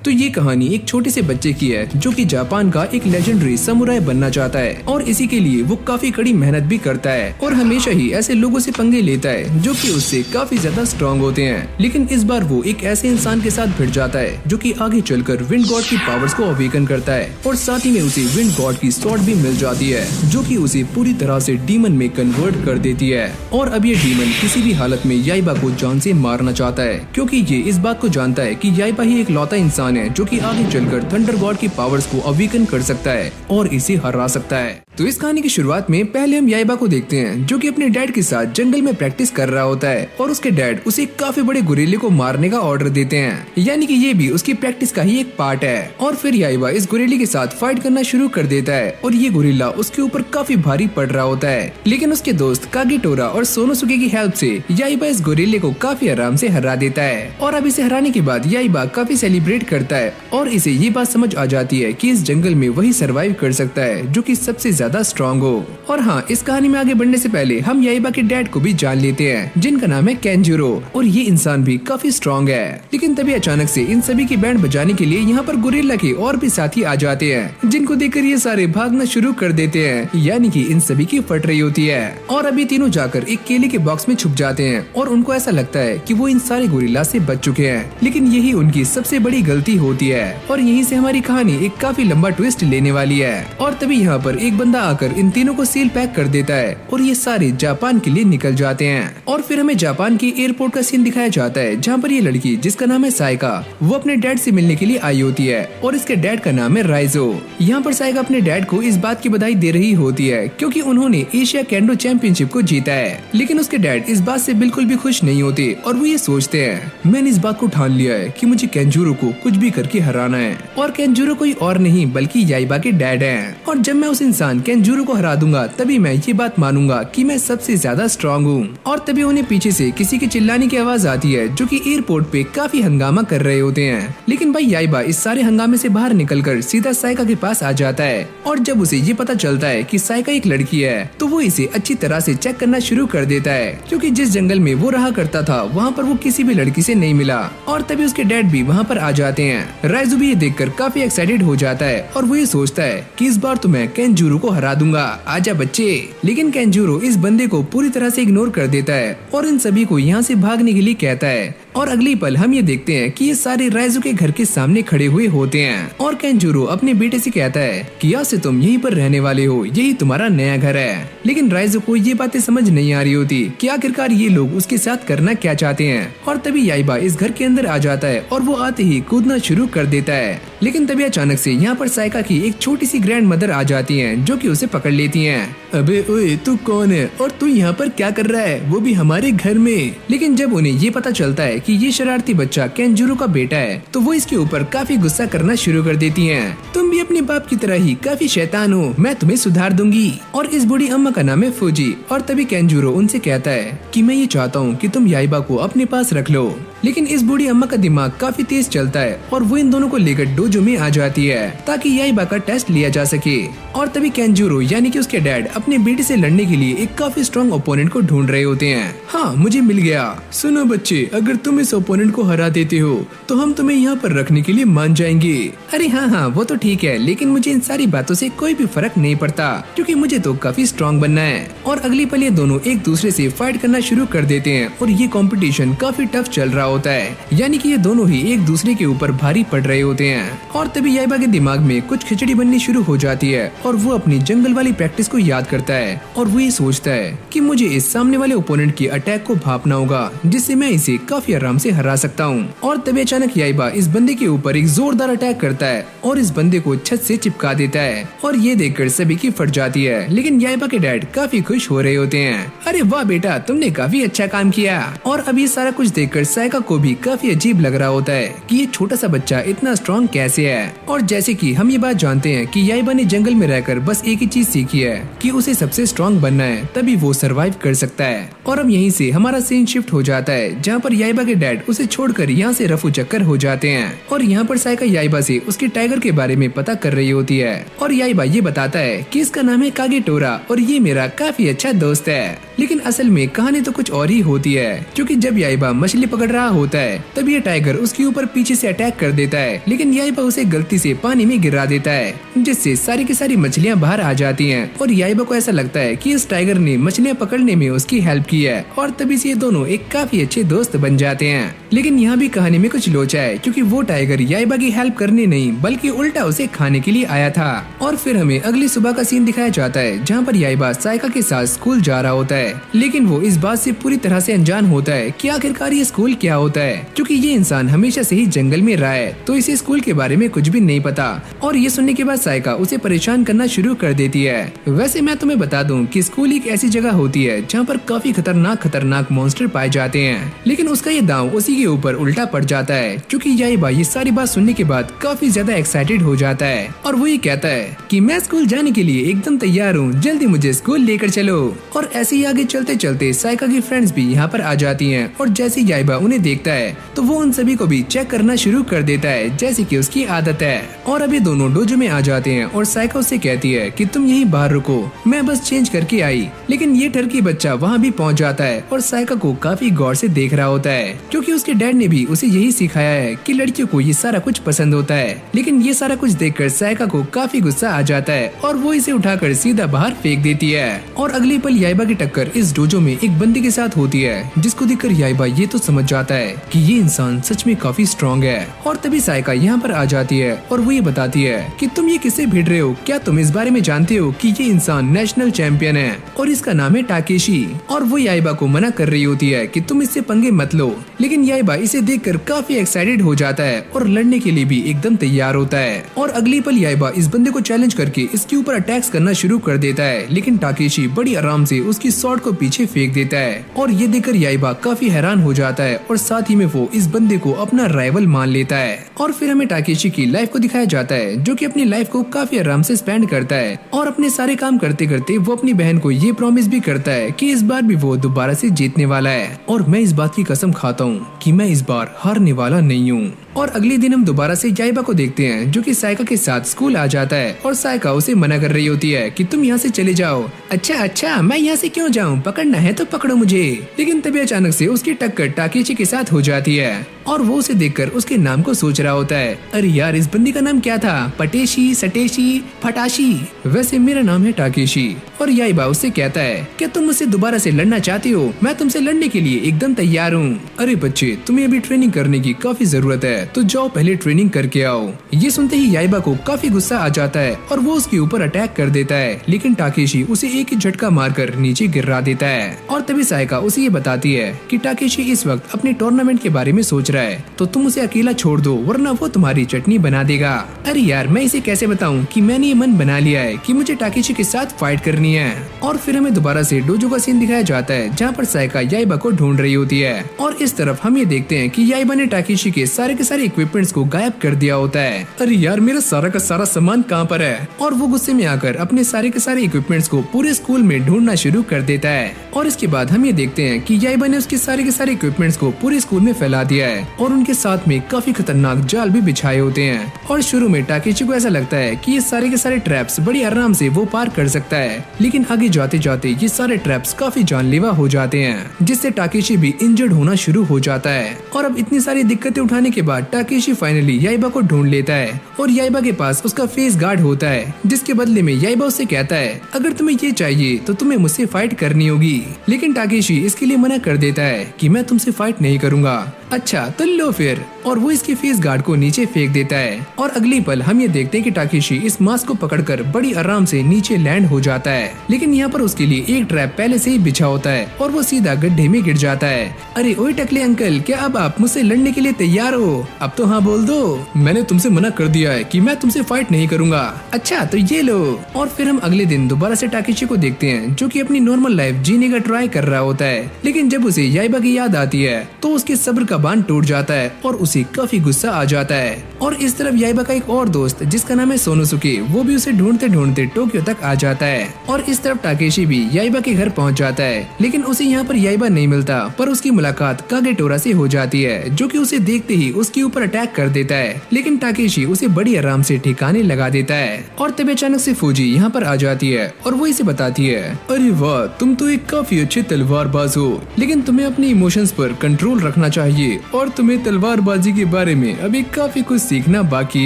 तो ये कहानी एक छोटे से बच्चे की है जो कि जापान का एक लेजेंडरी समुराई बनना चाहता है और इसी के लिए वो काफी कड़ी मेहनत भी करता है और हमेशा ही ऐसे लोगों से पंगे लेता है जो कि उससे काफी ज्यादा स्ट्रांग होते हैं। लेकिन इस बार वो एक ऐसे इंसान के साथ भिड़ जाता है जो कि आगे चलकर विंड गॉड की पावर्स को अवेकन करता है और साथ ही में उसे विंड गॉड की स्वॉर्ड भी मिल जाती है जो कि उसे पूरी तरह से डीमन में कन्वर्ट कर देती है। और अब ये डीमन किसी भी हालत में याइबा को जान से मारना चाहता है क्योंकि ये इस बात को जानता है कि याइबा ही एक लौता इंसान है जो कि आगे चलकर थंडर गॉड की पावर्स को अवेकन कर सकता है और इसे हरा सकता है। तो इस कहानी की शुरुआत में पहले हम याइबा को देखते हैं जो कि अपने डैड के साथ जंगल में प्रैक्टिस कर रहा होता है और उसके डैड उसे काफी बड़े गुरिल्ले को मारने का ऑर्डर देते हैं, यानी कि ये भी उसकी प्रैक्टिस का ही एक पार्ट है। और फिर याइबा इस गुरिल्ले के साथ फाइट करना शुरू कर देता है और ये गुरिल्ला उसके ऊपर काफी भारी पड़ रहा होता है। लेकिन उसके दोस्त कागेटोरा और सोनोसुके की हेल्प से याइबा इस गुरिल्ले को काफी आराम से हरा देता है। और अब इसे हराने के बाद याइबा काफी सेलिब्रेट करता है और इसे ये बात समझ आ जाती है कि इस जंगल में वही सरवाइव कर सकता है जो कि सबसे ज्यादा स्ट्रांग हो। और हाँ, इस कहानी में आगे बढ़ने से पहले हम याइबा के डैड को भी जान लेते हैं जिनका नाम है केंजुरो और ये इंसान भी काफी स्ट्रांग है। लेकिन तभी अचानक से इन सभी की बैंड बजाने के लिए यहाँ पर गुरिल्ला के और भी साथी आ जाते हैं जिनको देखकर ये सारे भागना शुरू कर देते हैं, यानी कि इन सभी की फट रही होती है। और अभी तीनों जाकर एक केले के बॉक्स में छुप जाते हैं और उनको ऐसा लगता है कि वो इन सारे गुरिल्ला से बच चुके हैं, लेकिन यही उनकी सबसे बड़ी गलती होती है और यहीं से हमारी कहानी एक काफी लंबा ट्विस्ट लेने वाली है। और तभी यहाँ पर एक बंदा आकर इन तीनों को सील पैक कर देता है और ये सारे जापान के लिए निकल जाते हैं। और फिर हमें जापान के एयरपोर्ट का सीन दिखाया जाता है जहाँ पर ये लड़की जिसका नाम है साइका वो अपने डैड से मिलने के लिए आई होती है और इसके डैड का नाम है राइजो। यहाँ पर साइका अपने डैड को इस बात की बधाई दे रही होती है क्योंकि उन्होंने एशिया केंडो चैंपियनशिप को जीता है। लेकिन उसके डैड इस बात से बिल्कुल भी खुश नहीं होते और वो ये सोचते हैं मैंने इस बात को ठान लिया है कि मुझे केंजुरो को कुछ भी करके हराना है और केंजुरो कोई और नहीं बल्कि याइबा के डैड है। और जब मैं उस इंसान केंजुरो को हरा दूंगा तभी मैं ये बात मानूंगा कि मैं सबसे ज्यादा स्ट्रांग हूँ। और तभी उन्हें पीछे से किसी के चिल्लाने की आवाज आती है जो कि एयरपोर्ट पे काफी हंगामा कर रहे होते हैं। लेकिन भाई याइबा इस सारे हंगामे से बाहर निकलकर सीधा साइका के पास आ जाता है और जब उसे ये पता चलता है कि साइका एक लड़की है तो वो इसे अच्छी तरह से चेक करना शुरू कर देता है क्योंकि जिस जंगल में वो रहा करता था वहाँ पर वो किसी भी लड़की से नहीं मिला। और तभी उसके डैड भी वहाँ पर आ जाते हैं। राइजू भी ये देखकर काफी एक्साइटेड हो जाता है और वो ये सोचता है कि इस बार तो मैं केंजुरो को हरा दूंगा, आजा बच्चे। लेकिन केंजुरो इस बंदे को पूरी तरह से इग्नोर कर देता है और इन सभी को यहाँ से भागने के लिए कहता है। और अगली पल हम ये देखते हैं कि ये सारे राइजू के घर के सामने खड़े हुए होते हैं और केंजुरो अपने बेटे से कहता है कि आज से तुम यहीं पर रहने वाले हो, यही तुम्हारा नया घर है। लेकिन राइजू को ये बातें समझ नहीं आ रही होती कि आखिरकार ये लोग उसके साथ करना क्या चाहते हैं। और तभी याइबा इस घर के अंदर आ जाता है और वो आते ही कूदना शुरू कर देता है। लेकिन तभी अचानक से यहाँ पर साइका की एक छोटी सी ग्रैंड मदर आ जाती हैं जो कि उसे पकड़ लेती हैं। अबे ओए तू कौन है और तू यहाँ पर क्या कर रहा है, वो भी हमारे घर में। लेकिन जब उन्हें ये पता चलता है कि ये शरारती बच्चा केंजुरो का बेटा है तो वो इसके ऊपर काफी गुस्सा करना शुरू कर देती हैं। तुम भी अपने बाप की तरह ही काफी शैतान हो, मैं तुम्हें सुधार दूंगी। और इस बूढ़ी अम्मा का नाम है फूजी। और तभी केंजुरो उनसे कहता है कि मैं ये चाहता हूँ कि तुम याइबा को अपने पास रख लो। लेकिन इस बूढ़ी अम्मा का दिमाग काफी तेज चलता है और वो इन दोनों को लेकर डोजो में आ जाती है ताकि याइबा का टेस्ट लिया जा सके। और तभी केंजुरो यानी कि उसके डैड अपने बेटे से लड़ने के लिए एक काफी स्ट्रॉन्ग ओपोनेंट को ढूंढ रहे होते हैं। हाँ, मुझे मिल गया। सुनो बच्चे, अगर तुम इस ओपोनेंट को हरा देते हो तो हम तुम्हें यहाँ पर रखने के लिए मान जाएंगे। अरे हाँ, वो तो ठीक है, लेकिन मुझे इन सारी बातों से कोई भी फर्क नहीं पड़ता क्योंकि मुझे तो काफी स्ट्रॉन्ग बनना है। और अगली पल ये दोनों एक दूसरे से फाइट करना शुरू कर देते हैं और ये कंपटीशन काफी टफ चल रहा होता है, यानी कि ये दोनों ही एक दूसरे के ऊपर भारी पड़ रहे होते हैं। और तभी याइबा के दिमाग में कुछ खिचड़ी बननी शुरू हो जाती है और वो अपनी जंगल वाली प्रैक्टिस को याद करता है और वो ये सोचता है कि मुझे इस सामने वाले ओपोनेंट की अटैक को भांपना होगा जिससे मैं इसे काफी आराम से हरा सकता हूँ। और तभी अचानक याइबा इस बंदे के ऊपर एक जोरदार अटैक करता है और इस बंदे को छत से चिपका देता है और ये देखकर सभी की फट जाती है। लेकिन याइबा के डैड काफी खुश हो रहे होते हैं। अरे वाह बेटा, तुमने काफी अच्छा काम किया। और अब ये सारा कुछ देखकर साइका को भी काफी अजीब लग रहा होता है कि ये छोटा सा बच्चा इतना स्ट्रॉन्ग कैसे है। और जैसे कि हम ये बात जानते हैं कि याइबा ने जंगल में रहकर बस एक ही चीज सीखी है कि उसे सबसे स्ट्रॉन्ग बनना है, तभी वो सरवाइव कर सकता है। और अब यहीं से हमारा सीन शिफ्ट हो जाता है जहाँ पर याइबा के डैड उसे छोड़कर यहाँ से रफू चक्कर हो जाते हैं और यहाँ पर साइका याइबा से उसके टाइगर के बारे में पता कर रही होती है और याइबा ये बताता है कि इसका नाम है कागेटोरा और ये मेरा काफी अच्छा दोस्त है। लेकिन असल में कहानी तो कुछ और ही होती है, क्योंकि जब याइबा मछली पकड़ रहा होता है तब ये टाइगर उसके ऊपर पीछे से अटैक कर देता है, लेकिन याइबा उसे गलती से पानी में गिरा देता है, जिससे सारी की सारी मछलियाँ बाहर आ जाती हैं। और याइबा को ऐसा लगता है कि इस टाइगर ने मछलियाँ पकड़ने में उसकी हेल्प की है, और तभी से ये दोनों एक काफी अच्छे दोस्त बन जाते हैं। लेकिन यहाँ भी कहानी में कुछ लोचा है, क्योंकि वो टाइगर याइबा की हेल्प करने नहीं बल्कि उल्टा उसे खाने के लिए आया था। और फिर हमें अगली सुबह का सीन दिखाया जाता है, जहाँ पर याइबा साइका के साथ स्कूल जा रहा होता है, लेकिन वो इस बात से पूरी तरह से अनजान होता है कि आखिरकार ये स्कूल क्या होता है, क्योंकि ये इंसान हमेशा से ही जंगल में रहा है, तो इसे स्कूल के बारे में कुछ भी नहीं पता। और ये सुनने के बाद साइका उसे परेशान करना शुरू कर देती है। वैसे मैं तुम्हें बता दूं कि स्कूल एक ऐसी जगह होती है जहाँ पर काफी खतरनाक मॉन्स्टर पाए जाते हैं, लेकिन उसका ये दांव उसी के ऊपर उल्टा पड़ जाता है, क्योंकि याइबा ये सारी बात सुनने के बाद काफी ज्यादा एक्साइटेड हो जाता है और वो ये कहता है कि मैं स्कूल जाने के लिए एकदम तैयार हूँ, जल्दी मुझे स्कूल लेकर चलो। और ऐसे ही आगे चलते चलते साइका की फ्रेंड्स भी यहाँ पर आ जाती हैं, और जैसे याइबा उन्हें देखता है तो वो उन सभी को भी चेक करना शुरू कर देता है, जैसे कि उसकी आदत है। और अभी दोनों डोजो में आ जाते हैं और साइका उससे कहती है कि तुम यहीं बाहर रुको, मैं बस चेंज करके आई। लेकिन ये टर्की बच्चा वहाँ भी पहुँच जाता है और साइका को काफी गौर से देख रहा होता है, क्योंकि उसके डैड ने भी उसे यही सिखाया है कि लड़कियों को ये सारा कुछ पसंद होता है। लेकिन ये सारा कुछ देखकर साइका को काफी गुस्सा आ जाता है और वो इसे उठाकर सीधा बाहर फेंक देती है। और अगले पल याइबा की टक्कर इस डोजो में एक बंदी के साथ होती है, जिसको देखकर याइबा ये तो समझ जाता है कि ये इंसान सच में काफी स्ट्रॉन्ग है। और तभी साइका यहाँ पर आ जाती है और वो ये बताती है कि तुम ये किससे भिड़ रहे हो, क्या तुम इस बारे में जानते हो कि ये इंसान नेशनल चैंपियन है और इसका नाम है टाकेशी। और वो याइबा को मना कर रही होती है कि तुम इससे पंगे मत लो, लेकिन याइबा इसे देखकर काफी एक्साइटेड हो जाता है और लड़ने के लिए भी एकदम तैयार होता है। और अगली पल याइबा इस बंदे को चैलेंज करके इसके ऊपर अटैक्स करना शुरू कर देता है, लेकिन टाकेशी बड़ी आराम से उसकी स्वॉर्ड को पीछे फेंक देता है। और ये देखकर याइबा काफी हैरान हो जाता है और साथ ही में वो इस बंदे को अपना राइवल मान लेता है। और फिर हमें टाकेशी की लाइफ को दिखाया जाता है, जो कि अपनी लाइफ को काफी आराम से स्पेंड करता है और अपने सारे काम करते करते वो अपनी बहन को ये प्रॉमिस भी करता है कि इस बार भी वो दोबारा से जीतने वाला है। और मैं इस बात की कसम खाता हूँ कि मैं इस बार हारने वाला नहीं हूँ। और अगले दिन हम दोबारा से याइबा को देखते हैं, जो कि साइका के साथ स्कूल आ जाता है और साइका उसे मना कर रही होती है कि तुम यहाँ से चले जाओ। अच्छा मैं यहाँ से क्यों जाऊँ, पकड़ना है तो पकड़ो मुझे। लेकिन तभी अचानक से उसकी टक्कर टाकेची के साथ हो जाती है और वो उसे देखकर उसके नाम को सोच रहा होता है, अरे यार इस बंदी का नाम क्या था, पटेशी, सटेशी, फटाशी। वैसे मेरा नाम है टाकेशी। और याइबा उससे कहता है, क्या तुम मुझसे दोबारा से लड़ना चाहती हो, मैं तुमसे लड़ने के लिए एकदम तैयार हूँ। अरे बच्चे, तुम्हें अभी ट्रेनिंग करने की काफी जरूरत है, तो जाओ पहले ट्रेनिंग करके आओ। ये सुनते ही याइबा को काफी गुस्सा आ जाता है और वो उसके ऊपर अटैक कर देता है, लेकिन टाकेशी उसे एक ही झटका मारकर नीचे गिरा देता है। और तभी साइका उसे ये बताती है कि टाकेशी इस वक्त अपने टूर्नामेंट के बारे में सोच रहा है, तो तुम उसे अकेला छोड़ दो वरना वो तुम्हारी चटनी बना देगा। अरे यार मैं इसे कैसे बताऊं कि मैंने ये मन बना लिया है कि मुझे टाकेशी के साथ फाइट करनी है। और फिर हमें दोबारा से डोजो का सीन दिखाया जाता है, जहाँ पर साइका याइबा को ढूंढ रही होती है और इस तरफ हम ये देखते हैं कि याइबा ने टाकेशी के सारे इक्विपमेंट्स को गायब कर दिया होता है। अरे यार मेरा सारा का सारा सामान कहाँ पर है। और वो गुस्से में आकर अपने सारे के सारे इक्विपमेंट्स को पूरे स्कूल में ढूंढना शुरू कर देता है। और इसके बाद हम ये देखते हैं कि याइबा ने उसके सारे के सारे इक्विपमेंट्स को पूरे स्कूल में फैला दिया है और उनके साथ में काफी खतरनाक जाल भी बिछाए होते हैं। और शुरू में टाकेशी को ऐसा लगता है कि ये सारे के सारे ट्रैप्स बड़ी आराम से वो पार कर सकता है, लेकिन आगे जाते जाते ये सारे ट्रैप्स काफी जानलेवा हो जाते हैं, जिससे टाकेशी भी इंजर्ड होना शुरू हो जाता है। और अब इतनी सारी दिक्कतें उठाने के बाद टाकेशी फाइनली याइबा को ढूंढ लेता है और याइबा के पास उसका फेस गार्ड होता है, जिसके बदले में याइबा उससे कहता है, अगर तुम्हें ये चाहिए तो तुम्हें मुझसे फाइट करनी होगी। लेकिन टाकेशी इसके लिए मना कर देता है कि मैं तुमसे फाइट नहीं करूंगा। अच्छा तो लो फिर। और वो इसके फेस गार्ड को नीचे फेंक देता है और अगली पल हम ये देखते हैं कि टाकेशी इस मास्क को पकड़कर बड़ी आराम से नीचे लैंड हो जाता है, लेकिन यहाँ पर उसके लिए एक ट्रैप पहले से ही बिछा होता है और वो सीधा गड्ढे में गिर जाता है। अरे ओए टकले अंकल, क्या अब आप मुझसे लड़ने के लिए तैयार हो? अब तो हाँ बोल दो। मैंने तुमसे मना कर दिया है कि मैं तुमसे फाइट नहीं करूंगा। अच्छा तो ये लो। और फिर हम अगले दिन दोबारा से टाकेशी को देखते हैं, जो कि अपनी नॉर्मल लाइफ जीने का ट्राई कर रहा होता है, लेकिन जब उसे याइबा की याद आती है तो उसके सब्र का का बांध टूट जाता है और उसे काफी गुस्सा आ जाता है। और इस तरफ याइबा का एक और दोस्त जिसका नाम है सोनोसुके, वो भी उसे ढूंढते ढूंढते टोक्यो तक आ जाता है। और इस तरफ टाकेशी भी याइबा के घर पहुंच जाता है, लेकिन उसे यहाँ पर याइबा नहीं मिलता। पर उसकी मुलाकात कागेटोरा से हो जाती है, जो कि उसे देखते ही उसके ऊपर अटैक कर देता है। लेकिन टाकेशी उसे बड़ी आराम से ठिकाने लगा देता है। और तभी अचानक से फूजी यहाँ पर आ जाती है और वो इसे बताती है, अरे वाह, तुम तो एक काफी अच्छे तलवारबाज हो, लेकिन तुम्हें अपने इमोशंस पर कंट्रोल रखना चाहिए और तुम्हें तलवारबाजी के बारे में अभी काफी कुछ सीखना बाकी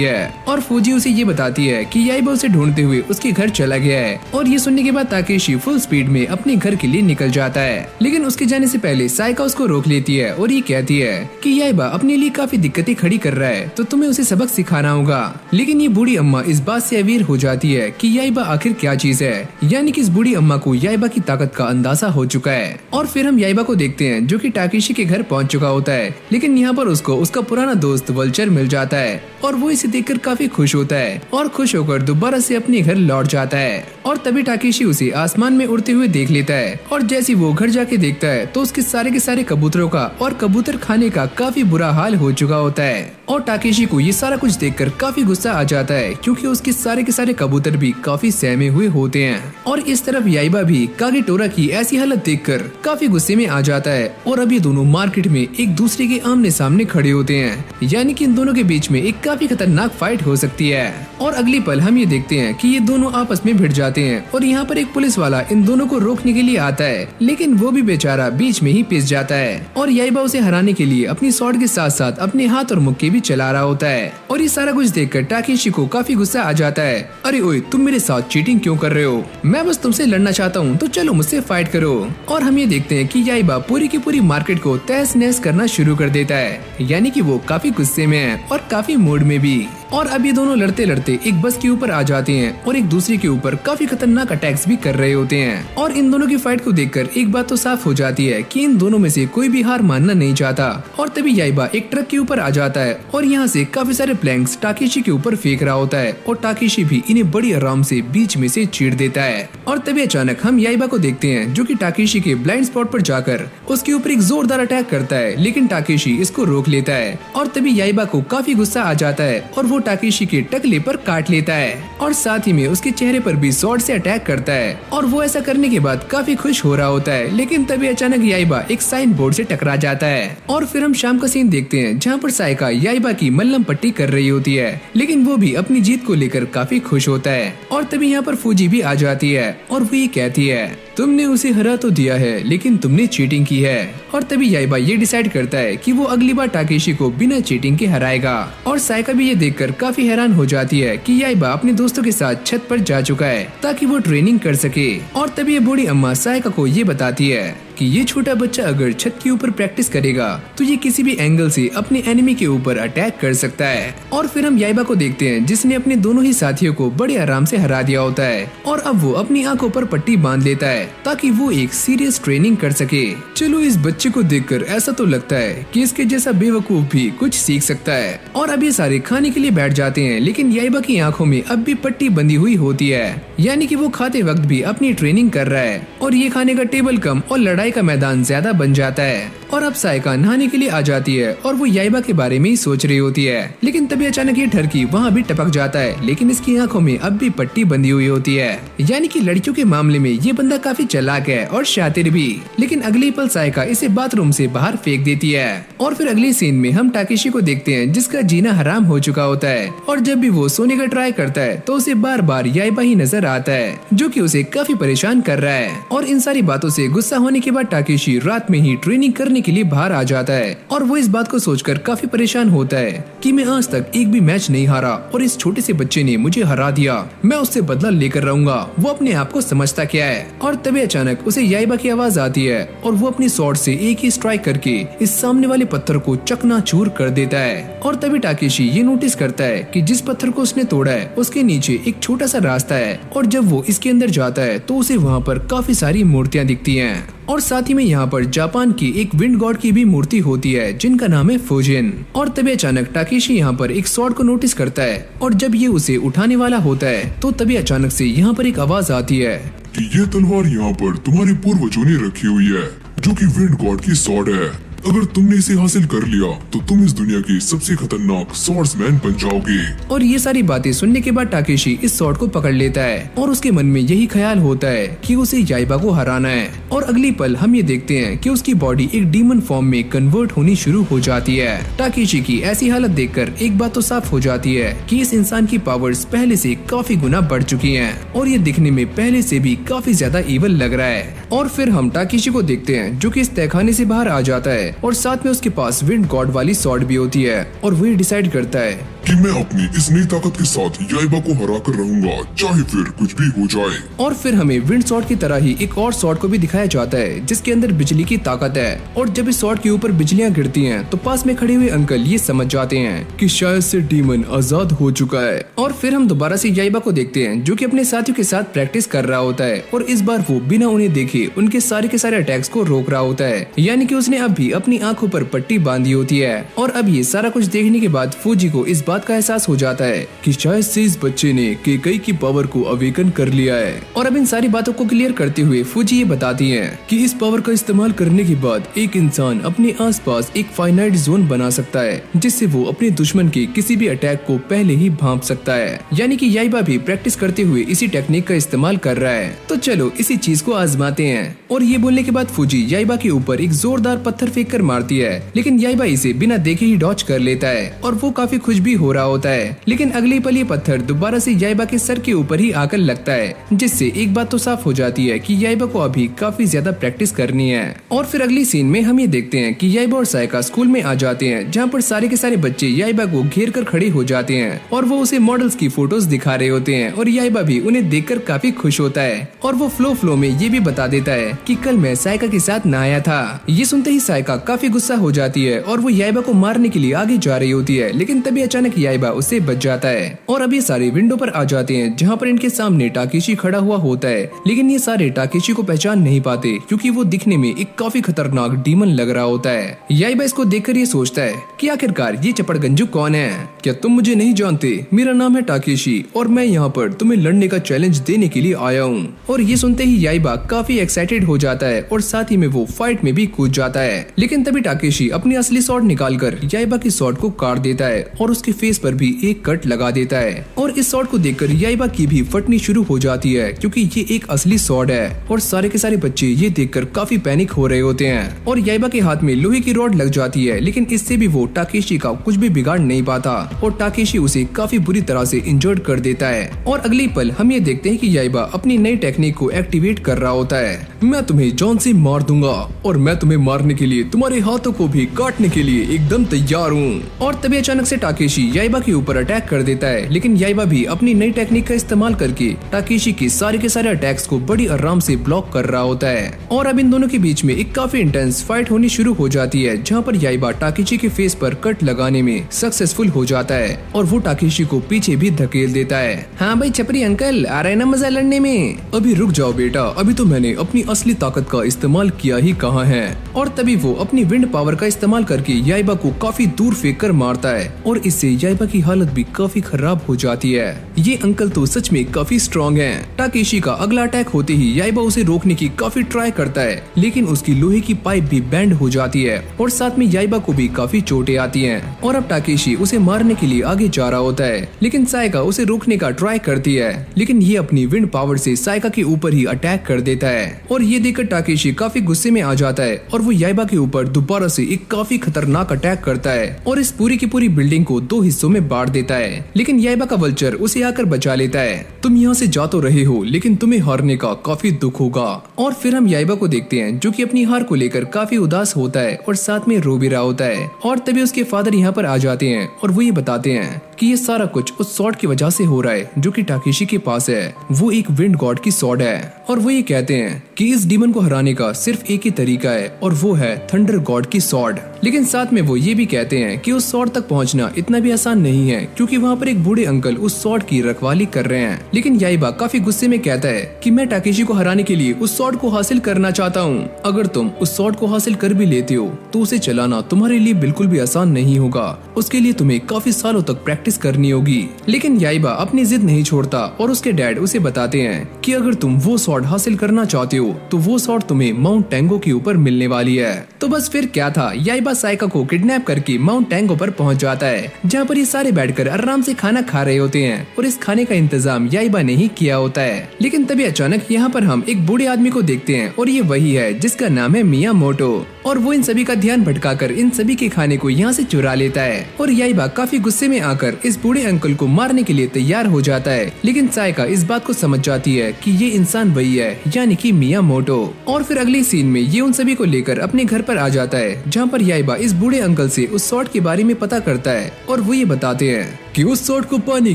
है। और फूजी उसे ये बताती है कि याइबा उसे ढूंढते हुए उसके घर चला गया है। और ये सुनने के बाद टाकेशी फुल स्पीड में अपने घर के लिए निकल जाता है, लेकिन उसके जाने से पहले साइका उसको रोक लेती है और ये कहती है कि याइबा अपने लिए काफी दिक्कतें खड़ी कर रहा है, तो तुम्हें उसे सबक सिखाना होगा। लेकिन ये बूढ़ी अम्मा इस बात से अवेयर हो जाती है कि याइबा आखिर क्या चीज है, यानी कि इस बूढ़ी अम्मा को याइबा की ताकत का अंदाजा हो चुका है। और फिर हम याइबा को देखते हैं जो कि टाकेशी के घर पहुंच चुका होता है, लेकिन यहाँ पर उसको उसका पुराना दोस्त वल्चर मिल जाता है और वो इसे देखकर काफी खुश होता है और खुश होकर दोबारा से अपने घर लौट जाता है। और तभी टाकेशी उसे आसमान में उड़ते हुए देख लेता है और जैसे वो घर जाके देखता है तो उसके सारे के सारे कबूतरों का और कबूतर खाने का काफी बुरा हाल हो चुका होता है। और टाकेशी को ये सारा कुछ देखकर काफी गुस्सा आ जाता है, क्योंकि उसके सारे के सारे कबूतर भी काफी सहमे हुए होते हैं। और इस तरफ याइबा भी कागेटोरा की ऐसी हालत देखकर काफी गुस्से में आ जाता है और अब ये दोनों मार्केट में एक दूसरे के आमने सामने खड़े होते हैं, यानी कि इन दोनों के बीच में एक काफी खतरनाक फाइट हो सकती है। और अगली पल हम ये देखते हैं कि ये दोनों आपस में भिड़ जाते हैं और यहाँ पर एक पुलिस वाला इन दोनों को रोकने के लिए आता है, लेकिन वो भी बेचारा बीच में ही पिस जाता है। और याइबा उसे हराने के लिए अपनी स्वॉर्ड के साथ साथ अपने हाथ और मुक्के भी चला रहा होता है। और ये सारा कुछ देखकर टाकेशी को काफी गुस्सा आ जाता है, अरे ओए, तुम मेरे साथ चीटिंग क्यों कर रहे हो? मैं बस तुमसे लड़ना चाहता हूँ, तो चलो मुझसे फाइट करो। और हम ये देखते हैं कि याइबा पूरी की पूरी मार्केट को तहस नहस करना शुरू कर देता है, यानी कि वो काफी गुस्से में है और काफी मूड में भी। और अब ये दोनों लड़ते लड़ते एक बस के ऊपर आ जाते हैं और एक दूसरे के ऊपर काफी खतरनाक अटैक्स भी कर रहे होते हैं। और इन दोनों की फाइट को देखकर एक बात तो साफ हो जाती है कि इन दोनों में से कोई भी हार मानना नहीं चाहता। और तभी याइबा एक ट्रक के ऊपर आ जाता है और यहाँ से काफी सारे प्लैंक्स टाकेशी के ऊपर फेंक रहा होता है और टाकेशी भी इन्हें बड़ी आराम से बीच में से चीर देता है। और तभी अचानक हम याइबा को देखते हैं जो कि टाकेशी के ब्लाइंड स्पॉट पर जाकर उसके ऊपर एक जोरदार अटैक करता है, लेकिन टाकेशी इसको रोक लेता है। और तभी याइबा को काफी गुस्सा आ जाता है और वो टाकेशी के टकले पर काट लेता है और साथ ही में उसके चेहरे पर भी स्वॉर्ड से अटैक करता है। और वो ऐसा करने के बाद काफी खुश हो रहा होता है, लेकिन तभी अचानक याइबा एक साइन बोर्ड से टकरा जाता है। और फिर हम शाम का सीन देखते हैं जहाँ पर साइका याइबा की मल्लम पट्टी कर रही होती है, लेकिन वो भी अपनी जीत को लेकर काफी खुश होता है। और तभी यहाँ पर फूजी भी आ जाती है और वो ये कहती है, तुमने उसे हरा तो दिया है, लेकिन तुमने चीटिंग की है। और तभी याइबा ये डिसाइड करता है कि वो अगली बार टाकेशी को बिना चीटिंग के हराएगा। और साइका भी ये देखकर काफी हैरान हो जाती है कि याइबा अपने दोस्तों के साथ छत पर जा चुका है ताकि वो ट्रेनिंग कर सके। और तभी ये बूढ़ी अम्मा साइका को ये बताती है कि ये छोटा बच्चा अगर छत के ऊपर प्रैक्टिस करेगा तो ये किसी भी एंगल से अपने एनिमी के ऊपर अटैक कर सकता है। और फिर हम याइबा को देखते हैं जिसने अपने दोनों ही साथियों को बड़े आराम से हरा दिया होता है और अब वो अपनी आंखों पर पट्टी बांध लेता है ताकि वो एक सीरियस ट्रेनिंग कर सके। चलो, इस बच्चे को देखकर ऐसा तो लगता है कि इसके जैसा बेवकूफ भी कुछ सीख सकता है। और अब ये सारे खाने के लिए बैठ जाते हैं, लेकिन याइबा की आंखों में अब भी पट्टी बंधी हुई होती है, यानी कि वो खाते वक्त भी अपनी ट्रेनिंग कर रहा है। और ये खाने का टेबल कम और लड़ाई का मैदान ज्यादा बन जाता है। और अब साइका नहाने के लिए आ जाती है और वो याइबा के बारे में ही सोच रही होती है, लेकिन तभी अचानक ये ठरकी वहाँ भी टपक जाता है, लेकिन इसकी आंखों में अब भी पट्टी बंधी हुई होती है, यानी कि लड़कियों के मामले में ये बंदा काफी चालाक है और शातिर भी। लेकिन अगली पल साइका इसे बाथरूम से बाहर फेंक देती है। और फिर अगले सीन में हम टाकेशी को देखते हैं जिसका जीना हराम हो चुका होता है और जब भी वो सोने का ट्राई करता है तो उसे बार बार याइबा ही नजर आता है जो कि उसे काफी परेशान कर रहा है। और इन सारी बातों से गुस्सा होने के बाद टाकेशी रात में ही ट्रेनिंग करने के लिए बाहर आ जाता है और वो इस बात को सोचकर काफी परेशान होता है कि मैं आज तक एक भी मैच नहीं हारा और इस छोटे से बच्चे ने मुझे हरा दिया, मैं उससे बदला लेकर रहूंगा। वो अपने आप को समझता क्या है। और तभी अचानक उसे याइबा की आवाज आती है और वो अपनी स्वॉर्ड से एक ही स्ट्राइक करके इस सामने वाले पत्थर को चकनाचूर कर देता है। और तभी टाकेशी ये नोटिस करता है कि जिस पत्थर को उसने तोड़ा है उसके नीचे एक छोटा सा रास्ता है और जब वो इसके अंदर जाता है तो उसे वहाँ पर काफी सारी मूर्तियाँ दिखती हैं और साथ ही में यहाँ पर जापान की एक विंड गॉड की भी मूर्ति होती है जिनका नाम है फुजिन। और तभी अचानक टाकेशी यहाँ पर एक स्वॉर्ड को नोटिस करता है और जब ये उसे उठाने वाला होता है तो तभी अचानक से यहाँ पर एक आवाज आती है कि ये तलवार यहाँ पर तुम्हारे पूर्वजों ने रखी हुई है जो कि विंड गॉड की स्वॉर्ड है। अगर तुमने इसे हासिल कर लिया तो तुम इस दुनिया के सबसे खतरनाक स्वॉर्ड्समैन बन जाओगे। और ये सारी बातें सुनने के बाद टाकेशी इस स्वॉर्ड को पकड़ लेता है और उसके मन में यही ख्याल होता है कि उसे याइबा को हराना है। और अगली पल हम ये देखते हैं कि उसकी बॉडी एक डीमन फॉर्म में कन्वर्ट होनी शुरू हो जाती है। टाकेशी की ऐसी हालत देखकर एक बात तो साफ हो जाती है कि इस इंसान की पावर्स पहले से काफी गुना बढ़ चुकी हैं और ये दिखने में पहले से भी काफी ज्यादा इवल लग रहा है। और फिर हम टाकेशी को देखते हैं जो कि इस तहखाने से बाहर आ जाता है और साथ में उसके पास विंड गॉड वाली स्वॉर्ड भी होती है और वो डिसाइड करता है कि मैं अपनी इस नई ताकत के साथ याइबा को हरा कर रहूंगा, चाहे फिर कुछ भी हो जाए। और फिर हमें विंड स्वॉर्ड की तरह ही एक और स्वॉर्ड को भी दिखाया जाता है जिसके अंदर बिजली की ताकत है। और जब इस स्वॉर्ड के ऊपर बिजलियां गिरती हैं तो पास में खड़े हुए अंकल ये समझ जाते हैं कि शायद से डीमन आजाद हो चुका है। और फिर हम दोबारा से याइबा को देखते हैं जो कि अपने साथियों के साथ प्रैक्टिस कर रहा होता है और इस बार वो बिना उन्हें देखे उनके सारे के सारे अटैक्स को रोक रहा होता है, यानी कि उसने अब भी अपनी आंखों पर पट्टी बांधी होती है। और अब ये सारा कुछ देखने के बाद फूजी को इस बात का एहसास हो जाता है कि शायद से इस बच्चे ने केकई की पावर को अवेकन कर लिया है। और अब इन सारी बातों को क्लियर करते हुए फूजी ये बताती है कि इस पावर का इस्तेमाल करने के बाद एक इंसान अपने आसपास एक फाइनाइट जोन बना सकता है जिससे वो अपने दुश्मन के किसी भी अटैक को पहले ही भांप सकता है, यानी कि याइबा भी प्रैक्टिस करते हुए इसी टेक्निक का इस्तेमाल कर रहा है। तो चलो इसी चीज को आजमाते हैं। और ये बोलने के बाद फूजी याइबा के ऊपर एक जोरदार पत्थर फेंक कर मारती है, लेकिन याइबा इसे बिना देखे ही डॉच कर लेता है और वो काफी खुश भी हो रहा होता है। लेकिन अगले पल ये पत्थर दोबारा से याइबा के सर के ऊपर ही आकर लगता है, जिससे एक बात तो साफ हो जाती है कि याइबा को अभी काफी ज्यादा प्रैक्टिस करनी है। और फिर अगली सीन में हम ये देखते हैं कि याइबा और सायका स्कूल में आ जाते हैं जहाँ पर सारे के सारे बच्चे याइबा को घेर कर खड़े हो जाते हैं और वो उसे मॉडल्स की फोटोज दिखा रहे होते हैं और याइबा भी उन्हें देखकर काफी खुश होता है। और वो फ्लो में ये भी बता देता है कि कल मैं सायका के साथ नहाया था। ये सुनते ही सायका काफी गुस्सा हो जाती है और वो याइबा को मारने के लिए आगे जा रही होती है, लेकिन तभी अचानक याइबा उससे बच जाता है। और अब ये सारे विंडो पर आ जाते हैं जहाँ पर इनके सामने टाकेशी खड़ा हुआ होता है, लेकिन ये सारे टाकेशी को पहचान नहीं पाते क्योंकि वो दिखने में एक काफी खतरनाक डीमन लग रहा होता है। याइबा इसको देखकर ये सोचता है कि आखिरकार ये चपड़गंजू कौन है? क्या तुम मुझे नहीं जानते? मेरा नाम है टाकेशी और मैं यहाँ पर तुम्हें लड़ने का चैलेंज देने के लिए आया हूँ। और ये सुनते ही याइबा काफी एक्साइटेड हो जाता है और साथ ही में वो फाइट में भी कूद जाता है, लेकिन तभी टाकेशी अपनी असली स्वॉर्ड निकालकर याइबा की स्वॉर्ड को काट देता है और उसके फेस पर भी एक कट लगा देता है। और इस स्वॉर्ड को देखकर याइबा की भी फटनी शुरू हो जाती है क्योंकि ये एक असली स्वॉर्ड है। और सारे के सारे बच्चे ये देखकर काफी पैनिक हो रहे होते हैं और याइबा के हाथ में लोहे की रॉड लग जाती है, लेकिन इससे भी वो टाकेशी का कुछ भी बिगाड़ नहीं पाता और टाकेशी उसे काफी बुरी तरह से इंजर्ड कर देता है। और अगली पल हम ये देखते हैं कि याइबा अपनी नई टेक्निक को एक्टिवेट कर रहा होता है। मैं तुम्हें जान से मार दूंगा और मैं तुम्हें मारने के लिए तुम्हारे हाथों को भी काटने के लिए एकदम तैयार हूँ। और तभी अचानक से टाकेशी याइबा के ऊपर अटैक कर देता है, लेकिन याइबा भी अपनी नई टेक्निक का इस्तेमाल करके टाकेशी के सारे अटैक्स को बड़ी आराम से ब्लॉक कर रहा होता है। और अब इन दोनों के बीच में एक काफी इंटेंस फाइट होनी शुरू हो जाती है जहाँ पर याइबा टाकेशी के फेस पर कट लगाने में सक्सेसफुल हो जाता है और वो टाकेशी को पीछे भी धकेल देता है। हाँ भाई छपरी अंकल, आ रहा है ना मजा लड़ने में? अभी रुक जाओ बेटा, अभी तो मैंने अपनी असली ताकत का इस्तेमाल किया ही कहाँ है। और तभी वो अपनी विंड पावर का इस्तेमाल करके याइबा को काफी दूर फेंक कर मारता है और इससे याइबा की हालत भी काफी खराब हो जाती है। ये अंकल तो सच में काफी स्ट्रॉन्ग हैं। टाकेशी का अगला अटैक होते ही याइबा उसे रोकने की काफी ट्राई करता है, लेकिन उसकी लोहे की पाइप भी बैंड हो जाती है और साथ में याइबा को भी काफी चोटें आती हैं। और अब टाकेशी उसे मारने के लिए आगे जा रहा होता है, लेकिन सायका उसे रोकने का ट्राई करती है, लेकिन ये अपनी विंड पावर से सायका के ऊपर ही अटैक कर देता है। और ये देखकर टाकेशी काफी गुस्से में आ जाता है और वो याइबा के ऊपर दोबारा से एक काफी खतरनाक अटैक करता है और इस पूरी की पूरी बिल्डिंग को 2 हिस्सों में बांट देता है, लेकिन याइबा का वल्चर उसे आकर बचा लेता है। तुम यहाँ से जा तो रहे हो, लेकिन तुम्हें हारने का काफी दुख होगा। और फिर हम याइबा को देखते हैं जो कि अपनी हार को लेकर काफी उदास होता है और साथ में रो भी रहा होता है। और तभी उसके फादर यहाँ पर आ जाते हैं और वो ये बताते हैं कि ये सारा कुछ उस स्वॉर्ड की वजह से हो रहा है जो कि टाकेशी के पास है। वो एक विंड गॉड की स्वॉर्ड है और वो ये कहते हैं कि इस डीमन को हराने का सिर्फ एक ही तरीका है और वो है थंडर गॉड की स्वॉर्ड। लेकिन साथ में वो ये भी कहते हैं कि उस सॉर्ड तक पहुंचना इतना भी आसान नहीं है, क्योंकि वहाँ पर एक बूढ़े अंकल उस सॉर्ड की रखवाली कर रहे हैं। लेकिन याइबा काफी गुस्से में कहता है कि मैं टाकेशी को हराने के लिए उस सॉर्ड को हासिल करना चाहता हूँ। अगर तुम उस सॉर्ड को हासिल कर भी लेते हो तो उसे चलाना तुम्हारे लिए बिल्कुल भी आसान नहीं होगा। उसके लिए तुम्हें काफी सालों तक प्रैक्टिस करनी होगी। लेकिन याइबा अपनी जिद नहीं छोड़ता और उसके डैड उसे बताते हैं कि अगर तुम वो सॉर्ड हासिल करना चाहते हो तो वो सॉर्ड तुम्हें माउंट टैंगो के ऊपर मिलने वाली है। तो बस फिर क्या था, याइबा साइका को किडनैप करके माउंट टैंगो पर पहुंच जाता है, जहां पर ये सारे बैठकर आराम से खाना खा रहे होते हैं और इस खाने का इंतजाम याइबा ने ही किया होता है। लेकिन तभी अचानक यहाँ पर हम एक बूढ़े आदमी को देखते हैं और ये वही है जिसका नाम है मियामोटो, और वो इन सभी का ध्यान भटकाकर इन सभी के खाने को यहाँ से चुरा लेता है। और याइबा काफी गुस्से में आकर इस बूढ़े अंकल को मारने के लिए तैयार हो जाता है। लेकिन साइका इस बात को समझ जाती है कि ये इंसान वही है, यानी कि मियामोटो। और फिर अगले सीन में ये उन सभी को लेकर अपने घर पर आ जाता है, जहाँ पर याइबा इस बूढ़े अंकल से उस सॉर्ड के बारे में पता करता है और वो ये बताते हैं कि उस सॉर्ड को पाने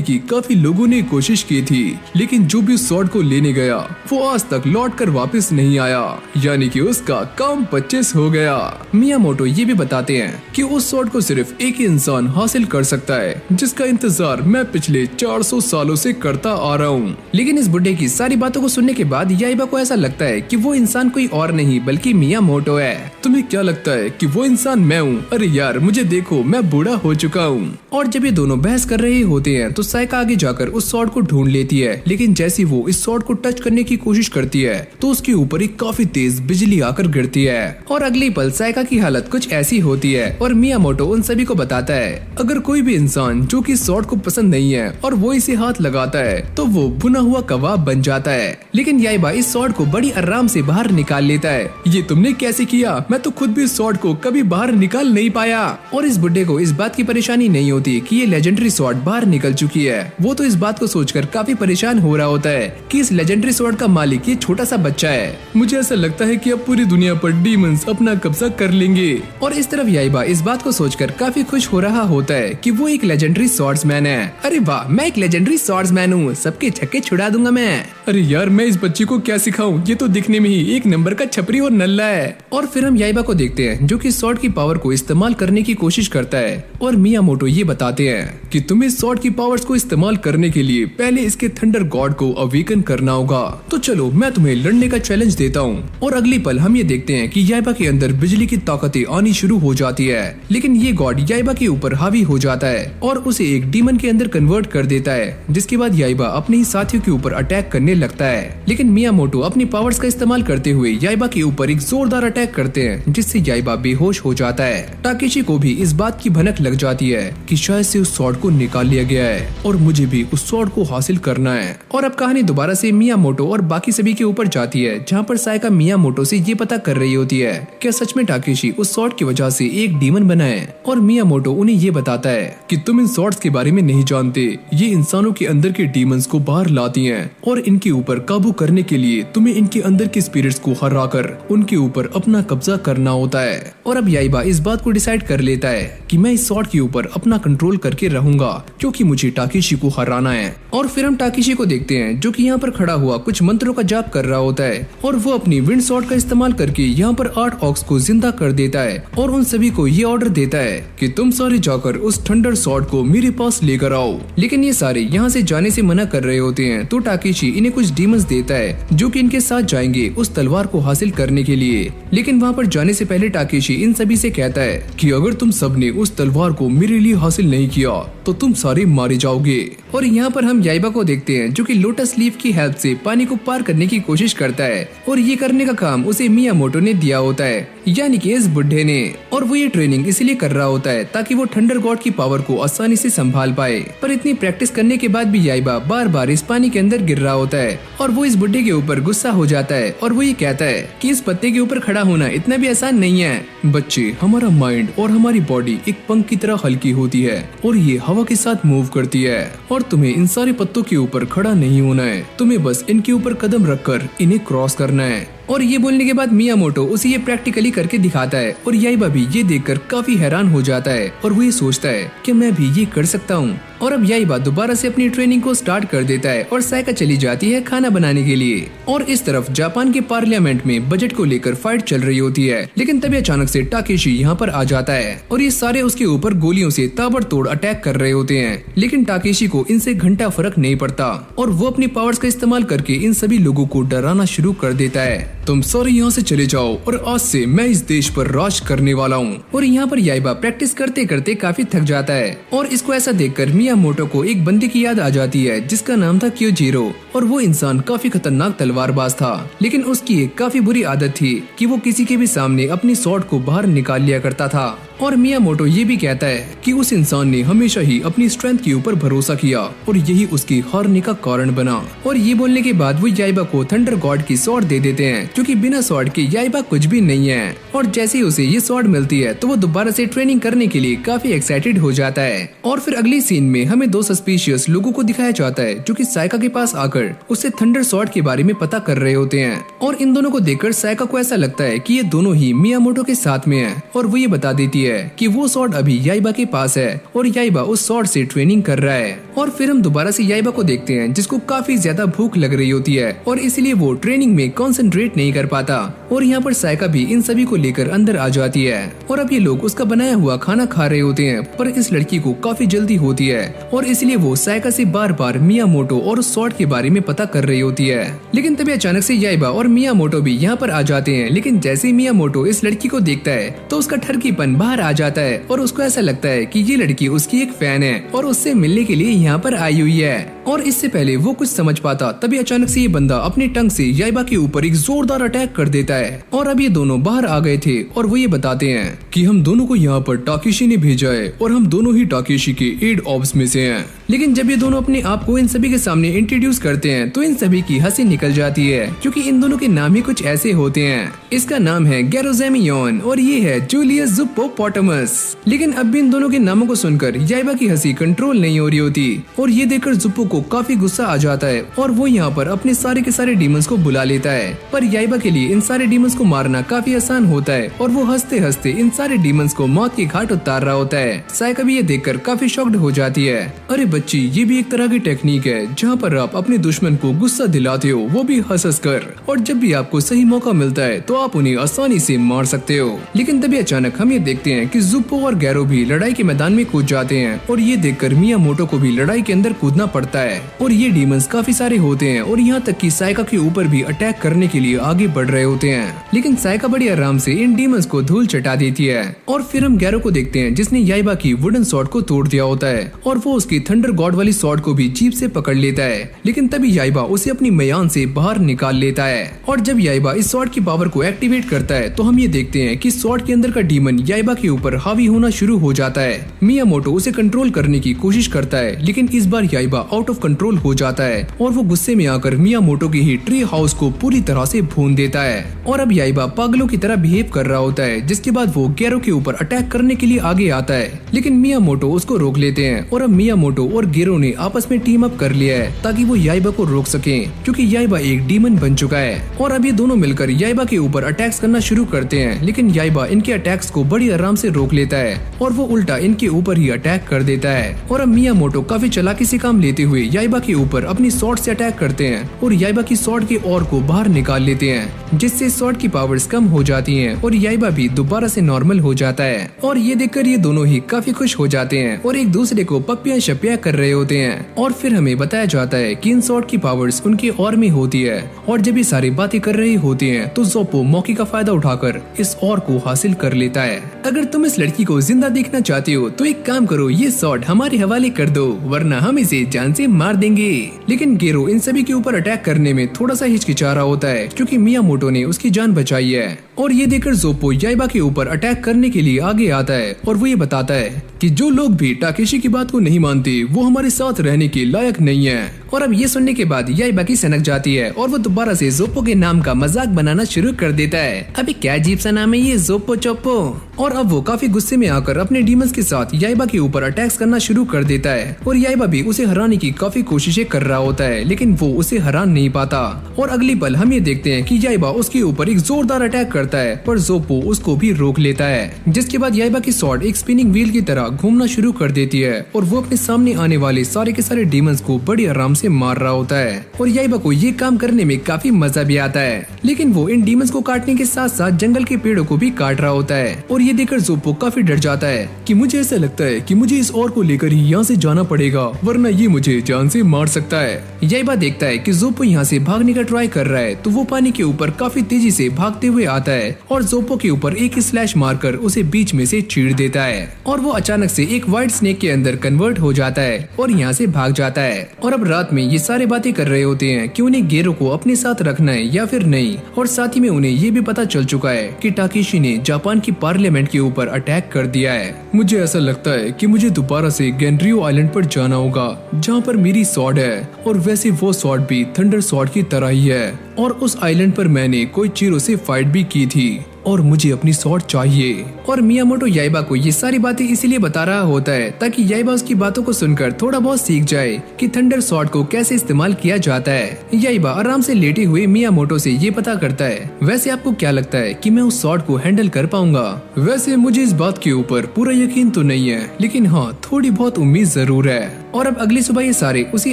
की काफी लोगों ने कोशिश की थी, लेकिन जो भी उस सॉर्ड को लेने गया वो आज तक लौट कर वापस नहीं आया, यानी कि उसका काम 25 हो गया। मियामोटो ये भी बताते हैं कि उस सॉर्ड को सिर्फ एक ही इंसान हासिल कर सकता है, जिसका इंतजार मैं पिछले 400 सालों से करता आ रहा हूँ। लेकिन इस बुढ़े की सारी बातों को सुनने के बाद याइबा को ऐसा लगता है कि वो इंसान कोई और नहीं बल्कि मियामोटो है। तुम्हें क्या लगता है कि वो इंसान मैं हूँ? अरे यार मुझे देखो, मैं बूढ़ा हो चुका हूँ। और जब ये दोनों बहस कर रहे होते हैं तो साइका आगे जाकर उस सॉर्ड को ढूंढ लेती है, लेकिन जैसे वो इस सॉर्ड को टच करने की कोशिश करती है तो उसके ऊपर एक काफी तेज बिजली आकर गिरती है और अगले पल साइका की हालत कुछ ऐसी होती है। और मियामोटो उन सभी को बताता है अगर कोई भी इंसान जो कि सॉर्ड को पसंद नहीं है और वो इसे हाथ लगाता है तो वो भुना हुआ कबाब बन जाता है। लेकिन याइबा इस सॉर्ड को बड़ी आराम से बाहर निकाल लेता है। ये तुमने कैसे किया? मैं तो खुद भी इस सॉर्ड को कभी बाहर निकाल नहीं पाया। और इस बुड्ढे को इस बात की परेशानी नहीं होती कि ये लेजेंडरी सॉर्ड बाहर निकल चुकी है। वो तो इस बात को सोचकर काफी परेशान हो रहा होता है कि इस लेजेंडरी सॉर्ड का मालिक ये छोटा सा बच्चा है। मुझे ऐसा लगता है कि अब पूरी दुनिया पर डीमंस अपना कब्जा कर लेंगे। और इस तरफ याइबा इस बात को सोचकर काफी खुश हो रहा होता है कि वो एक लेजेंडरी स्वॉर्ड्समैन है। अरे वाह, मैं एक लेजेंडरी स्वॉर्ड्समैन हूँ, सबके छक्के छुड़ा दूंगा मैं। अरे यार मैं इस बच्चे को क्या सिखाऊं, ये तो दिखने में ही एक नंबर का छपरी और नल्ला है। और फिर हम याइबा को देखते हैं जो कि सॉर्ड की पावर को इस्तेमाल करने की कोशिश करता है और मियामोटो ये बताते हैं कि तुम्हें सॉर्ड की पावर्स को इस्तेमाल करने के लिए पहले इसके थंडर गॉड को अवेकन करना होगा। तो चलो मैं तुम्हें लड़ने का चैलेंज देता हूँ। और अगले पल हम ये देखते हैं कि याइबा के अंदर बिजली की ताकतें आनी शुरू हो जाती है, लेकिन ये गॉड याइबा के ऊपर हावी हो जाता है और उसे एक डीमन के अंदर कन्वर्ट कर देता है, जिसके बाद याइबा अपने ही साथियों के ऊपर अटैक करने लगता है। लेकिन मियामोटो अपनी पावर्स का इस्तेमाल करते हुए याइबा के ऊपर एक जोरदार अटैक करते हैं, जिससे याइबा बेहोश हो जाता है। टाकेशी को भी इस बात की भनक लग जाती है कि शायद से उस सॉर्ड को निकाल लिया गया है और मुझे भी उस सॉर्ड को हासिल करना है। और अब कहानी दोबारा से मियामोटो और बाकी सभी के ऊपर जाती है, जहाँ पर साइका मियामोटो से ये पता कर रही होती है क्या सच में टाकेशी उस सॉर्ड की वजह से एक डीमन बना है। और मियामोटो उन्हें ये बताता है कि तुम इन सॉर्ड्स के बारे में नहीं जानते, ये इंसानों के अंदर के डीमंस को बाहर लाती हैं और इनके ऊपर काबू करने के लिए तुम्हें इनके अंदर के स्पिरिट्स को हराकर उनके ऊपर अपना कब्जा करना होता है। और अब याइबा इस बात को डिसाइड कर लेता है कि मैं इस सॉर्ड के ऊपर अपना कंट्रोल करके रहूंगा, क्योंकि मुझे टाकेशी को हराना है। और फिर हम टाकेशी को देखते हैं जो कि यहाँ पर खड़ा हुआ कुछ मंत्रों का जाप कर रहा होता है और वो अपनी विंड सॉर्ड का इस्तेमाल करके यहाँ पर 8 ऑक्स को जिंदा कर देता है और उन सभी को ये ऑर्डर देता है कि तुम सारे जाकर उस थंडर सॉर्ड को मेरे पास लेकर आओ। लेकिन ये सारे यहाँ से जाने से मना कर रहे होते हैं, तो टाकेशी इन्हें कुछ डीमंस देता है जो कि इनके साथ जाएंगे उस तलवार को हासिल करने के लिए। लेकिन वहाँ पर जाने से पहले टाकेशी इन सभी से कहता है कि अगर तुम सबने उस तलवार को मेरे लिए हासिल नहीं किया तो तुम सारे मारे जाओगे। और यहाँ पर हम याइबा को देखते हैं जो कि लोटस लीफ की हेल्प से पानी को पार करने की कोशिश करता है और ये करने का काम उसे मियामोटो ने दिया होता है, यानी कि इस बुड्ढे ने। और वो ये ट्रेनिंग इसलिए कर रहा होता है ताकि वो थंडर गॉड की पावर को आसानी से संभाल पाए। पर इतनी प्रैक्टिस करने के बाद भी याइबा बार बार इस पानी के अंदर गिर रहा होता है और वो इस बुड्ढे के ऊपर गुस्सा हो जाता है और वो ये कहता है कि इस पत्ते के ऊपर खड़ा होना इतना भी आसान नहीं है। बच्चे, हमारा माइंड और हमारी बॉडी एक पंख की तरह हल्की होती है और ये हवा के साथ मूव करती है और तुम्हें इन सारे पत्तों के ऊपर खड़ा नहीं होना है, तुम्हें बस इनके ऊपर कदम रखकर इन्हें क्रॉस करना है। और ये बोलने के बाद मियामोटो उसे ये प्रैक्टिकली करके दिखाता है और याइबा भी ये देखकर काफी हैरान हो जाता है और वो ये सोचता है कि मैं भी ये कर सकता हूँ। और अब याइबा दोबारा से अपनी ट्रेनिंग को स्टार्ट कर देता है और सायका चली जाती है खाना बनाने के लिए। और इस तरफ जापान के पार्लियामेंट में बजट को लेकर फाइट चल रही होती है, लेकिन तभी अचानक से टाकेशी यहाँ पर आ जाता है और ये सारे उसके ऊपर गोलियों से ताबड़तोड़ अटैक कर रहे होते हैं। लेकिन टाकेशी को इनसे घंटा फर्क नहीं पड़ता और वो अपनी पावर्स का इस्तेमाल करके इन सभी लोगों को डराना शुरू कर देता है। तुम सारे यहाँ से चले जाओ और आज से मैं इस देश पर राज करने वाला हूँ। और यहाँ पर याइबा प्रैक्टिस करते करते काफी थक जाता है और इसको ऐसा देखकर मियामोटो को एक बंदे की याद आ जाती है जिसका नाम था क्योजीरो। और वो इंसान काफी खतरनाक तलवारबाज था, लेकिन उसकी एक काफी बुरी आदत थी कि वो किसी के भी सामने अपनी स्वॉर्ड को बाहर निकाल लिया करता था। और मियामोटो ये भी कहता है कि उस इंसान ने हमेशा ही अपनी स्ट्रेंथ के ऊपर भरोसा किया और यही उसकी हारने का कारण बना। और ये बोलने के बाद वो याइबा को थंडर गॉड की स्वॉर्ड दे देते हैं, क्योंकि बिना स्वॉर्ड के याइबा कुछ भी नहीं है। और जैसे ही उसे ये स्वॉर्ड मिलती है तो वो दोबारा से ट्रेनिंग करने के लिए काफी एक्साइटेड हो जाता है। और फिर अगली सीन में हमें दो सस्पिशियस लोगों को दिखाया जाता है जो कि सायका के पास आकर उससे थंडर स्वॉर्ड के बारे में पता कर रहे होते हैं। और इन दोनों को देखकर सायका को ऐसा लगता है कि ये दोनों ही मियामोटो के साथ में है। और वो ये बता देती है कि वो स्वॉर्ड अभी याइबा के पास है और याइबा उस स्वॉर्ड से ट्रेनिंग कर रहा है। और फिर हम दोबारा से याइबा को देखते हैं जिसको काफी ज्यादा भूख लग रही होती है और इसलिए वो ट्रेनिंग में कंसंट्रेट नहीं कर पाता। और यहाँ पर सायका भी इन सभी को लेकर अंदर आ जाती है और अब ये लोग उसका बनाया हुआ खाना खा रहे होते हैं, पर इस लड़की को काफी जल्दी होती है और इसलिए वो सायका से बार बार मियामोटो और स्वॉर्ड के बारे में पता कर रही होती है। लेकिन तभी अचानक से याइबा और मियामोटो भी यहाँ पर आ जाते हैं। लेकिन जैसे ही मियामोटो इस लड़की को देखता है तो उसका ठरकीपन बाहर आ जाता है और उसको ऐसा लगता है कि ये लड़की उसकी एक फैन है और उससे मिलने के लिए यहाँ पर आई हुई है। और इससे पहले वो कुछ समझ पाता तभी अचानक से ये बंदा अपनी टंग से याइबा के ऊपर एक जोरदार अटैक कर देता है। और अब ये दोनों बाहर आ गए थे और वो ये बताते हैं कि हम दोनों को यहाँ पर टाकेशी ने भेजा है और हम दोनों ही टाकेशी के एड ऑब्स में से हैं। लेकिन जब ये दोनों अपने आप को इन सभी के सामने इंट्रोड्यूस करते हैं तो इन सभी की हंसी निकल जाती है, क्योंकि इन दोनों के नाम ही कुछ ऐसे होते हैं। इसका नाम है गैरोजेमियोन और ये है जूलियस जुप्पोपोटामस। लेकिन अब भी इन दोनों के नामों को सुनकर याइबा की हंसी कंट्रोल नहीं हो रही होती और ये देखकर जुप्पो को काफी गुस्सा आ जाता है और वो यहाँ पर अपने सारे के सारे डीमंस को बुला लेता है। पर याइबा के लिए इन सारे डीमंस को मारना काफी आसान होता है और वो हंसते हंसते इन सारे डीमंस को मौत के घाट उतार रहा होता है। सायका भी ये देखकर काफी शॉक्ड हो जाती है। अरे बच्ची, ये भी एक तरह की टेक्निक है जहाँ पर आप अपने दुश्मन को गुस्सा दिलाते हो, वो भी हंस कर, और जब भी आपको सही मौका मिलता है तो आप उन्हें आसानी से मार सकते हो। लेकिन तभी अचानक हम ये देखते हैं कि जुप्पो और गैरो भी लड़ाई के मैदान में कूद जाते हैं और ये देखकर मियामोटो को भी लड़ाई के अंदर कूदना पड़ता है। और ये डीमंस काफी सारे होते हैं और यहाँ तक कि सायका के ऊपर भी अटैक करने के लिए आगे बढ़ रहे होते हैं। लेकिन सायका बड़ी आराम से इन डीमंस को धूल चटा देती है। और फिर हम गैरो को देखते हैं जिसने याइबा की वुडन स्वॉर्ड को तोड़ दिया होता है और वो उसकी थंडर गॉड वाली स्वॉर्ड को भी जीप से पकड़ लेता है। लेकिन तभी याइबा उसे अपनी मयान से बाहर निकाल लेता है। और जब याइबा इस स्वॉर्ड की पावर को एक्टिवेट करता है तो हम ये देखते हैं कि स्वॉर्ड के अंदर का डीमन याइबा के ऊपर हावी होना शुरू हो जाता है। मियामोटो उसे कंट्रोल करने की कोशिश करता है, लेकिन इस बार याइबा आउट ऑफ कंट्रोल हो जाता है और वो गुस्से में आकर मियामोटो की ही ट्री हाउस को पूरी तरह से भून देता है। और अब याइबा पागलों की तरह बिहेव कर रहा होता है, जिसके बाद वो गैरो के ऊपर अटैक करने के लिए आगे आता है। लेकिन मियामोटो उसको रोक लेते हैं और अब मियामोटो और गैरो ने आपस में टीम अप कर लिया है ताकि वो याइबा को रोक सके, क्योंकि याइबा एक डीमन बन चुका है। और अब ये दोनों मिलकर याइबा के ऊपर अटैक्स करना शुरू करते हैं, लेकिन याइबा इनके अटैक्स को बड़ी आराम से रोक लेता है और वो उल्टा इनके ऊपर ही अटैक कर देता है। और अब मियामोटो काफी चालाकी से काम लेते हुए याइबा के ऊपर अपनी स्वॉर्ड से अटैक करते हैं और याइबा की स्वॉर्ड के ओर को बाहर निकाल लेते हैं, जिससे स्वॉर्ड की पावर्स कम हो जाती हैं और याइबा भी दोबारा से नॉर्मल हो जाता है। और ये देखकर ये दोनों ही काफी खुश हो जाते हैं और एक दूसरे को पप्पियां शप्पियां कर रहे होते हैं। और फिर हमें बताया जाता है कि इन स्वॉर्ड की पावर्स उनके और में होती है और जब ये सारी बातें कर रहे होते हैं तो ज़ोप्पो मौके का फायदा उठाकर इस और को हासिल कर लेता है। अगर तुम इस लड़की को जिंदा देखना चाहते हो तो एक काम करो, ये स्वॉर्ड हमारे हवाले कर दो, वरना हम इसे जान से मार देंगे। लेकिन गैरो इन सभी के ऊपर अटैक करने में थोड़ा सा हिचकिचा रहा होता है, क्योंकि मियामोटो ने उसकी जान बचाई है। और ये देखकर ज़ोप्पो याइबा के ऊपर अटैक करने के लिए आगे आता है और वो ये बताता है कि जो लोग भी टाकेशी की बात को नहीं मानते वो हमारे साथ रहने के लायक नहीं है। और अब ये सुनने के बाद याइबा की सनक जाती है और वो दोबारा से जोप्पो के नाम का मजाक बनाना शुरू कर देता है। अभी क्या अजीब सा नाम है ये, जोप्पो चोप्पो। और अब वो काफी गुस्से में आकर अपने डीमंस के साथ याइबा के ऊपर अटैक्स करना शुरू कर देता है और याइबा भी उसे हराने की काफी कोशिशें कर रहा होता है, लेकिन वो उसे हरा नहीं पाता। और अगली पल हम ये देखते हैं कि याइबा उसके ऊपर एक जोरदार अटैक करता है, पर जोप्पो उसको भी रोक लेता है, जिसके बाद याइबा की स्वॉर्ड एक स्पिनिंग व्हील की तरह घूमना शुरू कर देती है और वो अपने सामने आने वाले सारे के सारे डीमंस को बड़ी आराम से मार रहा होता है। और याइबा को ये काम करने में काफी मजा भी आता है, लेकिन वो इन डीमंस को काटने के साथ साथ जंगल के पेड़ों को भी काट रहा होता है। और ये देखकर जोप्पो काफी डर जाता है कि मुझे ऐसा लगता है कि मुझे इस और को लेकर ही यहाँ से जाना पड़ेगा, वरना ये मुझे जान से मार सकता है। याइबा देखता है कि जोप्पो यहाँ से भागने का ट्राई कर रहा है, तो वो पानी के ऊपर काफी तेजी से भागते हुए आता है और जोप्पो के ऊपर एक स्लैश मारकर उसे बीच में से चीर देता है और वो अचानक से एक व्हाइट स्नेक के अंदर कन्वर्ट हो जाता है और यहाँ से भाग जाता है। और अब रात में ये सारे बातें कर रहे होते हैं कि उन्हें गेरो को अपने साथ रखना है या फिर नहीं, और साथ ही में उन्हें ये भी पता चल चुका है कि टाकेशी ने जापान की पार्लियामेंट के ऊपर अटैक कर दिया है। मुझे ऐसा लगता है कि मुझे दोबारा से गेनरियो आइलैंड पर जाना होगा जहाँ पर मेरी स्वॉर्ड है, और वैसे वो स्वॉर्ड भी थंडर स्वॉर्ड की तरह ही है, और उस आइलैंड पर मैंने कोइचिरो से फाइट भी की थी और मुझे अपनी स्वॉर्ड चाहिए। और मियामोटो याइबा को ये सारी बातें इसीलिए बता रहा होता है ताकि याइबा उसकी बातों को सुनकर थोड़ा बहुत सीख जाए कि थंडर स्वॉर्ड को कैसे इस्तेमाल किया जाता है। याइबा आराम से लेटे हुए मियामोटो से ये पता करता है, वैसे आपको क्या लगता है कि मैं उस स्वॉर्ड को हैंडल कर पाऊंगा? वैसे मुझे इस बात के ऊपर पूरा यकीन तो नहीं है, लेकिन हाँ थोड़ी बहुत उम्मीद जरूर है। और अब अगली सुबह ये सारे उसी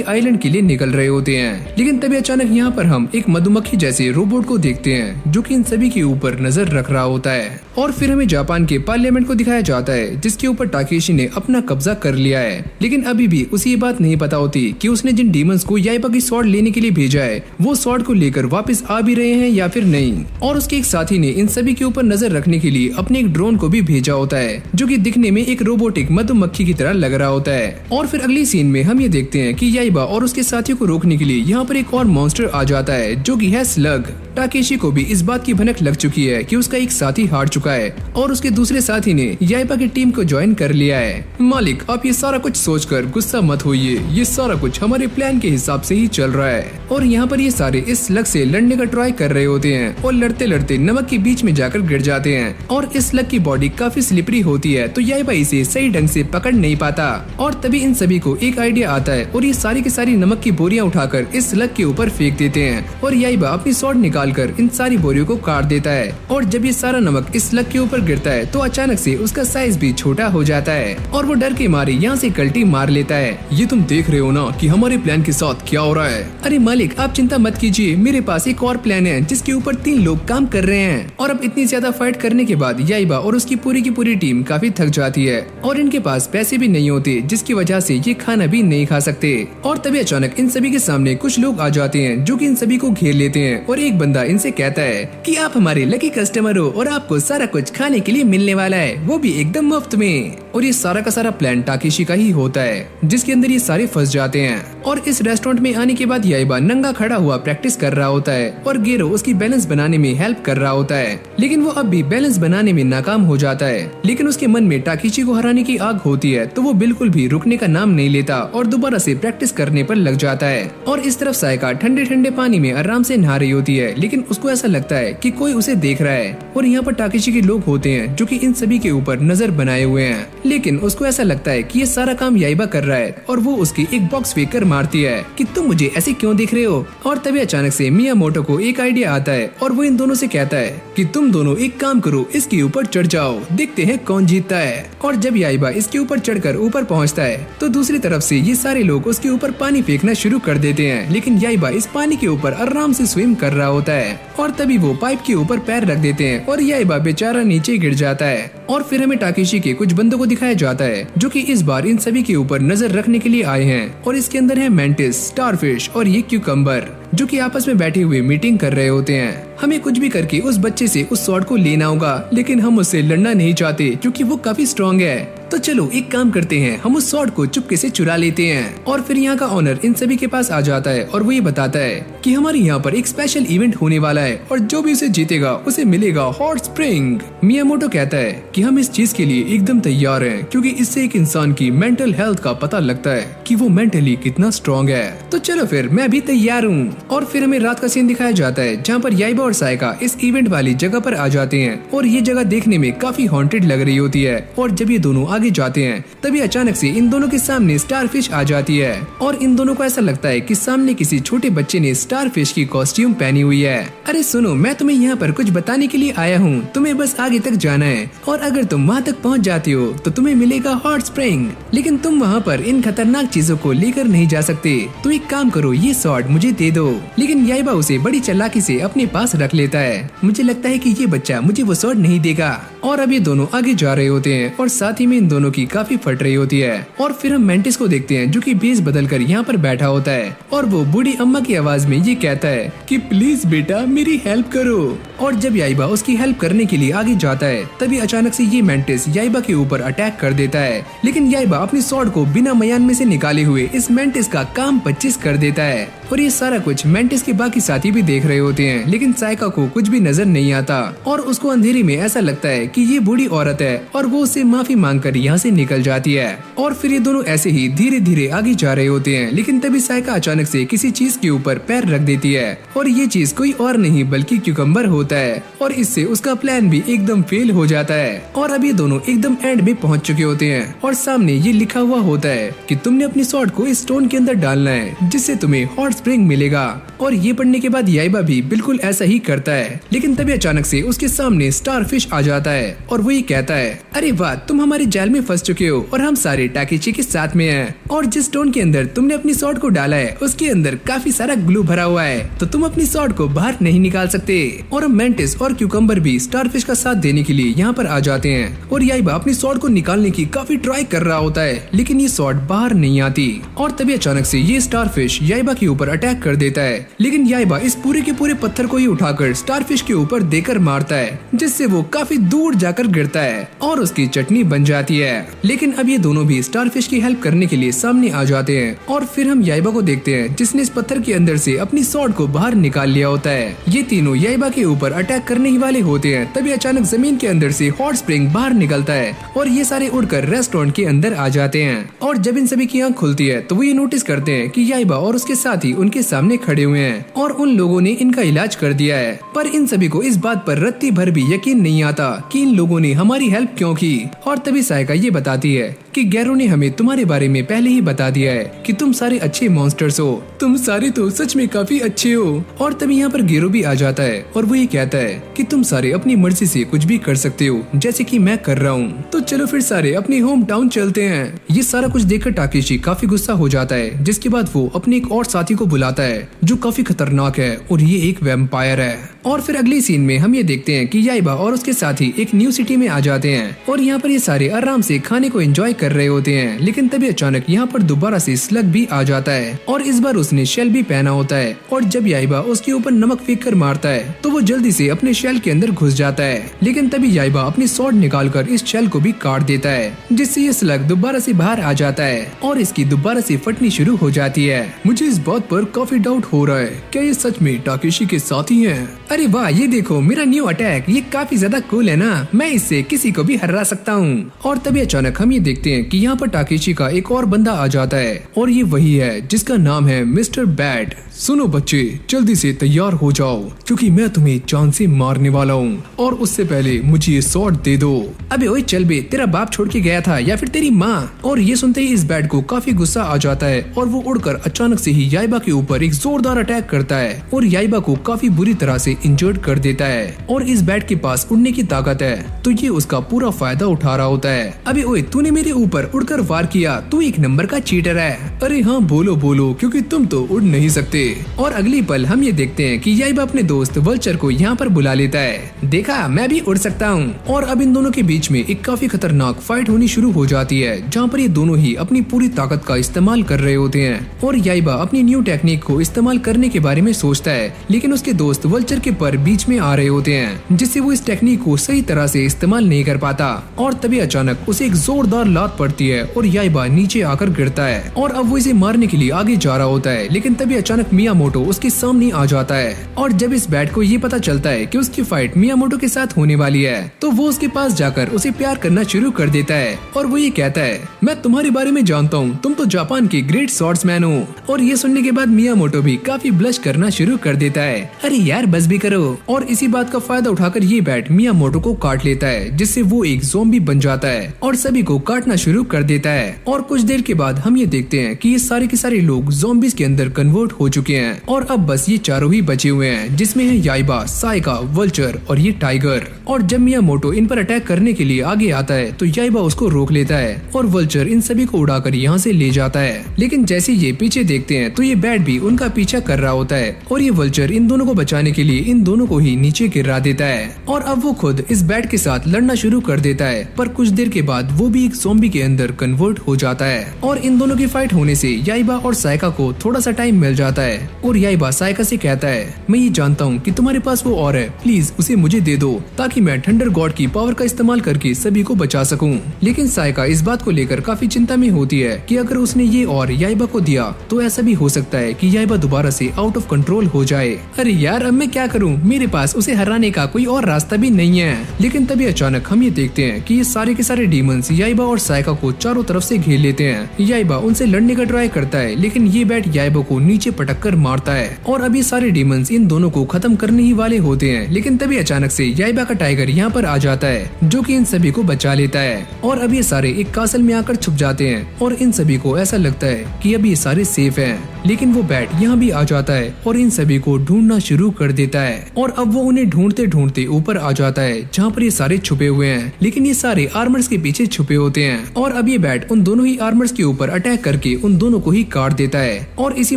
आइलैंड के लिए निकल रहे होते हैं, लेकिन तभी अचानक यहाँ पर हम एक मधुमक्खी जैसे रोबोट को देखते हैं जो कि इन सभी के ऊपर नजर रख रहा होता है। और फिर हमें जापान के पार्लियामेंट को दिखाया जाता है जिसके ऊपर टाकेशी ने अपना कब्जा कर लिया है, लेकिन अभी भी उसे ये बात नहीं पता होती कि उसने जिन डीमंस को याइबा की स्वॉर्ड लेने के लिए भेजा है वो स्वॉर्ड को लेकर वापस आ भी रहे हैं या फिर नहीं। और उसके एक साथी ने इन सभी के ऊपर नजर रखने के लिए अपने एक ड्रोन को भी भेजा होता है जो कि दिखने में एक रोबोटिक मधुमक्खी की तरह लग रहा होता है। और फिर अगली सीन में हम ये देखते हैं कि याइबा और उसके साथियों को रोकने के लिए यहाँ पर एक और मॉन्स्टर आ जाता है जो कि है स्लग। टाकेशी को भी इस बात की भनक लग चुकी है कि उसका एक साथी हार चुका है और उसके दूसरे साथी ने याइबा की टीम को ज्वाइन कर लिया है। मालिक आप ये सारा कुछ सोचकर गुस्सा मत होइए, ये सारा कुछ हमारे प्लान के हिसाब से ही चल रहा है। और यहाँ पर ये सारे इस स्लग से लड़ने का ट्राई कर रहे होते हैं और लड़ते लड़ते नमक के बीच में जाकर गिर जाते हैं और इस स्लग की बॉडी काफी स्लिपरी होती है, तो याइबा इसे सही ढंग से पकड़ नहीं पाता। और तभी इन सभी को एक आइडिया आता है और ये सारी की सारी नमक की बोरियां उठाकर इस स्लग के ऊपर फेंक देते हैं और याइबा अपनी स्वॉर्ड निकालकर इन सारी बोरियों को काट देता है। और जब ये सारा नमक इस स्लग के ऊपर गिरता है तो अचानक से उसका साइज भी छोटा हो जाता है और वो डर के मारे यहाँ से कल्टी मार लेता है। ये तुम देख रहे हो ना कि हमारे प्लान के साथ क्या हो रहा है? अरे मालिक आप चिंता मत कीजिए, मेरे पास एक और प्लान है जिसके ऊपर 3 लोग काम कर रहे हैं। और अब इतनी ज्यादा फाइट करने के बाद याइबा और उसकी पूरी की पूरी टीम काफी थक जाती है और इनके पास पैसे भी नहीं होते, जिसकी वजह से ये खाना भी नहीं खा सकते। और तभी अचानक इन सभी के सामने कुछ लोग आ जाते हैं जो कि इन सभी को घेर लेते हैं और एक बंदा इनसे कहता है कि आप हमारे लकी कस्टमर हो और आपको सारा कुछ खाने के लिए मिलने वाला है, वो भी एकदम मुफ्त में। और ये सारा का सारा प्लान टाकेशी का ही होता है जिसके अंदर ये सारे फंस जाते हैं। और इस रेस्टोरेंट में आने के बाद याइबा नंगा खड़ा हुआ प्रैक्टिस कर रहा होता है और गेरो उसकी बैलेंस बनाने में हेल्प कर रहा होता है, लेकिन वो अब भी बैलेंस बनाने में नाकाम हो जाता है। लेकिन उसके मन में टाकेशी को हराने की आग होती है, तो वो बिल्कुल भी रुकने का नाम नहीं लेता और दोबारा से प्रैक्टिस करने पर लग जाता है। और इस तरफ सायका ठंडे ठंडे पानी में आराम से नहा रही होती है, लेकिन उसको ऐसा लगता है कि कोई उसे देख रहा है। और यहाँ पर टाकेशी के लोग होते हैं जो कि इन सभी के ऊपर नजर बनाए हुए हैं, लेकिन उसको ऐसा लगता है कि ये सारा काम याइबा कर रहा है और वो उसकी एक बॉक्स फेंक कर मारती है कि तुम मुझे ऐसे क्यों देख रहे हो। और तभी अचानक से मियामोटो को एक आइडिया आता है और वो इन दोनों से कहता है कि तुम दोनों एक काम करो, इसके ऊपर चढ़ जाओ, देखते हैं कौन जीतता है। और जब याइबा इसके ऊपर चढ़कर ऊपर पहुंचता है तो दूसरी तरफ से ये सारे लोग उसके ऊपर पानी फेंकना शुरू कर देते हैं, लेकिन याइबा इस पानी के ऊपर आराम से स्विम कर रहा होता है। और तभी वो पाइप के ऊपर पैर रख देते हैं और याइबा बेचारा नीचे गिर जाता है। और फिर हमें टाकेशी के कुछ बंदों को दिखाया जाता है जो कि इस बार इन सभी के ऊपर नजर रखने के लिए आए हैं, और इसके अंदर है मेंटिस, स्टारफिश और ये क्यूकम्बर जो कि आपस में बैठे हुए मीटिंग कर रहे होते हैं। हमें कुछ भी करके उस बच्चे से उस स्वॉर्ड को लेना होगा, लेकिन हम उससे लड़ना नहीं चाहते क्योंकि वो काफी स्ट्रॉन्ग है। तो चलो एक काम करते हैं, हम उस स्वॉर्ड को चुपके से चुरा लेते हैं। और फिर यहाँ का ऑनर इन सभी के पास आ जाता है और वो ये बताता है कि हमारे यहाँ पर एक स्पेशल इवेंट होने वाला है और जो भी उसे जीतेगा उसे मिलेगा हॉट स्प्रिंग। मियामोटो कहता है कि हम इस चीज के लिए एकदम तैयार हैं क्योंकि इससे एक इंसान की मेंटल हेल्थ का पता लगता है। कि वो मेंटली कितना स्ट्रॉन्ग है। तो चलो फिर मैं भी तैयार हूँ। और फिर हमें रात का सीन दिखाया जाता है जहाँ पर याइबा और सायका इस इवेंट वाली जगह पर आ जाते हैं और ये जगह देखने में काफी हॉन्टेड लग रही होती है। और जब ये दोनों आगे जाते हैं तभी अचानक से इन दोनों के सामने स्टारफिश आ जाती है और इन दोनों को ऐसा लगता है कि सामने किसी छोटे बच्चे ने स्टारफिश की कॉस्ट्यूम पहनी हुई है। अरे सुनो, मैं तुम्हें यहाँ पर कुछ बताने के लिए आया हूँ, तुम्हें बस आगे तक जाना है और अगर तुम वहाँ तक पहुँच जाती हो तो तुम्हें मिलेगा हॉट स्प्रिंग, लेकिन तुम वहाँ पर इन खतरनाक चीजों को लेकर नहीं जा सकते। तो एक काम करो, ये स्वॉर्ड मुझे दे दो। लेकिन याइबा उसे बड़ी चालाकी से अपने पास रख लेता है। मुझे लगता है कि ये बच्चा मुझे वो स्वॉर्ड नहीं देगा। और अब ये दोनों आगे जा रहे होते हैं और साथ ही में इन दोनों की काफी फट रही होती है। और फिर हम मेंटिस को देखते हैं जो कि भेष बदल कर यहाँ पर बैठा होता है और वो बूढ़ी अम्मा की आवाज में ये कहता है कि प्लीज बेटा मेरी हेल्प करो। और जब याइबा उसकी हेल्प करने के लिए आगे जाता है तभी अचानक से ये मेंटिस याइबा के ऊपर अटैक कर देता है। लेकिन याइबा अपनी स्वॉर्ड को बिना मयान में से निकाले हुए इस मेंटिस का काम 25 कर देता है। और ये सारा कुछ मेंटिस के बाकी साथी भी देख रहे होते हैं, लेकिन सायका को कुछ भी नजर नहीं आता और उसको अंधेरे में ऐसा लगता है कि ये बूढ़ी औरत है और वो उससे माफी मांगकर यहाँ से निकल जाती है। और फिर ये दोनों ऐसे ही धीरे धीरे आगे जा रहे होते हैं, लेकिन तभी सायका अचानक से किसी चीज के ऊपर पैर रख देती है और ये चीज कोई और नहीं बल्कि क्यूकम्बर होता है और इससे उसका प्लान भी एकदम फेल हो जाता है। और अब ये दोनों एकदम एंड में पहुँच चुके होते हैं और सामने ये लिखा हुआ होता है कि तुमने अपनी स्वॉर्ड को इस स्टोन के अंदर डालना है जिससे तुम्हें हॉट स्प्रिंग मिलेगा। और ये पढ़ने के बाद याइबा भी बिल्कुल ऐसा ही करता है। लेकिन तभी अचानक से उसके सामने स्टारफिश आ जाता है और वो ये कहता है, अरे वाह, तुम हमारे जाल में फंस चुके हो और हम सारे टाकेची के साथ में हैं। और जिस स्टोन के अंदर तुमने अपनी स्वॉर्ड को डाला है उसके अंदर काफी सारा ग्लू भरा हुआ है, तो तुम अपनी स्वॉर्ड को बाहर नहीं निकाल सकते। और मेंटिस और क्यूकम्बर भी स्टारफिश का साथ देने के लिए यहाँ पर आ जाते हैं और याइबा अपनी स्वॉर्ड को निकालने की काफी ट्राई कर रहा होता है, लेकिन ये स्वॉर्ड बाहर नहीं आती। और तभी अचानक से ये स्टारफिश याइबा के ऊपर अटैक कर देता है, लेकिन याइबा इस पूरे के पूरे पत्थर को ही उठाकर स्टारफिश के ऊपर देकर मारता है, जिससे वो काफी दूर जाकर गिरता है और उसकी चटनी बन जाती है। लेकिन अब ये दोनों भी स्टारफिश की हेल्प करने के लिए सामने आ जाते हैं और फिर हम याइबा को देखते हैं जिसने इस पत्थर के अंदर से अपनी स्वॉर्ड को बाहर निकाल लिया होता है। ये तीनों याइबा के ऊपर अटैक करने ही वाले होते हैं, तभी अचानक जमीन के अंदर से हॉट स्प्रिंग बाहर निकलता है और ये सारे उड़कर रेस्टोरेंट के अंदर आ जाते हैं। और जब इन सभी की आंख खुलती है तो वो ये नोटिस करते हैं कि याइबा और उसके साथी उनके सामने खड़े हुए हैं और उन लोगों ने इनका इलाज कर दिया है। पर इन सभी को इस बात पर रत्ती भर भी यकीन नहीं आता कि इन लोगों ने हमारी हेल्प क्यों की। और तभी सायका ये बताती है कि गैरो ने हमें तुम्हारे बारे में पहले ही बता दिया है कि तुम सारे अच्छे मॉन्स्टर्स हो, तुम सारे तो सच में काफी अच्छे हो। और तभी यहाँ पर गैरो भी आ जाता है और वो ये कहता है कि तुम सारे अपनी मर्जी से कुछ भी कर सकते हो, जैसे कि मैं कर रहा हूँ। तो चलो फिर सारे अपने होम टाउन चलते हैं। ये सारा कुछ देखकर टाकेशी काफी गुस्सा हो जाता है, जिसके बाद वो अपने एक और साथी को बुलाता है जो काफी खतरनाक है और ये एक वैम्पायर है। और फिर अगली सीन में हम ये देखते हैं कि याइबा और उसके साथी एक न्यू सिटी में आ जाते हैं और यहाँ पर ये सारे आराम से खाने को एंजॉय कर रहे होते हैं। लेकिन तभी अचानक यहाँ पर दोबारा से स्लग भी आ जाता है और इस बार उसने शेल भी पहना होता है और जब याइबा उसके ऊपर नमक फेंक कर मारता है तो वो जल्दी से अपने शेल के अंदर घुस जाता है। लेकिन तभी याइबा अपनी स्वॉर्ड निकालकर इस शेल को भी काट देता है, जिससे ये स्लग दोबारा से बाहर आ जाता है और इसकी दोबारा से फटनी शुरू हो जाती है। मुझे इस बात पर काफी डाउट हो रहा है, क्या ये सच में टाकेशी के साथी हैं? अरे वाह, ये देखो मेरा न्यू अटैक, ये काफी ज्यादा कूल है ना, मैं इससे किसी को भी हरा सकता हूँ। और तभी अचानक हम ये देखते हैं कि यहाँ पर टाकेशी का एक और बंदा आ जाता है और ये वही है जिसका नाम है मिस्टर बैट। सुनो बच्चे, जल्दी से तैयार हो जाओ क्योंकि मैं तुम्हें जान से मारने वाला हूँ और उससे पहले मुझे ये स्वॉर्ड दे दो। अबे ओए चल बे, तेरा बाप छोड़ के गया था या फिर तेरी माँ? और ये सुनते ही इस बैट को काफी गुस्सा आ जाता है और वो उड़कर अचानक से ही याइबा के ऊपर एक जोरदार अटैक करता है और याइबा को काफी बुरी तरह से इंजर्ड कर देता है। और इस बैट के पास उड़ने की ताकत है तो ये उसका पूरा फायदा उठा रहा होता है। अबे ओए, तूने मेरे ऊपर उड़कर वार किया, तू एक नंबर का चीटर है। अरे हाँ बोलो बोलो, क्योंकि तुम तो उड़ नहीं सकते। और अगली पल हम ये देखते हैं कि याइबा अपने दोस्त वल्चर को यहाँ पर बुला लेता है। देखा, मैं भी उड़ सकता हूँ। और अब इन दोनों के बीच में एक काफी खतरनाक फाइट होनी शुरू हो जाती है जहाँ पर ये दोनों ही अपनी पूरी ताकत का इस्तेमाल कर रहे होते हैं और याइबा अपनी न्यू टेक्निक को इस्तेमाल करने के बारे में सोचता है, लेकिन उसके दोस्त वल्चर के पर बीच में आ रहे होते हैं जिससे वो इस टेक्निक को सही तरह से इस्तेमाल नहीं कर पाता। और तभी अचानक उसे एक जोरदार लात बरसात पड़ती है और याइबा नीचे आकर गिरता है और अब वो इसे मारने के लिए आगे जा रहा होता है, लेकिन तभी अचानक मियामोटो उसके सामने आ जाता है। और जब इस बैट को ये पता चलता है कि उसकी फाइट मियामोटो के साथ होने वाली है, तो वो उसके पास जाकर उसे प्यार करना शुरू कर देता है और वो ये कहता है, मैं तुम्हारे बारे में जानता हूँ, तुम तो जापान के ग्रेट स्वॉर्ड्समैन हो। और ये सुनने के बाद मियामोटो भी काफी ब्लश करना शुरू कर देता है। अरे यार बस भी करो। और इसी बात का फायदा उठाकर ये बैट मियामोटो को काट लेता है, जिससे वो एक ज़ॉम्बी बन जाता है और सभी को काटना शुरू कर देता है। और कुछ देर के बाद हम ये देखते हैं कि ये सारे के सारे लोग ज़ॉम्बीज के अंदर कन्वर्ट हो चुके हैं और अब बस ये चारों ही बचे हुए हैं, जिसमें है याइबा, साइका, वल्चर और ये टाइगर। और जब मियामोटो इन पर अटैक करने के लिए आगे आता है तो याइबा उसको रोक लेता है और वल्चर इन सभी को उड़ाकर यहाँ से ले जाता है। लेकिन जैसे ये पीछे देखते हैं तो ये बैट भी उनका पीछा कर रहा होता है और ये वल्चर इन दोनों को बचाने के लिए इन दोनों को ही नीचे गिरा देता है। और अब वो खुद इस बैट के साथ लड़ना शुरू कर देता है, पर कुछ देर के बाद वो भी एक ज़ॉम्बी के अंदर कन्वर्ट हो जाता है। और इन दोनों की फाइट होने से याइबा और साइका को थोड़ा सा टाइम मिल जाता है और याइबा साइका से कहता है, मैं ये जानता हूँ कि तुम्हारे पास वो और है, प्लीज उसे मुझे दे दो ताकि मैं थंडर गॉड की पावर का इस्तेमाल करके सभी को बचा सकूं। लेकिन साइका इस बात को लेकर काफी चिंता में होती है कि अगर उसने ये और याइबा को दिया तो ऐसा भी हो सकता है कि याइबा दोबारा से आउट ऑफ कंट्रोल हो जाए। अरे यार अब मैं क्या करूं, मेरे पास उसे हराने का कोई और रास्ता भी नहीं है। लेकिन तभी अचानक हम ये देखते हैं कि ये सारे के सारे डीमंस याइबा और साइका को चारों तरफ से घेर लेते हैं। याइबा उनसे लड़ने का ट्राई करता है, लेकिन ये बैट याइबा को नीचे पटक कर मारता है और अब ये सारे डीमंस इन दोनों को खत्म करने ही वाले होते हैं। लेकिन तभी अचानक से याइबा का टाइगर यहाँ पर आ जाता है, जो कि इन सभी को बचा लेता है। और अब ये सारे एक कासल में आकर छुप जाते हैं और इन सभी को ऐसा लगता है कि अब ये सारे सेफ हैं। लेकिन वो बैट यहाँ भी आ जाता है और इन सभी को ढूंढना शुरू कर देता है। और अब वो उन्हें ढूंढते ढूंढते ऊपर आ जाता है जहाँ पर ये सारे छुपे हुए हैं, लेकिन ये सारे आर्मर्स के पीछे छुपे होते हैं। और अब ये बैट उन दोनों ही आर्मर्स के ऊपर अटैक करके उन दोनों को ही काट देता है। और इसी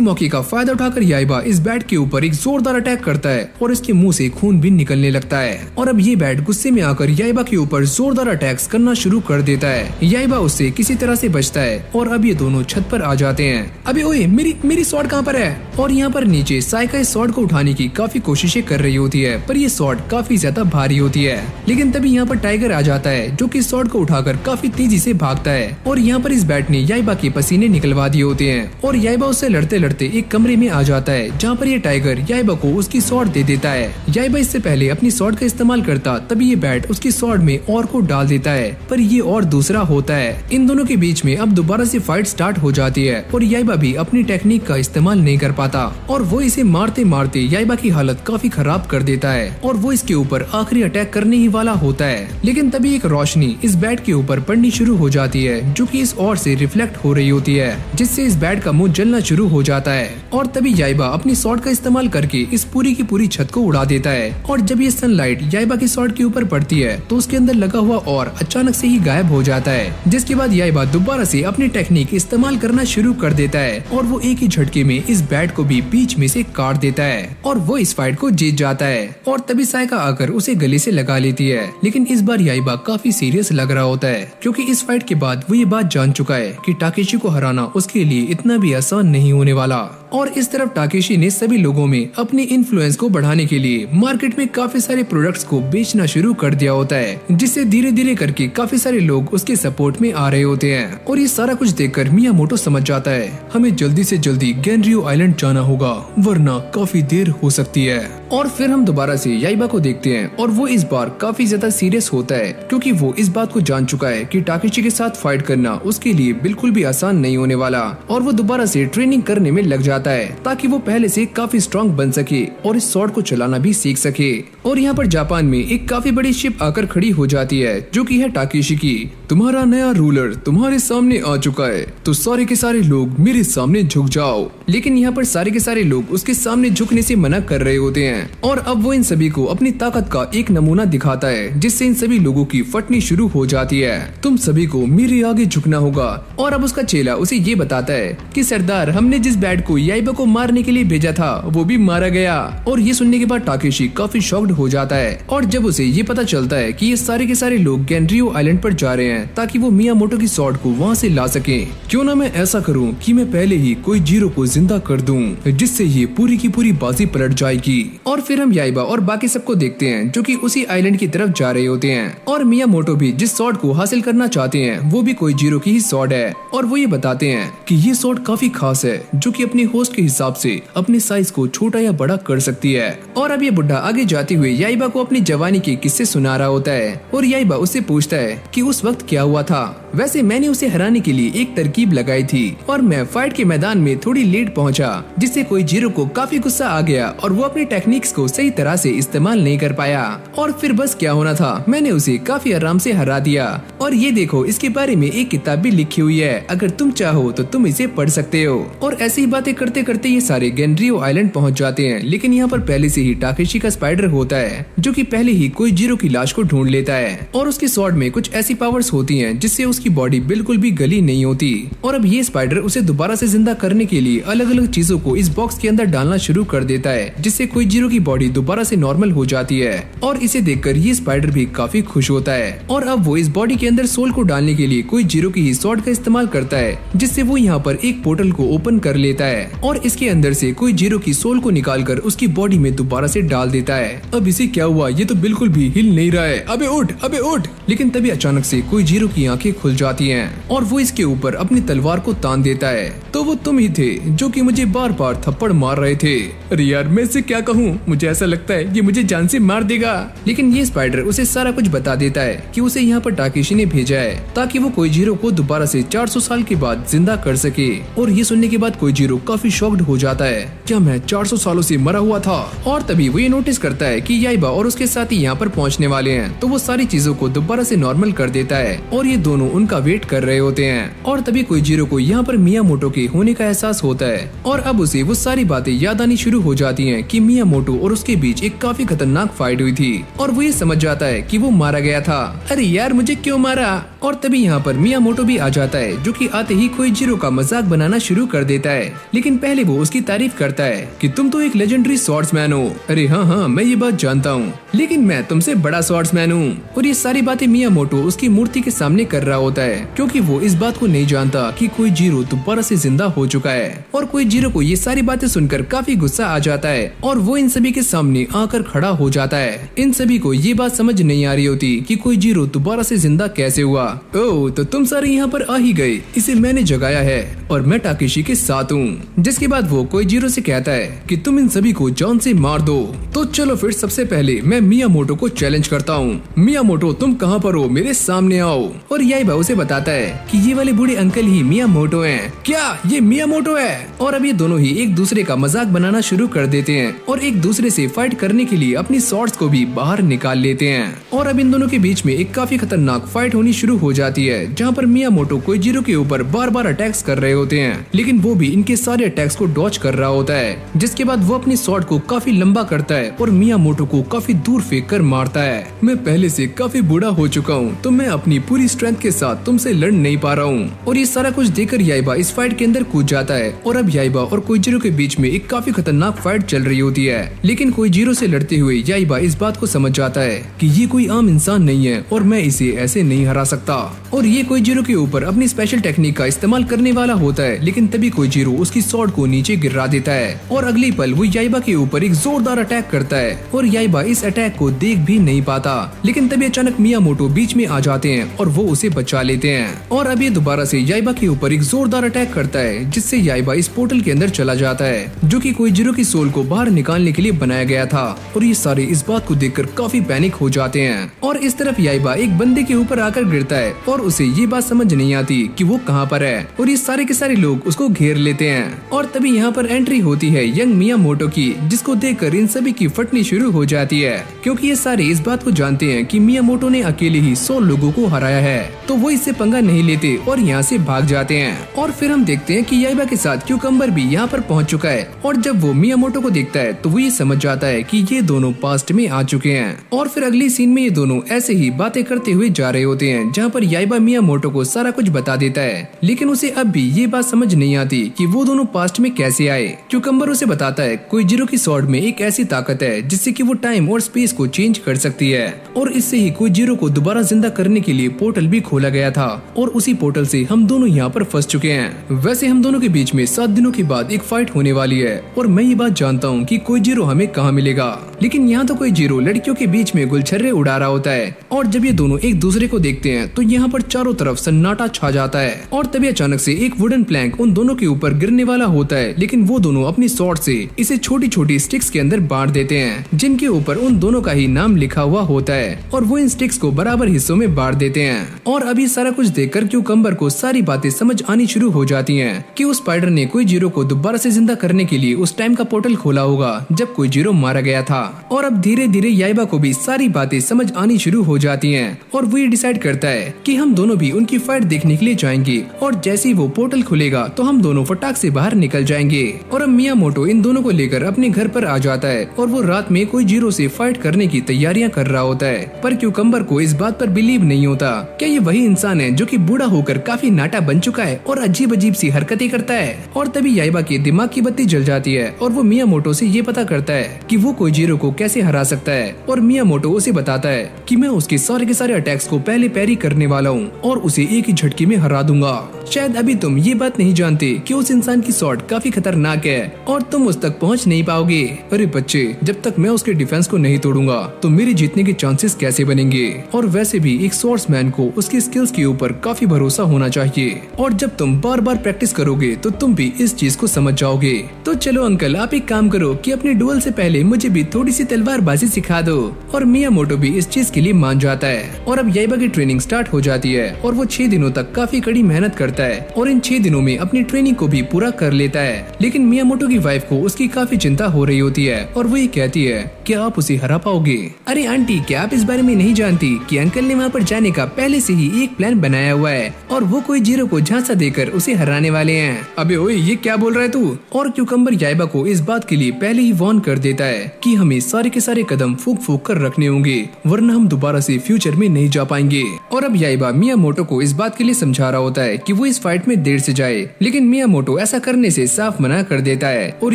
मौके का फायदा उठाकर याइबा इस बैट के ऊपर एक जोरदार अटैक करता है और इसके मुंह से खून भी निकलने लगता है। और अब ये बैट गुस्से में आकर याइबा के ऊपर जोरदार अटैक्स करना शुरू कर देता है। याइबा उससे किसी तरह से बचता है और अब ये दोनों छत पर आ जाते हैं। अबे ओए मेरी स्वॉर्ड कहाँ पर है? और यहाँ पर नीचे साइका इस स्वॉर्ड को उठाने की काफी कोशिशें कर रही होती है, पर ये स्वॉर्ड काफी ज्यादा भारी होती है। लेकिन तभी यहाँ पर टाइगर आ जाता है, जो कि स्वॉर्ड को उठाकर काफी तेजी से भागता है। और यहाँ पर इस बैट ने याइबा के पसीने निकलवा दिए होते हैं और याइबा उससे लड़ते लड़ते एक कमरे में आ जाता है, जहाँ पर ये टाइगर याइबा को उसकी स्वॉर्ड दे देता है। याइबा इससे पहले अपनी स्वॉर्ड का इस्तेमाल करता, तभी ये बैट उसकी स्वॉर्ड में और को डाल देता है, पर ये और दूसरा होता है। इन दोनों के बीच में अब दोबारा से फाइट स्टार्ट हो जाती है और याइबा भी अपनी टेक्निक का इस्तेमाल नहीं कर पाता और वो इसे मारते मारते याइबा की हालत काफी खराब कर देता है और वो इसके ऊपर आखिरी अटैक करने ही वाला होता है। लेकिन तभी एक रोशनी इस बैट के ऊपर पड़नी शुरू हो जाती है, जो कि इस ओर से रिफ्लेक्ट हो रही होती है, जिससे इस बैट का मुंह जलना शुरू हो जाता है। और तभी याइबा अपनी स्वॉर्ड का इस्तेमाल करके इस पूरी की पूरी छत को उड़ा देता है। और जब ये सनलाइट याइबा की स्वॉर्ड के ऊपर पड़ती है तो उसके अंदर लगा हुआ और अचानक से ही गायब हो जाता है, जिसके बाद याइबा दोबारा से अपनी टेक्निक इस्तेमाल करना शुरू कर देता है और वो एक ही झटके में इस बैट को भी बीच में से काट देता है और वो इस फाइट को जीत जाता है। और तभी साइका आकर उसे गले से लगा लेती है, लेकिन इस बार याइबा काफी सीरियस लग रहा होता है, क्योंकि इस फाइट के बाद वो ये बात जान चुका है कि टाकेशी को हराना उसके लिए इतना भी आसान नहीं होने वाला। और इस तरफ टाकेशी ने सभी लोगों में अपने इन्फ्लुएंस को बढ़ाने के लिए मार्केट में काफी सारे प्रोडक्ट्स को बेचना शुरू कर दिया होता है, जिससे धीरे धीरे करके काफी सारे लोग उसके सपोर्ट में आ रहे होते हैं। और ये सारा कुछ देखकर मियामोटो समझ जाता है हमें जल्दी से जल्दी गेनरियो आइलैंड जाना होगा, वरना काफी देर हो सकती है। और फिर हम दोबारा से याइबा को देखते हैं और वो इस बार काफी ज्यादा सीरियस होता है, क्योंकि वो इस बात को जान चुका है कि टाकेशी के साथ फाइट करना उसके लिए बिल्कुल भी आसान नहीं होने वाला। और वो दोबारा से ट्रेनिंग करने में लग जाता है ताकि वो पहले से काफी स्ट्रॉन्ग बन सके और इस स्वॉर्ड को चलाना भी सीख सके। और यहाँ पर जापान में एक काफी बड़ी शिप आकर खड़ी हो जाती है, जो कि है टाकेशी की। तुम्हारा नया रूलर तुम्हारे सामने आ चुका है, तो सारे के सारे लोग मेरे सामने झुक जाओ। लेकिन यहाँ पर सारे के सारे लोग उसके सामने झुकने से मना कर रहे होते हैं और अब वो इन सभी को अपनी ताकत का एक नमूना दिखाता है, जिससे इन सभी लोगों की फटनी शुरू हो जाती है। तुम सभी को मेरे आगे झुकना होगा। और अब उसका चेला उसे ये बताता है कि सरदार, हमने जिस बैट को याइबा को मारने के लिए भेजा था वो भी मारा गया। और ये सुनने के बाद टाकेशी काफी शॉक्ड हो जाता है और जब उसे ये पता चलता है कि ये सारे के सारे लोग गेनरियो आइलैंड पर जा रहे हैं ताकि वो मियामोटो की स्वॉर्ड को वहाँ से ला सके, क्यों ना मैं ऐसा करूँ कि मैं पहले ही कोई जीरो को जिंदा कर दूं, जिससे ये पूरी की पूरी बाजी पलट जाएगी। और फिर हम याइबा और बाकी सबको देखते हैं जो कि उसी आइलैंड की तरफ जा रहे होते हैं। और मियामोटो भी जिस स्वॉर्ड को हासिल करना चाहते हैं वो भी कोइजीरो की ही स्वॉर्ड है। और वो ये बताते हैं कि ये स्वॉर्ड काफी खास है जो कि अपने होस्ट के हिसाब से अपने साइज को छोटा या बड़ा कर सकती है। और अब ये बुढ़ा आगे जाते हुए याइबा को अपनी जवानी के किस्से सुना रहा होता है। और याइबा उससे पूछता है कि उस वक्त क्या हुआ था। वैसे मैंने उसे हराने के लिए एक तरकीब लगाई थी और मैं फाइट के मैदान में थोड़ी लेट पहुंचा, जिससे कोइजीरो को काफी गुस्सा आ गया और वो अपनी टेक्निक्स को सही तरह से इस्तेमाल नहीं कर पाया। और फिर बस क्या होना था, मैंने उसे काफी आराम से हरा दिया। और ये देखो, इसके बारे में एक किताब भी लिखी हुई है, अगर तुम चाहो तो तुम इसे पढ़ सकते हो। और ऐसी बातें करते करते ये सारे गेनरियो आइलैंड पहुंच जाते हैं। लेकिन यहाँ पर पहले से ही टाकेशी का स्पाइडर होता है जो कि पहले ही कोइजीरो की लाश को ढूंढ लेता है। और उसके स्वॉर्ड में कुछ ऐसी पावर्स होती हैं जिससे उसकी बॉडी बिल्कुल भी गली नहीं होती। और अब ये स्पाइडर उसे दोबारा से जिंदा करने के लिए अलग अलग चीजों को इस बॉक्स के अंदर डालना शुरू कर देता है, जिससे कोइजीरो की बॉडी दोबारा से नॉर्मल हो जाती है। और इसे देखकर ये स्पाइडर भी काफी खुश होता है। और अब वो इस बॉडी के अंदर सोल को डालने के लिए कोइजीरो की ही स्वॉर्ड का इस्तेमाल करता है, जिससे वो यहाँ पर एक पोर्टल को ओपन कर लेता है और इसके अंदर से कोइजीरो की सोल को निकालकर उसकी बॉडी में दोबारा से डाल देता है। अब इसे क्या हुआ, ये तो बिल्कुल भी हिल नहीं रहा है। अबे उठ, अबे उठ। लेकिन तभी अचानक से कोइजीरो की आंखें खुल जाती हैं और वो इसके ऊपर अपनी तलवार को तान देता है। तो वो तुम ही थे जो कि मुझे बार बार थप्पड़ मार रहे थे। अरे यार, मैं इसे क्या कहूँ, मुझे ऐसा लगता है ये मुझे जान से मार देगा। लेकिन ये स्पाइडर उसे सारा कुछ बता देता है कि उसे यहाँ पर टाकेशी ने भेजा है ताकि वो कोइजीरो को दोबारा से 400 साल के बाद जिंदा कर सके। और ये सुनने के बाद कोइजीरो काफी शॉक्ड हो जाता है, क्या मैं 400 सालों से मरा हुआ था। और तभी वो ये नोटिस करता है कि याइबा और उसके साथी यहाँ पर पहुँचने वाले हैं, तो वो सारी चीजों को दोबारा से नॉर्मल कर देता है और ये दोनों उनका वेट कर रहे होते हैं। और तभी कोइजीरो को यहाँ पर मियामोटो के होने का एहसास होता है और अब उसे वो सारी बातें याद आनी शुरू हो जाती हैं कि मियामोटो और उसके बीच एक काफी खतरनाक फाइट हुई थी और वो ये समझ जाता है कि वो मारा गया था। अरे यार, मुझे क्यों मारा। और तभी यहाँ पर मियामोटो भी आ जाता है जो कि आते ही कोइजीरो का मजाक बनाना शुरू कर देता है। लेकिन पहले वो उसकी तारीफ करता है कि तुम तो एक लेजेंडरी स्वॉर्ड्समैन हो। अरे हाँ, मैं ये बात जानता हूँ, लेकिन मैं तुमसे बड़ा स्वॉर्ड्समैन हूँ। और ये सारी बातें मियामोटो उसकी मूर्ति के सामने कर रहा होता है क्योंकि वो इस बात को नहीं जानता कि कोइजीरो दोबारा से जिंदा हो चुका है। और कोइजीरो को ये सारी बातें सुनकर काफी गुस्सा आ जाता है और वो इन सभी के सामने आकर खड़ा हो जाता है। इन सभी को ये बात समझ नहीं आ रही होती कि कोइजीरो दोबारा से जिंदा कैसे हुआ। ओह, तो तुम सारे यहाँ पर आ ही गए, इसे मैंने जगाया है और मैं टाकेशी के साथ हूँ। जिसके बाद वो कोइजीरो से कहता है कि तुम इन सभी को जान से मार दो। तो चलो फिर सबसे पहले मैं मियामोटो को चैलेंज करता हूँ। मियामोटो, तुम कहाँ पर हो, मेरे सामने आओ। और याइबा उसे बताता है कि ये वाले बूढ़े अंकल ही मियामोटो हैं। क्या ये मियामोटो है? और अब ये दोनों ही एक दूसरे का मजाक बनाना शुरू कर देते हैं और एक दूसरे से फाइट करने के लिए अपनी स्वॉर्ड्स को भी बाहर निकाल लेते हैं। और अब इन दोनों के बीच में एक काफी खतरनाक फाइट होनी शुरू हो जाती है जहाँ पर मियामोटो कोइजीरो के ऊपर बार बार अटैक्स कर रहे होते हैं, लेकिन वो भी इनके सारे अटैक्स को डॉज कर रहा होता है। जिसके बाद वो अपनी स्वॉर्ड को काफी लंबा करता है और मियामोटो को काफी दूर फेंक कर मारता है। मैं पहले से काफी बूढ़ा हो चुका हूँ, तो मैं अपनी पूरी स्ट्रेंथ के साथ तुमसे लड़ नहीं पा रहा हूँ। और ये सारा कुछ देखकर याइबा इस फाइट के अंदर कूद जाता है और अब याइबा और कोइजीरो के बीच में एक काफी खतरनाक फाइट चल रही होती है। लेकिन कोइजीरो से लड़ते हुए याइबा इस बात को समझ जाता है कि ये कोई आम इंसान नहीं है और मैं इसे ऐसे नहीं हरा सकता। और ये कोइजीरो के ऊपर अपनी स्पेशल टेक्निक का इस्तेमाल करने वाला होता है, लेकिन तभी कोइजीरो उसकी स्वॉर्ड को नीचे गिरा देता है और अगली पल वो याइबा के ऊपर एक जोरदार अटैक करता है और याइबा इस अटैक को देख भी नहीं पाता। लेकिन तभी अचानक मियामोटो बीच में आ जाते हैं और वो उसे बचा लेते हैं। और अब ये दोबारा से याइबा के ऊपर एक जोरदार अटैक करता है, जिससे याइबा इस पोर्टल के अंदर चला जाता है जो कि कोइजीरो की सोल को बाहर निकालने के लिए बनाया गया था। और ये सारे इस बात को देखकर काफी पैनिक हो जाते हैं। और इस तरफ याइबा एक बंदे के ऊपर आकर गिरता है और उसे ये बात समझ नहीं आती कि वो कहाँ पर है और ये सारे के सारे लोग उसको घेर लेते हैं। और तभी यहाँ पर एंट्री होती है यंग मियामोटो की, जिसको देखकर इन सभी की फटनी शुरू हो जाती है क्योंकि ये सारे इस बात को जानते हैं कि मियामोटो ने अकेले ही 100 लोगों को हराया है, तो वो इससे पंगा नहीं लेते और यहाँ से भाग जाते हैं। और फिर हम देखते हैं कि याइबा के साथ क्यूकम्बर भी यहाँ पर पहुँच चुका है और जब वो मियामोटो को देखता है तो वो ये समझ जाता है कि ये दोनों पास्ट में आ चुके हैं। और फिर अगली सीन में ये दोनों ऐसे ही बातें करते हुए जा रहे होते हैं जहाँ जहाँ पर याइबा मियामोटो को सारा कुछ बता देता है, लेकिन उसे अब भी ये बात समझ नहीं आती कि वो दोनों पास्ट में कैसे आए। क्यूकम्बर उसे बताता है कोइजीरो की स्वॉर्ड में एक ऐसी ताकत है जिससे कि वो टाइम और स्पेस को चेंज कर सकती है, और इससे ही कोइजीरो को दोबारा जिंदा करने के लिए पोर्टल भी खोला गया था, और उसी पोर्टल से हम दोनों यहाँ पर फंस चुके हैं। वैसे हम दोनों के बीच में 7 दिनों के बाद एक फाइट होने वाली है, और मैं ये बात जानता हूँ कि कोइजीरो हमें कहाँ मिलेगा, लेकिन यहाँ तो कोइजीरो लड़कियों के बीच में गुलछर्रे उड़ा रहा होता है। और जब ये दोनों एक दूसरे को देखते हैं तो यहाँ पर चारों तरफ सन्नाटा छा जाता है, और तभी अचानक से एक वुडन प्लैंक उन दोनों के ऊपर गिरने वाला होता है, लेकिन वो दोनों अपनी स्वॉर्ड से इसे छोटी छोटी स्टिक्स के अंदर बांट देते हैं, जिनके ऊपर उन दोनों का ही नाम लिखा हुआ होता है, और वो इन स्टिक्स को बराबर हिस्सों में बांट देते हैं। और अभी सारा कुछ देखकर क्यूकम्बर को सारी बातें समझ आनी शुरू हो जाती हैं कि उस स्पाइडर ने कोइजीरो को दोबारा से जिंदा करने के लिए उस टाइम का पोर्टल खोला होगा जब कोइजीरो मारा गया था। और अब धीरे धीरे याइबा को भी सारी बातें समझ आनी शुरू हो जाती हैं, और वो ये डिसाइड करता है कि हम दोनों भी उनकी फाइट देखने के लिए जाएंगे, और जैसे ही वो पोर्टल खुलेगा तो हम दोनों फटाक से बाहर निकल जाएंगे। और अब मियामोटो इन दोनों को लेकर अपने घर पर आ जाता है, और वो रात में कोइजीरो से फाइट करने की तैयारियां कर रहा होता है। पर क्यूकम्बर को इस बात पर बिलीव नहीं होता क्या ये वही इंसान है जो कि बूढ़ा होकर काफी नाटा बन चुका है और अजीब अजीब सी हरकतें करता है। और तभी याइबा के दिमाग की बत्ती जल जाती है, और वो मियामोटो से ये पता करता है कि वो कोइजीरो को कैसे हरा सकता है। और मियामोटो उसे बताता है कि मैं उसके सारे के सारे अटैक्स को पहले पैरी करने वाला हूँ, और उसे एक ही झटके में हरा दूंगा। शायद अभी तुम ये बात नहीं जानते कि उस इंसान की स्वॉर्ड काफी खतरनाक है, और तुम उस तक पहुँच नहीं पाओगे। अरे बच्चे, जब तक मैं उसके डिफेंस को नहीं तोड़ूंगा तो मेरे जीतने के चांसेस कैसे बनेंगे। और वैसे भी एक स्वॉर्ड्समैन को उसकी स्किल्स के ऊपर काफी भरोसा होना चाहिए, और जब तुम बार बार प्रैक्टिस करोगे तो तुम भी इस चीज को समझ जाओगे। तो चलो अंकल, आप एक काम करो कि अपने डुएल से पहले मुझे भी थोड़ी सी तलवारबाजी सिखा दो। और मियामोटो भी इस चीज के लिए मान जाता है, और अब याइबा की ट्रेनिंग स्टार्ट हो जाती है, और वो 6 दिनों तक काफी कड़ी मेहनत करता है, और इन 6 दिनों में अपनी ट्रेनिंग को भी पूरा कर लेता है। लेकिन मियामोटो की वाइफ को उसकी काफी चिंता हो रही होती है, और वो ये कहती है कि आप उसे हरा पाओगे। अरे आंटी, क्या आप इस बारे में नहीं जानती कि अंकल ने वहाँ पर जाने का पहले से ही एक प्लान बनाया हुआ है, और वो कोइजीरो को झांसा देकर उसे हराने वाले हैं। अबे ओए, ये क्या बोल रहा है तू? और क्यूकम्बर याइबा को इस बात के लिए पहले ही वार्न कर देता है कि हमें सारे के सारे कदम फूक फूक कर रखने होंगे, वरना हम दोबारा से फ्यूचर में नहीं जा पाएंगे। और अब याइबा मियामोटो को इस बात के लिए समझा रहा होता है कि वो इस फाइट में देर से जाए, लेकिन मियामोटो ऐसा करने से साफ मना कर देता है। और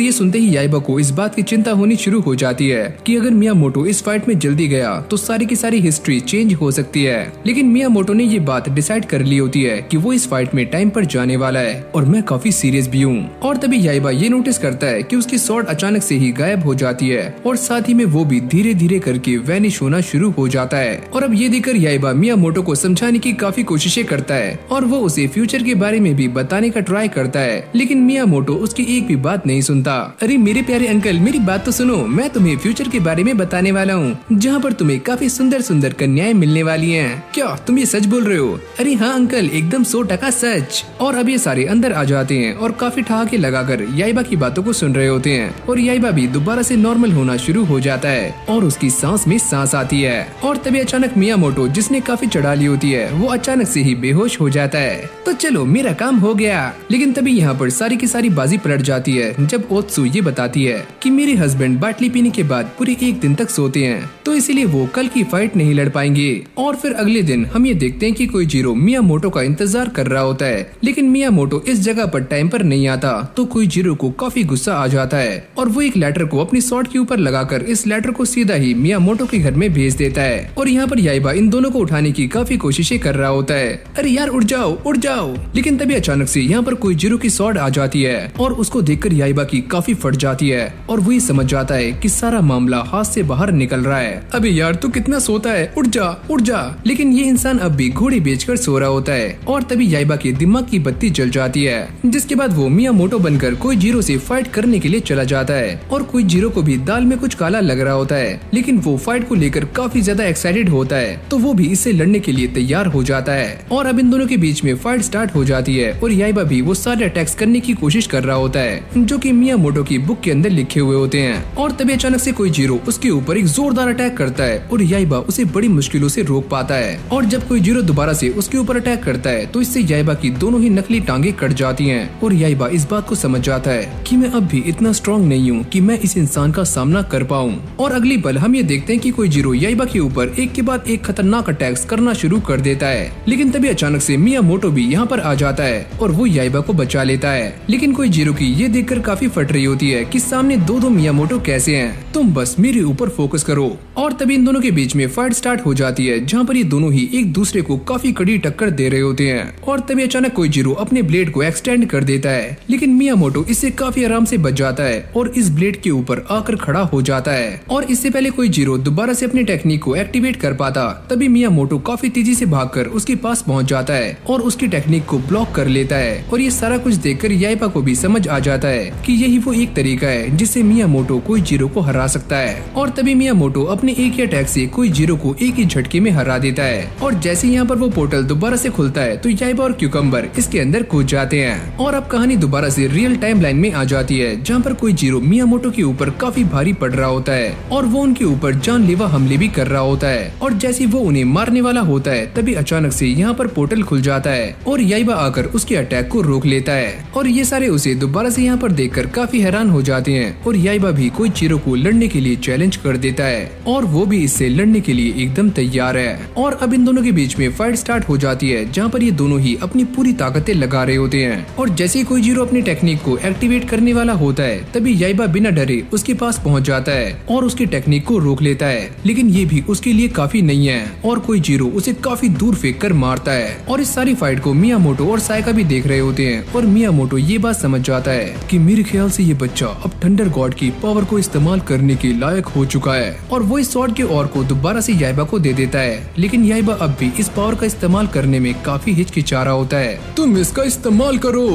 ये सुनते ही याइबा को इस बात की चिंता होनी शुरू हो जाती है कि अगर मियामोटो इस फाइट में जल्दी गया तो सारी की सारी हिस्ट्री चेंज हो सकती है। लेकिन मियामोटो ने ये बात डिसाइड कर ली होती है कि वो इस फाइट में टाइम पर जाने वाला है, और मैं काफी सीरियस भी हूँ। और तभी याइबा ये नोटिस करता है कि उसकी स्वॉर्ड अचानक से ही गायब हो जाती है, और साथ ही में वो भी धीरे धीरे करके वैनिश होना शुरू हो जाता है। और अब ये देखकर याइबा मियामोटो को समझाने की काफी कोशिशें करता है, और वो उसे फ्यूचर के बारे में भी बताने का ट्राई करता है, लेकिन मियामोटो उसकी एक भी बात नहीं सुनता। अरे मेरे प्यारे अंकल, मेरी बात तो सुनो, मैं तुम्हें फ्यूचर के बारे में बताने वाला हूँ, जहाँ पर तुम्हें काफी सुंदर सुंदर कन्याएं मिलने वाली हैं। क्या तुम ये सच बोल रहे हो? अरे हाँ अंकल, एकदम 100% सच। और अब ये सारे अंदर आ जाते हैं और काफी ठहाके लगाकर याइबा की बातों को सुन रहे होते हैं, और याइबा भी दोबारा से नॉर्मल होना शुरू हो जाता है, और उसकी सांस में सांस आती है। और तभी अचानक मियामोटो, जिसने काफी चढ़ा ली होती है, वो अचानक से ही बेहोश हो जाता है। तो चलो, मेरा काम हो गया। लेकिन तभी यहाँ पर सारी की सारी बाजी पलट जाती है जब ओत्सु ये बताती है कि मेरे हस्बैंड बाटली पीने के बाद पूरे 1 दिन तक सोते हैं, तो इसीलिए वो कल की फाइट नहीं लड़ पाएंगे। और फिर अगले दिन हम ये देखते हैं कि कोइजीरो मियामोटो का इंतजार कर रहा होता है, लेकिन मियामोटो इस जगह पर टाइम पर नहीं आता, तो कोइजीरो को काफी गुस्सा आ जाता है, और वो एक लेटर को अपनी स्वॉर्ड के ऊपर लगाकर इस लेटर को सीधा ही मियामोटो के घर में भेज देता है। और यहाँ पर याइबा इन दोनों को उठाने की काफी कोशिशें कर रहा होता है। अरे यार, उठ जाओ उठ जाओ। लेकिन तभी अचानक से यहाँ पर कोइजीरो की स्वॉर्ड आ जाती है, और उसको देखकर याइबा की काफी फट जाती है, और वो ये समझ जाता है कि सारा मामला हाथ से बाहर निकल रहा है। अबे यार, तू कितना सोता है, उठ जा उठ जा। लेकिन ये इंसान अब भी घोड़े बेचकर सो रहा होता है, और तभी याइबा के दिमाग की बत्ती जल जाती है, जिसके बाद वो मियामोटो बनकर कोइजीरो से फाइट करने के लिए चला जाता है। और कोइजीरो को भी दाल में कुछ काला लग रहा होता है, लेकिन वो फाइट को लेकर काफी ज्यादा एक्साइटेड होता है, तो वो भी इससे लड़ने के लिए तैयार हो जाता है। और अब इन दोनों के बीच में फाइट स्टार्ट हो जाती है, और याइबा भी वो सारे अटैक्स करने की कोशिश कर रहा होता है जो कि मियामोटो की बुक के अंदर लिखे हुए होते हैं। और तभी अचानक से कोइजीरो उसके ऊपर एक जोरदार अटैक करता है, और याइबा उसे बड़ी मुश्किलों से रोक पाता है। और जब कोइजीरो दोबारा से उसके ऊपर अटैक करता है, तो इससे याइबा की दोनों ही नकली टांगे कट जाती हैं, और याइबा इस बात को समझ जाता है कि मैं अब भी इतना स्ट्रॉन्ग नहीं हूँ कि मैं इस इंसान का सामना कर पाऊँ। और अगली पल हम ये देखते हैं कि कोइजीरो याइबा के ऊपर एक के बाद एक खतरनाक अटैक्स करना शुरू शुरू कर देता है। लेकिन तभी अचानक से मियामोटो भी यहाँ पर आ जाता है और वो याइबा को बचा लेता है। लेकिन कोइजीरो की ये देखकर काफी फट रही होती है कि सामने दो मियामोटो कैसे हैं, तुम बस मेरे ऊपर फोकस करो। और तभी इन दोनों के बीच में फाइट स्टार्ट हो जाती है, जहाँ पर ये दोनों ही एक दूसरे को काफी कड़ी टक्कर दे रहे होते हैं। और तभी अचानक कोइजीरो अपने ब्लेड को एक्सटेंड कर देता है, लेकिन मियामोटो इससे काफी आराम से बच जाता है और इस ब्लेड के ऊपर आकर खड़ा हो जाता है। और इससे पहले कोइजीरो दोबारा से अपनी टेक्निक को एक्टिवेट कर पाता, तभी मियामोटो काफी तेजी से भागकर उसके पास पहुंच जाता है और उसकी टेक्निक को ब्लॉक कर लेता है। और ये सारा कुछ देखकर याइबा को भी समझ आ जाता है कि यही वो एक तरीका है जिससे मियामोटो कोइजीरो को हरा सकता है। और तभी मियामोटो अपने एक ही अटैक से कोइजीरो को एक ही झटके में हरा देता है। और जैसे यहाँ पर वो पोर्टल दोबारा से खुलता है तो याइबा और क्यूकम्बर इसके अंदर कूद जाते हैं। और अब कहानी दोबारा से रियल टाइम लाइन में आ जाती है, जहाँ पर कोइजीरो मियामोटो के ऊपर काफी भारी पड़ रहा होता है और वो उनके ऊपर जानलेवा हमले भी कर रहा होता है। और जैसे वो उन्हें मारने वाला होता है तभी अचानक से यहाँ पर पोर्टल खुल जाता है और याइबा आकर उसके अटैक को रोक लेता है। और ये सारे उसे दोबारा से यहाँ पर देखकर काफी हैरान हो जाते हैं और याइबा भी कोइजीरो को लड़ने के लिए चैलेंज कर देता है और वो भी इससे लड़ने के लिए एकदम तैयार है। और अब इन दोनों के बीच में फाइट स्टार्ट हो जाती है, जहाँ पर ये दोनों ही अपनी पूरी ताकतें लगा रहे होते हैं। और जैसे ही कोइजीरो अपनी टेक्निक को एक्टिवेट करने वाला होता है तभी याइबा बिना डरे उसके पास पहुंच जाता है और उसकी टेक्निक को रोक लेता है। लेकिन ये भी उसके लिए काफी नहीं है और कोइजीरो उसे काफी दूर फेंक कर मारता है। और इस सारी फाइट को मियामोटो और साइका भी देख रहे होते हैं और मियामोटो ये बात समझ जाता है कि मेरे ख्याल से ये बच्चा अब थंडर गॉड की पावर को इस्तेमाल करने के लायक हो चुका है। और वो इस स्वॉर्ड के और को दोबारा से याइबा को दे देता है। लेकिन याइबा अब भी इस पावर का इस्तेमाल करने में काफी हिचकिचा रहा होता है। तुम इसका इस्तेमाल करो,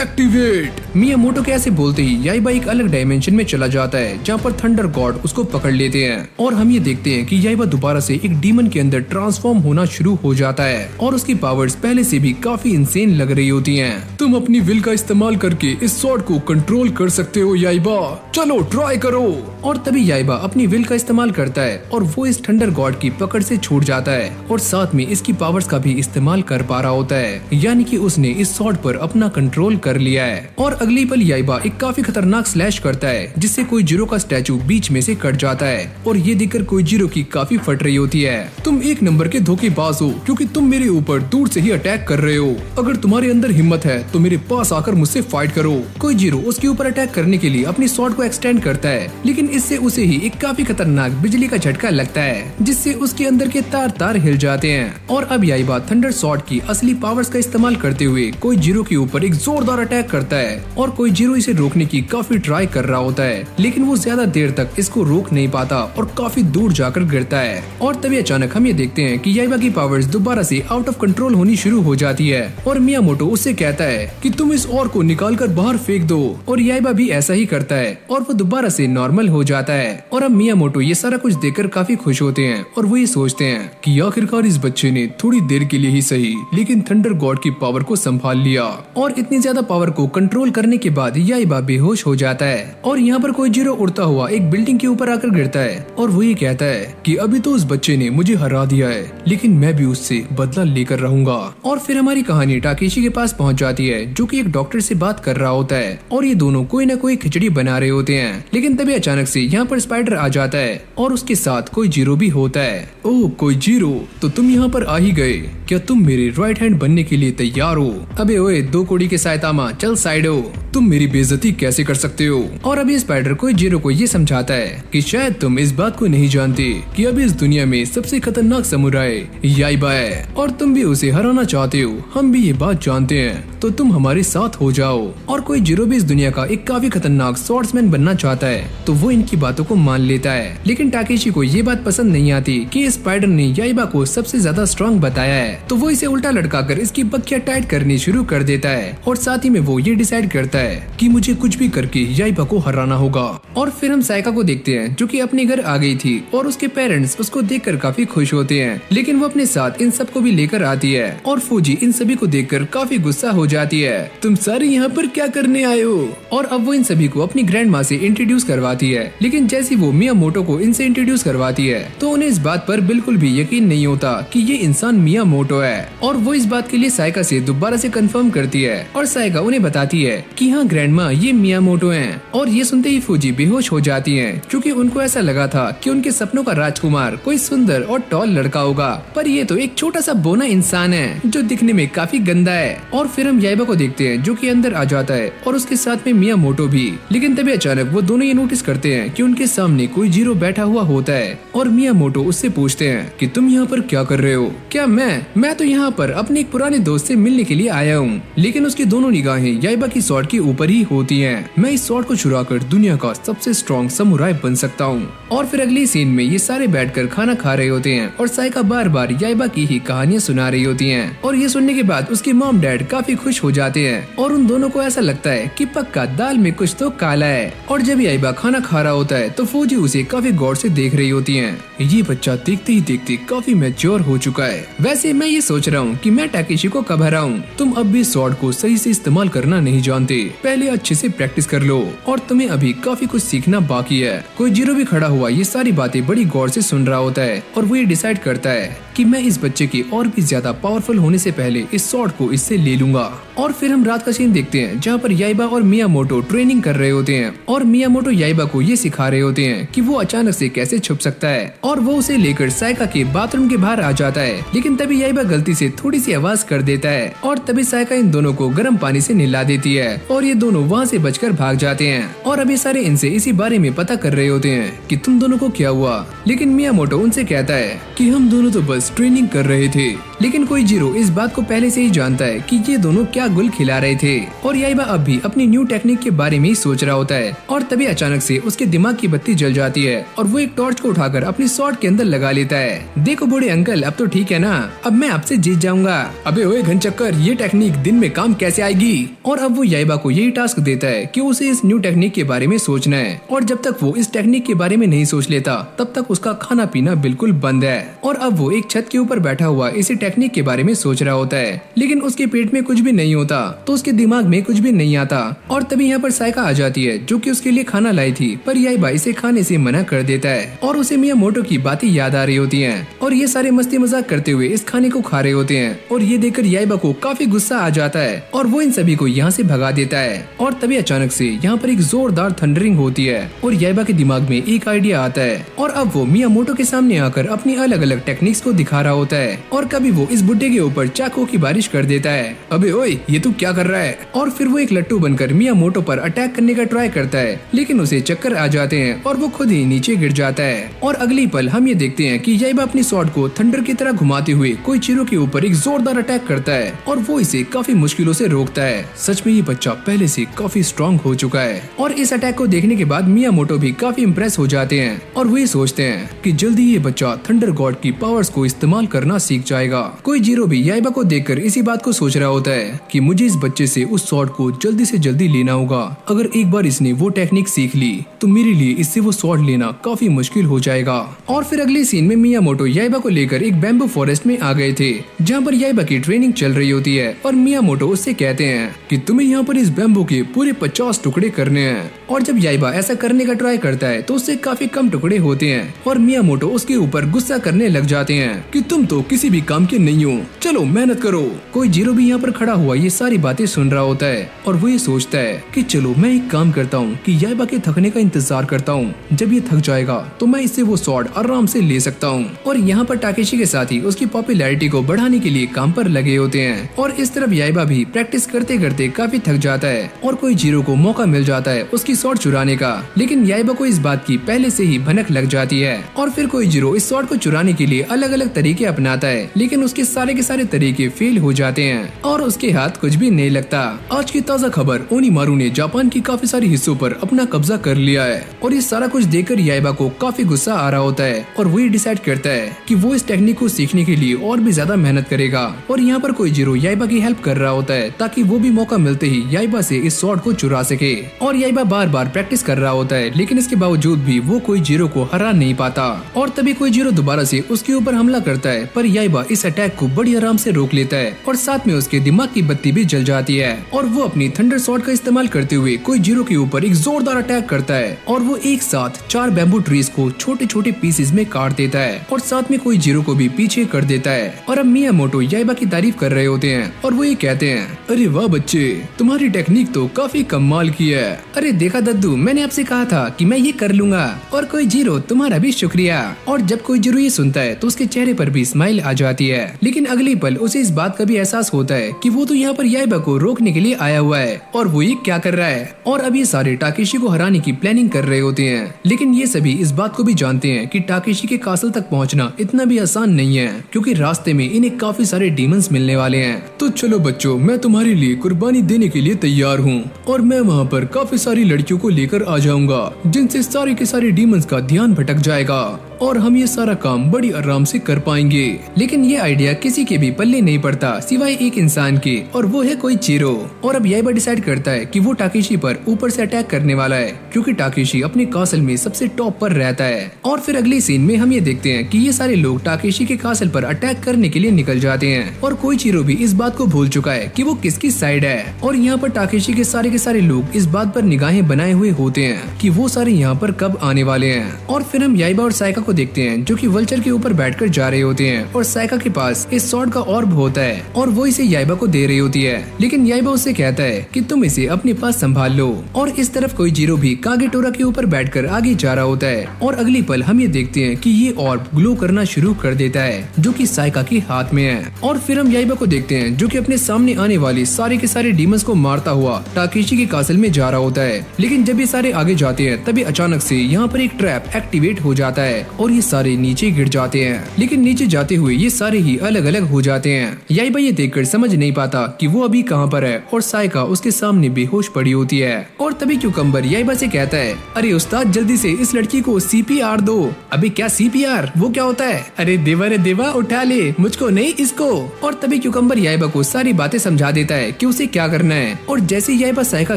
एक्टिवेट। मियामोटो के ऐसे बोलते ही याइबा एक अलग डायमेंशन में चला जाता है, जहाँ पर थंडर गॉड उसको पकड़ लेते हैं। और हम ये देखते हैं कि याइबा दोबारा से एक डीमन के अंदर ट्रांसफॉर्म होना शुरू हो जाता है और उसकी पावर्स पहले से भी काफी इंसेन लग रही होती हैं। तुम अपनी विल का इस्तेमाल करके इस स्वॉर्ड को कंट्रोल कर सकते हो याइबा, चलो ट्राई करो। और तभी याइबा अपनी विल का इस्तेमाल करता है और वो इस थंडर गॉड की पकड़ से छूट जाता है और साथ में इसकी पावर्स का भी इस्तेमाल कर पा रहा होता है, यानी कि उसने इस स्वॉर्ड पर अपना कंट्रोल कर लिया है। और अगली पल याइबा एक काफी खतरनाक स्लैश करता है, जिससे कोइजीरो का स्टैचू बीच में से कट जाता है। और ये देखकर कोइजीरो की काफी फट रही होती है। तुम एक नंबर के धोखेबाज हो, क्योंकि तुम मेरे ऊपर दूर से ही अटैक कर रहे हो। अगर तुम्हारे अंदर हिम्मत है तो मेरे पास आकर मुझसे फाइट करो। कोइजीरो उसके ऊपर अटैक करने के लिए अपनी स्वॉर्ड को एक्सटेंड करता है, लेकिन इससे उसे ही एक काफी खतरनाक बिजली का झटका लगता है, जिससे उसके अंदर के तार हिल जाते हैं। और अब याइबा थंडर स्वॉर्ड की असली पावर्स का इस्तेमाल करते हुए कोइजीरो के ऊपर एक जोरदार अटैक करता है और कोइजीरो इसे रोकने की काफी ट्राई कर रहा होता है, लेकिन वो ज्यादा देर तक इसको रोक नहीं पाता और काफी दूर जाकर गिरता है। और तभी अचानक हम ये देखते हैं कि याइबा की पावर्स दोबारा से आउट ऑफ कंट्रोल होनी शुरू हो जाती है और मियामोटो उससे कहता है कि तुम इस और को निकाल कर बाहर फेंक दो। और याइबा भी ऐसा ही करता है और वो दोबारा से नॉर्मल हो जाता है। और अब मियामोटो ये सारा कुछ देखकर काफी खुश होते हैं और वो ये सोचते हैं कि आखिरकार इस बच्चे ने थोड़ी देर के लिए ही सही, लेकिन थंडर गॉड की पावर को संभाल लिया। और इतनी ज्यादा पावर को कंट्रोल करने के बाद याइबा बेहोश हो जाता है और यहाँ पर कोइजीरो उड़ता हुआ एक बिल्डिंग के ऊपर आकर गिरता है और वो ये कहता है कि अभी तो उस बच्चे ने मुझे हरा दिया है, लेकिन मैं भी उससे बदला लेकर रहूंगा। और फिर हमारी कहानी टाकेशी के पास पहुंच जाती है, जो कि एक डॉक्टर से बात कर रहा होता है और ये दोनों कोई ना कोई खिचड़ी बना रहे होते हैं। लेकिन तभी अचानक से यहाँ पर स्पाइडर आ जाता है और उसके साथ कोइजीरो भी होता है। ओह कोइजीरो, तो तुम यहाँ पर आ ही गए, क्या तुम मेरे राइट हैंड बनने के लिए तैयार हो? अबे ओए दो कोड़ी के सायतामा, चल साइड हो, तुम मेरी बेइज्जती कैसे कर सकते हो? और अभी स्पाइडर कोइजीरो को ये समझाता है कि शायद तुम इस बात को नहीं जानते कि अभी इस दुनिया में सबसे खतरनाक समुराई याइबा है और तुम भी उसे हराना चाहते हो। हम भी ये बात जानते हैं, तो तुम हमारे साथ हो जाओ। और कोइजीरो भी इस दुनिया का एक काफी खतरनाक स्वॉर्ड्समैन बनना चाहता है, तो वो इनकी बातों को मान लेता है। लेकिन टाकेशी को ये बात पसंद नहीं आती कि स्पाइडर ने याइबा को सबसे ज्यादा स्ट्रॉन्ग बताया है, तो वो इसे उल्टा लटकाकर इसकी बखिया टाइट करनी शुरू कर देता है। और साथ ही में वो ये डिसाइड करता है कि मुझे कुछ भी करके याइबा को हराना होगा। और फिर हम साइका को देखते हैं, जो कि अपने घर आ गई थी और उसके पेरेंट्स उसको देखकर काफी खुश होते हैं, लेकिन वो अपने साथ इन सबको भी लेकर आती है। और फूजी इन सभी को देखकर काफी गुस्सा हो जाती है, तुम सारे यहाँ पर क्या करने आए हो? और अब वो इन सभी को अपनी ग्रैंड माँ से इंट्रोड्यूस करवाती है, लेकिन जैसी वो मियामोटो को इनसे इंट्रोड्यूस करवाती है तो उन्हें इस बात पर बिल्कुल भी यकीन नहीं होता कि ये इंसान मियामोटो है। और वो इस बात के लिए साइका से दोबारा से कंफर्म करती है और साइका उन्हें बताती है कि हाँ ग्रैंड माँ, ये मियामोटो हैं। और ये सुनते ही फूजी बेहोश हो जाती हैं, क्योंकि उनको ऐसा लगा था कि उनके सपनों का राजकुमार कोई सुंदर और टॉल लड़का होगा, पर ये तो एक छोटा सा बोना इंसान है जो दिखने में काफी गंदा है। और फिर हम याइबा को देखते हैं जो कि अंदर आ जाता है और उसके साथ में मियामोटो भी। लेकिन तभी अचानक वो दोनों ये नोटिस करते हैं कि उनके सामने कोई जीरो बैठा हुआ होता है और मियामोटो उससे पूछते हैं कि तुम यहाँ पर क्या कर रहे हो? क्या मैं तो यहाँ पर अपने एक पुराने दोस्त से मिलने के लिए आया हूँ। लेकिन उसकी दोनों निगाहें याइबा की स्वॉर्ड के ऊपर ही होती हैं। मैं इस स्वॉर्ड को चुराकर दुनिया का सबसे स्ट्रॉन्ग समुराई बन सकता हूँ। और फिर अगली सीन में ये सारे बैठकर खाना खा रहे होते हैं और साइका बार बार याइबा की ही कहानियां सुना रही होती हैं। और ये सुनने के बाद उसके मॉम डैड काफी खुश हो जाते हैं और उन दोनों को ऐसा लगता है कि पक्का दाल में कुछ तो काला है। और जब याइबा खाना खा रहा होता है तो फौजी उसे काफी गौर से देख रही होती हैं। ये बच्चा देखते ही देखते काफी मैच्योर हो चुका है। वैसे मैं ये सोच रहा हूँ कि मैं टाकेशी को कब हराऊं। तुम अब भी स्वॉर्ड को सही से इस्तेमाल करना नहीं जानते। पहले अच्छे से प्रैक्टिस कर लो और तुम्हें अभी काफी कुछ सीखना बाकी है। कोई जीरो भी खड़ा हुआ ये सारी बातें बड़ी गौर से सुन रहा होता है और वो ये डिसाइड करता है कि मैं इस बच्चे के और भी ज्यादा पावरफुल होने से पहले इस स्वॉर्ड को इससे ले लूंगा। और फिर हम रात का सीन देखते हैं जहाँ पर याइबा और मियामोटो ट्रेनिंग कर रहे होते हैं और मियामोटो याइबा को ये सिखा रहे होते हैं कि वो अचानक से कैसे छुप सकता है। और वो उसे लेकर साइका के बाथरूम के बाहर आ जाता है। लेकिन तभी याइबा गलती से थोड़ी सी आवाज कर देता है और तभी साइका इन दोनों को गर्म पानी से नहला देती है और ये दोनों वहाँ से बचकर भाग जाते हैं। और अभी सारे इनसे इसी बारे में पता कर रहे होते हैं कि तुम दोनों को क्या हुआ। लेकिन मियामोटो उनसे कहता है कि हम दोनों तो बस ट्रेनिंग कर रहे थे। लेकिन कोई जीरो इस बात को पहले से ही जानता है कि ये दोनों क्या गुल खिला रहे थे। और याइबा अब भी अपनी न्यू टेक्निक के बारे में ही सोच रहा होता है। और तभी अचानक से उसके दिमाग की बत्ती जल जाती है और वो एक टॉर्च को उठाकर अपनी स्वॉर्ड के अंदर लगा लेता है। देखो बूढ़े अंकल, अब तो ठीक है ना, अब मैं आपसे जीत जाऊंगा। अबे ओए घनचक्कर, ये टेक्निक दिन में काम कैसे आएगी? और अब वो याइबा को यही टास्क देता है कि उसे इस न्यू टेक्निक के बारे में सोचना है। और जब तक वो इस टेक्निक के बारे में नहीं सोच लेता तब तक उसका खाना पीना बिल्कुल बंद है। और अब वो एक छत के ऊपर बैठा हुआ इसी टेक्निक के बारे में सोच रहा होता है। लेकिन उसके पेट में कुछ भी नहीं होता तो उसके दिमाग में कुछ भी नहीं आता। और तभी यहाँ पर साइका आ जाती है जो कि उसके लिए खाना लाई थी, पर याइबा इसे खाने से मना कर देता है। और उसे मियामोटो की बातें याद आ रही होती हैं और ये सारे मस्ती मजाक करते हुए इस खाने को खा रहे होते हैं। और ये देखकर याइबा को काफी गुस्सा आ जाता है और वो इन सभी को यहाँ से भगा देता है। और तभी अचानक से यहाँ पर एक जोरदार थंडरिंग होती है और याइबा के दिमाग में एक आइडिया आता है। और अब वो मियामोटो के सामने आकर अपनी अलग अलग टेक्निक्स को दिखा रहा होता है। और कभी वो इस बुड्ढे के ऊपर चाकू की बारिश कर देता है। अबे ओए, ये तू क्या कर रहा है? और फिर वो एक लट्टू बनकर मियामोटो पर अटैक करने का ट्राई करता है, लेकिन उसे चक्कर आ जाते हैं और वो खुद ही नीचे गिर जाता है। और अगली पल हम ये देखते हैं कि याइबा अपनी स्वॉर्ड को थंडर की तरह घुमाते हुए कोई चीरो के ऊपर एक जोरदार अटैक करता है और वो इसे काफी मुश्किलों से रोकता है। सच में ये बच्चा पहले से काफी स्ट्रॉन्ग हो चुका है। और इस अटैक को देखने के बाद मियामोटो भी काफी इम्प्रेस हो जाते हैं और वो ये सोचते हैं कि जल्दी ये बच्चा थंडर गॉड की पावर्स को इस्तेमाल करना सीख जाएगा। कोई जीरो भी याइबा को देखकर इसी बात को सोच रहा होता है कि मुझे इस बच्चे से उस स्वॉर्ड को जल्दी से जल्दी लेना होगा। अगर एक बार इसने वो टेक्निक सीख ली तो मेरे लिए इससे वो स्वॉर्ड लेना काफी मुश्किल हो जाएगा। और फिर अगली सीन में मियामोटो याइबा को लेकर एक बैम्बू फॉरेस्ट में आ गए थे जहाँ पर याइबा की ट्रेनिंग चल रही होती है। और मियामोटो उससे कहते हैं कि तुम्हें यहाँ पर इस बैम्बू के पूरे 50 टुकड़े करने हैं। और जब याइबा ऐसा करने का ट्राई करता है तो उससे काफी कम टुकड़े होते हैं और मियामोटो उसके ऊपर गुस्सा करने लग जाते हैं कि तुम तो किसी भी काम के नहीं हो, चलो मेहनत करो। कोई जीरो भी यहाँ पर खड़ा हुआ ये सारी बातें सुन रहा होता है और वो ये सोचता है कि चलो मैं एक काम करता हूँ कि याइबा के थकने का इंतजार करता हूँ। जब ये थक जाएगा तो मैं इससे वो स्वॉर्ड आराम से ले सकता हूँ। और यहाँ पर टाकेशी के साथ ही उसकी पॉपुलैरिटी को बढ़ाने के लिए काम पर लगे होते हैं। और इस तरफ याइबा भी प्रैक्टिस करते करते काफी थक जाता है और कोई जीरो को मौका मिल जाता है उसकी स्वॉर्ड चुराने का। लेकिन याइबा को इस बात की पहले से ही भनक लग जाती है और फिर कोई जीरो इस स्वॉर्ड को चुराने के लिए अलग अलग तरीके अपनाता है, लेकिन उसके सारे के सारे तरीके फेल हो जाते हैं और उसके हाथ कुछ भी नहीं लगता। आज की ताज़ा खबर, ओनीमारू ने जापान की काफी सारी हिस्सों पर अपना कब्जा कर लिया है। और ये सारा कुछ देखकर याइबा को काफी गुस्सा आ रहा होता है और वो ये डिसाइड करता है कि वो इस टेक्निक को सीखने के लिए और भी ज्यादा मेहनत करेगा। और यहाँ पर कोई जीरो याइबा की हेल्प कर रहा होता है ताकि वो भी मौका मिलते ही याइबा से इस स्वॉर्ड को चुरा सके। और याइबा बार बार प्रैक्टिस कर रहा होता है, लेकिन इसके बावजूद भी वो कोई जीरो को हरा नहीं पाता। और तभी कोई जीरो दोबारा से उसके ऊपर हमला करता है, पर याइबा इस अटैक को बड़ी आराम से रोक लेता है और साथ में उसके दिमाग की बत्ती भी जल जाती है। और वो अपनी थंडर स्वॉर्ड का इस्तेमाल करते हुए कोई जीरो के ऊपर एक जोरदार अटैक करता है और वो एक साथ 4 बैम्बू ट्रीज को छोटे छोटे पीसेस में काट देता है और साथ में कोई जीरो को भी पीछे कर देता है। और अब मियामोटो याइबा की तारीफ कर रहे होते हैं और वो ये कहते हैं, अरे वाह बच्चे, तुम्हारी टेक्निक तो काफी कमाल की है। अरे देखा देखा दद्दू, मैंने आपसे कहा था कि मैं ये कर लूंगा। और कोई जीरो तुम्हारा भी शुक्रिया। और जब कोई जीरो ये सुनता है तो उसके चेहरे पर भी स्माइल आ जाती है। लेकिन अगले पल उसे इस बात का भी एहसास होता है कि वो तो यहाँ पर याइबा को रोकने के लिए आया हुआ है और वो ये क्या कर रहा है। और अब ये सारे टाकेशी को हराने की प्लानिंग कर रहे होते हैं। लेकिन ये सभी इस बात को भी जानते हैं कि टाकेशी के कासल तक पहुँचना इतना भी आसान नहीं है, क्योंकि रास्ते में इन्हें काफी सारे डीमंस मिलने वाले हैं। तो चलो बच्चों, मैं तुम्हारे लिए कुर्बानी देने के लिए तैयार हूँ और मैं वहाँ पर काफी सारी लड़कियों को लेकर आ जाऊंगा, जिनसे सारे के सारे डीमंस का ध्यान भटक जाएगा और हम ये सारा काम बड़ी आराम से कर पाएंगे। लेकिन ये आइडिया किसी के भी पल्ले नहीं पड़ता सिवाय एक इंसान के, और वो है कोई चीरो। और अब याइबा डिसाइड करता है कि वो टाकेशी पर ऊपर से अटैक करने वाला है, क्योंकि टाकेशी अपने कासल में सबसे टॉप पर रहता है। और फिर अगले सीन में हम ये देखते हैं कि ये सारे लोग टाकेशी के कासल पर अटैक करने के लिए निकल जाते हैं और कोई चीरो भी इस बात को भूल चुका है कि वो किसकी साइड है। और यहाँ पर टाकेशी के सारे लोग इस बात पर निगाहें बनाए हुए होते हैं कि वो सारे यहाँ पर कब आने वाले हैं। और फिर हम याइबा और साइका को देखते हैं जो कि वल्चर के ऊपर बैठकर जा रहे होते हैं और साइका के पास इस सॉर्ड का ऑर्ब होता है और वो इसे याइबा को दे रही होती है। लेकिन याइबा उससे कहता है कि तुम इसे अपने पास संभाल लो। और इस तरफ कोई जीरो भी कागेटोरा के ऊपर बैठकर आगे जा रहा होता है और अगली पल हम ये देखते हैं कि ये ऑर्ब ग्लो करना शुरू कर देता है, जो कि साइका के हाथ में है। और फिर हम याइबा को देखते हैं जो कि अपने सामने आने वाली सारे के सारे डीमंस को मारता हुआ टाकेशी के कासल में जा रहा होता है। लेकिन जब ये सारे आगे जाते हैं तभी अचानक से यहाँ पर एक ट्रैप एक्टिवेट हो जाता है और ये सारे नीचे गिर जाते हैं। लेकिन नीचे जाते हुए ये सारे ही अलग अलग हो जाते हैं। याइबा ये देखकर समझ नहीं पाता कि वो अभी कहाँ पर है और साइका उसके सामने बेहोश पड़ी होती है। और तभी क्यूकम्बर याइबा से कहता है, अरे उस्ताद जल्दी से इस लड़की को CPR दो। अबे क्या CPR, वो क्या होता है? अरे देवा उठा ले, मुझको नहीं इसको। और तभी क्यूकम्बर याइबा को सारी बातें समझा देता है कि उसे क्या करना है। और जैसे याइबा साइका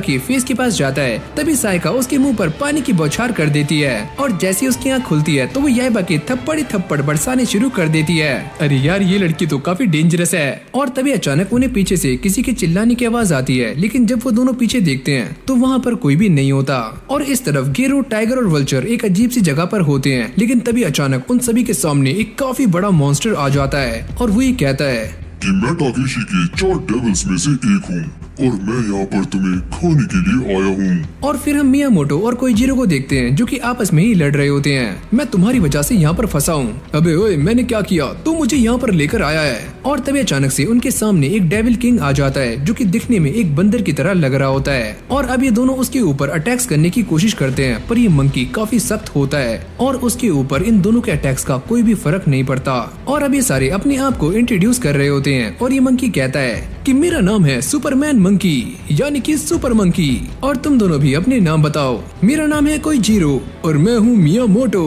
के फेस के पास जाता है तभी साइका उसके मुंह पर पानी की बौछार कर देती है और जैसे उसकी आँख खुलती है तो वो याइबा के थप्पड़ बरसाने शुरू कर देती है। अरे यार, ये लड़की तो काफी डेंजरस है। और तभी अचानक उन्हें पीछे से किसी के चिल्लाने की आवाज आती है। लेकिन जब वो दोनों पीछे देखते हैं तो वहाँ पर कोई भी नहीं होता। और इस तरफ गेरो, टाइगर और वल्चर एक अजीब सी जगह पर होते हैं। लेकिन तभी अचानक उन सभी के सामने एक काफी बड़ा मॉन्स्टर आ जाता है और वो ये कहता है कि मैं टाकेशी के 4 डेविल्स में से एक हूँ और मैं यहाँ पर तुम्हें खाने के लिए आया हूँ। और फिर हम मियामोटो और कोइजीरो को देखते हैं जो कि आपस में ही लड़ रहे होते हैं। मैं तुम्हारी वजह से यहाँ पर फंसा हूँ। अबे ओए, मैंने क्या किया? तू मुझे यहाँ पर लेकर आया है। और तभी अचानक से उनके सामने एक डेविल किंग आ जाता है जो कि दिखने में एक बंदर की तरह लग रहा होता है। और अब ये दोनों उसके ऊपर अटैक्स करने की कोशिश करते हैं, पर ये मंकी काफी सख्त होता है और उसके ऊपर इन दोनों के अटैक्स का कोई भी फर्क नहीं पड़ता। और अब ये सारे अपने आप को इंट्रोड्यूस कर रहे होते हैं और ये मंकी कहता है कि मेरा नाम है सुपरमैन मंकी, यानी कि सुपर मंकी। और तुम दोनों भी अपने नाम बताओ। मेरा नाम है कोइजीरो और मैं हूँ मियामोटो।